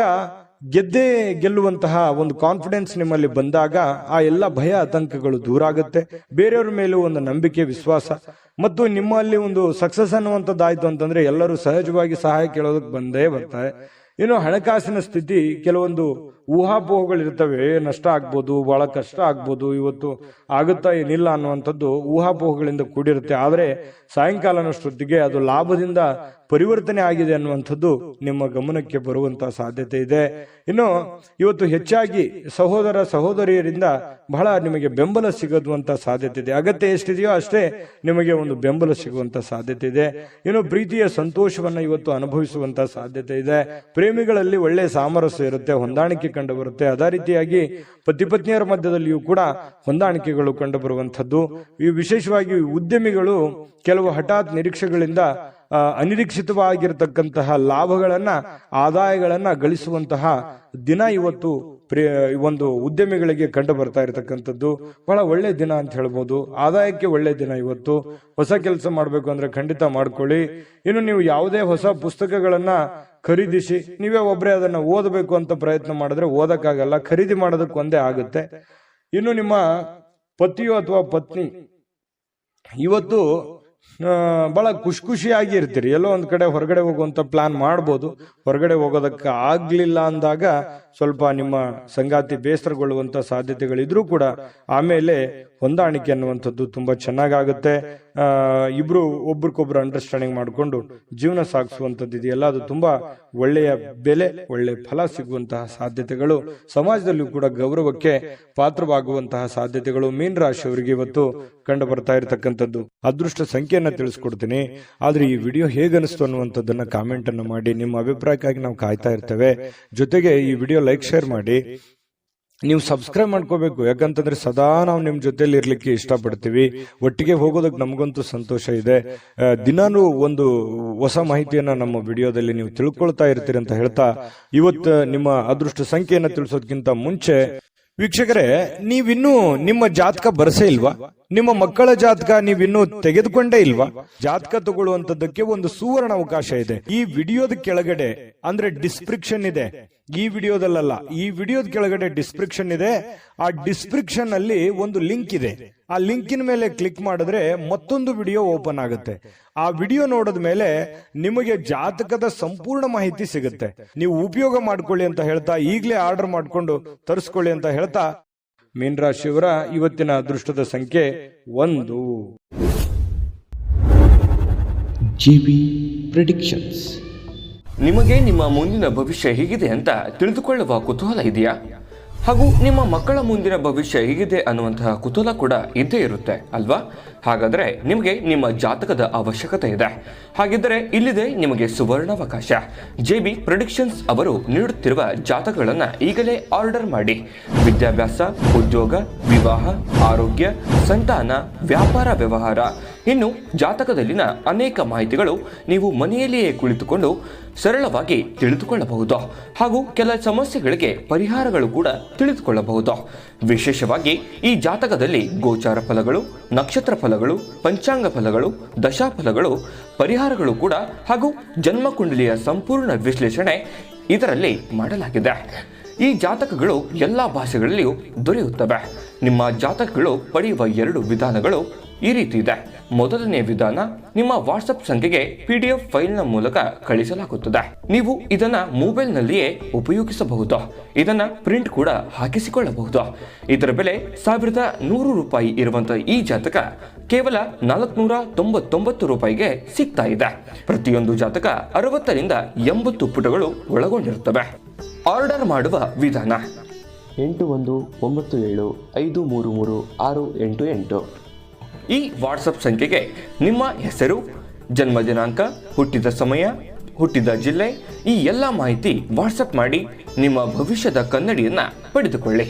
ಗೆಲ್ಲುವಂತಹ ಒಂದು ಕಾನ್ಫಿಡೆನ್ಸ್ ನಿಮ್ಮಲ್ಲಿ ಬಂದಾಗ ಆ ಎಲ್ಲ ಭಯ ಆತಂಕಗಳು ದೂರ ಆಗುತ್ತೆ. ಬೇರೆಯವ್ರ ಮೇಲೂ ಒಂದು ನಂಬಿಕೆ, ವಿಶ್ವಾಸ ಮತ್ತು ನಿಮ್ಮಲ್ಲಿ ಒಂದು ಸಕ್ಸಸ್ ಅನ್ನುವಂಥದ್ದಾಯ್ತು ಅಂತಂದ್ರೆ ಎಲ್ಲರೂ ಸಹಜವಾಗಿ ಸಹಾಯ ಕೇಳೋದಕ್ಕೆ ಬಂದೇ ಬರ್ತಾರೆ. ಇನ್ನು ಹಣಕಾಸಿನ ಸ್ಥಿತಿ, ಕೆಲವೊಂದು ಊಹಾಪೋಹಗಳಿರ್ತವೆ. ನಷ್ಟ ಆಗ್ಬೋದು, ಬಹಳ ಕಷ್ಟ ಆಗ್ಬೋದು, ಇವತ್ತು ಆಗುತ್ತಾ ಏನಿಲ್ಲ ಅನ್ನುವಂಥದ್ದು ಊಹಾಪೋಹಗಳಿಂದ ಕೂಡಿರುತ್ತೆ. ಆದರೆ ಸಾಯಂಕಾಲನಷ್ಟೊತ್ತಿಗೆ ಅದು ಲಾಭದಿಂದ ಪರಿವರ್ತನೆ ಆಗಿದೆ ಅನ್ನುವಂಥದ್ದು ನಿಮ್ಮ ಗಮನಕ್ಕೆ ಬರುವಂತಹ ಸಾಧ್ಯತೆ ಇದೆ. ಇನ್ನು ಇವತ್ತು ಹೆಚ್ಚಾಗಿ ಸಹೋದರ ಸಹೋದರಿಯರಿಂದ ಬಹಳ ನಿಮಗೆ ಬೆಂಬಲ ಸಿಗುವಂತ ಸಾಧ್ಯತೆ ಇದೆ. ಅಗತ್ಯ ಎಷ್ಟಿದೆಯೋ ಅಷ್ಟೇ ನಿಮಗೆ ಒಂದು ಬೆಂಬಲ ಸಿಗುವಂತ ಸಾಧ್ಯತೆ ಇದೆ. ಇನ್ನು ಪ್ರೀತಿಯ ಸಂತೋಷವನ್ನ ಇವತ್ತು ಅನುಭವಿಸುವಂತ ಸಾಧ್ಯತೆ ಇದೆ. ಪ್ರೇಮಿಗಳಲ್ಲಿ ಒಳ್ಳೆಯ ಸಾಮರಸ್ಯ ಇರುತ್ತೆ, ಹೊಂದಾಣಿಕೆ ಕಂಡು ಬರುತ್ತೆ. ಅದೇ ರೀತಿಯಾಗಿ ಪತಿ ಪತ್ನಿಯರ ಮಧ್ಯದಲ್ಲಿಯೂ ಕೂಡ ಹೊಂದಾಣಿಕೆಗಳು ಕಂಡು ಬರುವಂತದ್ದು. ಈ ವಿಶೇಷವಾಗಿ ಉದ್ಯಮಿಗಳು ಕೆಲವು ಹಠಾತ್ ನಿರೀಕ್ಷೆಗಳಿಂದ ಅನಿರೀಕ್ಷಿತವಾಗಿರತಕ್ಕಂತಹ ಲಾಭಗಳನ್ನ, ಆದಾಯಗಳನ್ನ ಗಳಿಸುವಂತಹ ದಿನ ಇವತ್ತು ಒಂದು ಉದ್ಯಮಿಗಳಿಗೆ ಕಂಡು ಬರ್ತಾ ಇರತಕ್ಕಂಥದ್ದು. ಬಹಳ ಒಳ್ಳೆ ದಿನ ಅಂತ ಹೇಳ್ಬೋದು. ಆದಾಯಕ್ಕೆ ಒಳ್ಳೆ ದಿನ ಇವತ್ತು. ಹೊಸ ಕೆಲಸ ಮಾಡ್ಬೇಕು ಅಂದ್ರೆ ಖಂಡಿತ ಮಾಡ್ಕೊಳ್ಳಿ. ಇನ್ನು ನೀವು ಯಾವುದೇ ಹೊಸ ಪುಸ್ತಕಗಳನ್ನ ಖರೀದಿಸಿ ನೀವೇ ಒಬ್ಬರೇ ಅದನ್ನ ಓದಬೇಕು ಅಂತ ಪ್ರಯತ್ನ ಮಾಡಿದ್ರೆ ಓದಕ್ಕಾಗಲ್ಲ, ಖರೀದಿ ಮಾಡೋದಕ್ಕೆ ಒಂದೇ ಆಗುತ್ತೆ. ಇನ್ನು ನಿಮ್ಮ ಪತಿಯೋ ಅಥವಾ ಪತ್ನಿ ಇವತ್ತು ಬಹಳ ಖುಷಿಯಾಗಿ ಇರ್ತೀರಿ. ಎಲ್ಲೋ ಒಂದ್ ಕಡೆ ಹೊರಗಡೆ ಹೋಗುವಂತ ಪ್ಲಾನ್ ಮಾಡ್ಬೋದು. ಹೊರಗಡೆ ಹೋಗೋದಕ್ಕೆ ಆಗ್ಲಿಲ್ಲ ಅಂದಾಗ ಸ್ವಲ್ಪ ನಿಮ್ಮ ಸಂಗಾತಿ ಬೇಸರಗೊಳ್ಳುವಂತ ಸಾಧ್ಯತೆಗಳಿದ್ರೂ ಕೂಡ ಆಮೇಲೆ ಹೊಂದಾಣಿಕೆ ಅನ್ನುವಂಥದ್ದು ತುಂಬಾ ಚೆನ್ನಾಗಾಗುತ್ತೆ. ಇಬ್ರು ಒಬ್ರಿಗೊಬ್ರು ಅಂಡರ್ಸ್ಟ್ಯಾಂಡಿಂಗ್ ಮಾಡಿಕೊಂಡು ಜೀವನ ಸಾಗಿಸುವಂಥದ್ದು ಇದೆಯಲ್ಲ, ಅದು ತುಂಬಾ ಒಳ್ಳೆಯ ಬೆಲೆ, ಒಳ್ಳೆ ಫಲ ಸಿಗುವಂತಹ ಸಾಧ್ಯತೆಗಳು, ಸಮಾಜದಲ್ಲಿಯೂ ಕೂಡ ಗೌರವಕ್ಕೆ ಪಾತ್ರವಾಗುವಂತಹ ಸಾಧ್ಯತೆಗಳು ಮೀನರಾಶಿಯವರಿಗೆ ಇವತ್ತು ಕಂಡು ಬರ್ತಾ ಇರತಕ್ಕಂಥದ್ದು. ಅದೃಷ್ಟ ಸಂಖ್ಯೆಯನ್ನ ತಿಳಿಸ್ಕೊಡ್ತೀನಿ. ಆದ್ರೆ ಈ ವಿಡಿಯೋ ಹೇಗನಿಸ್ತು ಅನ್ನುವಂಥದ್ದನ್ನ ಕಾಮೆಂಟ್ ಅನ್ನು ಮಾಡಿ. ನಿಮ್ಮ ಅಭಿಪ್ರಾಯಕ್ಕಾಗಿ ನಾವು ಕಾಯ್ತಾ ಇರ್ತೇವೆ. ಜೊತೆಗೆ ಈ ವಿಡಿಯೋ ಲೈಕ್ ಶೇರ್ ಮಾಡಿ. ನೀವು ಸಬ್ಸ್ಕ್ರೈಬ್ ಮಾಡ್ಕೋಬೇಕು, ಯಾಕಂತಂದ್ರೆ ಸದಾ ನಾವು ನಿಮ್ ಜೊತೆಲಿ ಇರ್ಲಿಕ್ಕೆ ಇಷ್ಟಪಡ್ತೀವಿ. ಒಟ್ಟಿಗೆ ಹೋಗೋದಕ್ಕೆ ನಮಗಂತೂ ಸಂತೋಷ ಇದೆ. ದಿನಾನು ಒಂದು ಹೊಸ ಮಾಹಿತಿಯನ್ನ ನಮ್ಮ ವಿಡಿಯೋದಲ್ಲಿ ನೀವು ತಿಳ್ಕೊಳ್ತಾ ಇರ್ತೀರಿ ಅಂತ ಹೇಳ್ತಾ, ಇವತ್ತು ನಿಮ್ಮ ಅದೃಷ್ಟ ಸಂಖ್ಯೆಯನ್ನ ತಿಳಿಸೋದಕ್ಕಿಂತ ಮುಂಚೆ ವೀಕ್ಷಕರೇ, ನೀವಿನ್ನೂ ನಿಮ್ಮ ಜಾತಕ ಬರಸೇ ಇಲ್ವಾ? ನಿಮ್ಮ ಮಕ್ಕಳ ಜಾತಕ ನೀವಿನ್ನೂ ತೆಗೆದುಕೊಂಡೇ ಇಲ್ವಾ? ಜಾತಕ ತಗೊಳ್ಳುವಂತದ್ದಕ್ಕೆ ಒಂದು ಸುವರ್ಣ ಅವಕಾಶ ಇದೆ. ಈ ವಿಡಿಯೋದ ಕೆಳಗಡೆ ಅಂದ್ರೆ ಡಿಸ್ಕ್ರಿಪ್ಷನ್ ಇದೆ. ಈ ವಿಡಿಯೋದಲ್ಲ, ಈ ವಿಡಿಯೋದ ಕೆಳಗಡೆ ಡಿಸ್ಕ್ರಿಪ್ಷನ್ ಇದೆ. ಆ ಡಿಸ್ಕ್ರಿಪ್ಷನ್ ಅಲ್ಲಿ ಒಂದು ಲಿಂಕ್ ಇದೆ. ಆ ಲಿಂಕಿನ ಮೇಲೆ ಕ್ಲಿಕ್ ಮಾಡಿದ್ರೆ ಮತ್ತೊಂದು ವಿಡಿಯೋ ಓಪನ್ ಆಗುತ್ತೆ. ಆ ವಿಡಿಯೋ ನೋಡಿದ ಮೇಲೆ ನಿಮಗೆ ಜಾತಕದ ಸಂಪೂರ್ಣ ಮಾಹಿತಿ ಸಿಗುತ್ತೆ. ನೀವು ಉಪಯೋಗ ಮಾಡ್ಕೊಳ್ಳಿ ಅಂತ ಹೇಳ್ತಾ, ಈಗಲೇ ಆರ್ಡರ್ ಮಾಡ್ಕೊಂಡು ತರಿಸ್ಕೊಳ್ಳಿ ಅಂತ ಹೇಳ್ತಾ, ಮೀನರಾಶಿಯವರ ಇವತ್ತಿನ ಅದೃಷ್ಟದ ಸಂಖ್ಯೆ 1. GB predictions. ನಿಮಗೆ ನಿಮ್ಮ ಮುಂದಿನ ಭವಿಷ್ಯ ಹೇಗಿದೆ ಅಂತ ತಿಳಿದುಕೊಳ್ಳುವ ಕುತೂಹಲ ಇದೆಯಾ? ಹಾಗೂ ನಿಮ್ಮ ಮಕ್ಕಳ ಮುಂದಿನ ಭವಿಷ್ಯ ಹೇಗಿದೆ ಅನ್ನುವಂತಹ ಕುತೂಹಲ ಕೂಡ ಇದ್ದೇ ಇರುತ್ತೆ ಅಲ್ವಾ? ಹಾಗಾದರೆ ನಿಮಗೆ ನಿಮ್ಮ ಜಾತಕದ ಅವಶ್ಯಕತೆ ಇದೆ. ಹಾಗಿದ್ದರೆ ಇಲ್ಲಿದೆ ನಿಮಗೆ ಸುವರ್ಣಾವಕಾಶ. JB ಪ್ರೆಡಿಕ್ಷನ್ಸ್ ಅವರು ನೀಡುತ್ತಿರುವ ಜಾತಕಗಳನ್ನು ಈಗಲೇ ಆರ್ಡರ್ ಮಾಡಿ. ವಿದ್ಯಾಭ್ಯಾಸ, ಉದ್ಯೋಗ, ವಿವಾಹ, ಆರೋಗ್ಯ, ಸಂತಾನ, ವ್ಯಾಪಾರ ವ್ಯವಹಾರ, ಇನ್ನು ಜಾತಕದಲ್ಲಿನ ಅನೇಕ ಮಾಹಿತಿಗಳು ನೀವು ಮನೆಯಲ್ಲಿಯೇ ಕುಳಿತುಕೊಂಡು ಸರಳವಾಗಿ ತಿಳಿದುಕೊಳ್ಳಬಹುದು. ಹಾಗೂ ಕೆಲ ಸಮಸ್ಯೆಗಳಿಗೆ ಪರಿಹಾರಗಳು ಕೂಡ ತಿಳಿದುಕೊಳ್ಳಬಹುದು. ವಿಶೇಷವಾಗಿ ಈ ಜಾತಕದಲ್ಲಿ ಗೋಚಾರ ಫಲಗಳು, ನಕ್ಷತ್ರ ಫಲಗಳು, ಪಂಚಾಂಗ ಫಲಗಳು, ದಶಾಫಲಗಳು, ಪರಿಹಾರಗಳು ಕೂಡ ಹಾಗೂ ಜನ್ಮಕುಂಡಲಿಯ ಸಂಪೂರ್ಣ ವಿಶ್ಲೇಷಣೆ ಇದರಲ್ಲಿ ಮಾಡಲಾಗಿದೆ. ಈ ಜಾತಕಗಳು ಎಲ್ಲ ಭಾಷೆಗಳಲ್ಲಿಯೂ ದೊರೆಯುತ್ತವೆ. ನಿಮ್ಮ ಜಾತಕಗಳು ಪಡೆಯುವ 2 ವಿಧಾನಗಳು ಈ ರೀತಿ ಇದೆ. ಮೊದಲನೇ ವಿಧಾನ, ನಿಮ್ಮ ವಾಟ್ಸಪ್ ಸಂಖ್ಯೆಗೆ PDF ಫೈಲ್ನ ಮೂಲಕ ಕಳಿಸಲಾಗುತ್ತದೆ. ನೀವು ಇದನ್ನ ಮೊಬೈಲ್ನಲ್ಲಿಯೇ ಉಪಯೋಗಿಸಬಹುದು. ಇದನ್ನ ಪ್ರಿಂಟ್ ಕೂಡ ಹಾಕಿಸಿಕೊಳ್ಳಬಹುದು. ಇದರ ಬೆಲೆ 1100 ರೂಪಾಯಿ ಇರುವಂತಹ ಈ ಜಾತಕ ಕೇವಲ 499 ರೂಪಾಯಿಗೆ ಸಿಗ್ತಾ ಇದೆ. ಪ್ರತಿಯೊಂದು ಜಾತಕ 60 ರಿಂದ 80 ಪುಟಗಳು ಒಳಗೊಂಡಿರುತ್ತವೆ. ಆರ್ಡರ್ ಮಾಡುವ ವಿಧಾನ 8197533688. ಈ ವಾಟ್ಸಪ್ ಸಂಖ್ಯೆಗೆ ನಿಮ್ಮ ಹೆಸರು, ಜನ್ಮ ದಿನಾಂಕ, ಹುಟ್ಟಿದ ಸಮಯ, ಹುಟ್ಟಿದ ಜಿಲ್ಲೆ, ಈ ಎಲ್ಲ ಮಾಹಿತಿ ವಾಟ್ಸಪ್ ಮಾಡಿ ನಿಮ್ಮ ಭವಿಷ್ಯದ ಕನ್ನಡಿಯನ್ನ ಪಡೆದುಕೊಳ್ಳಿ.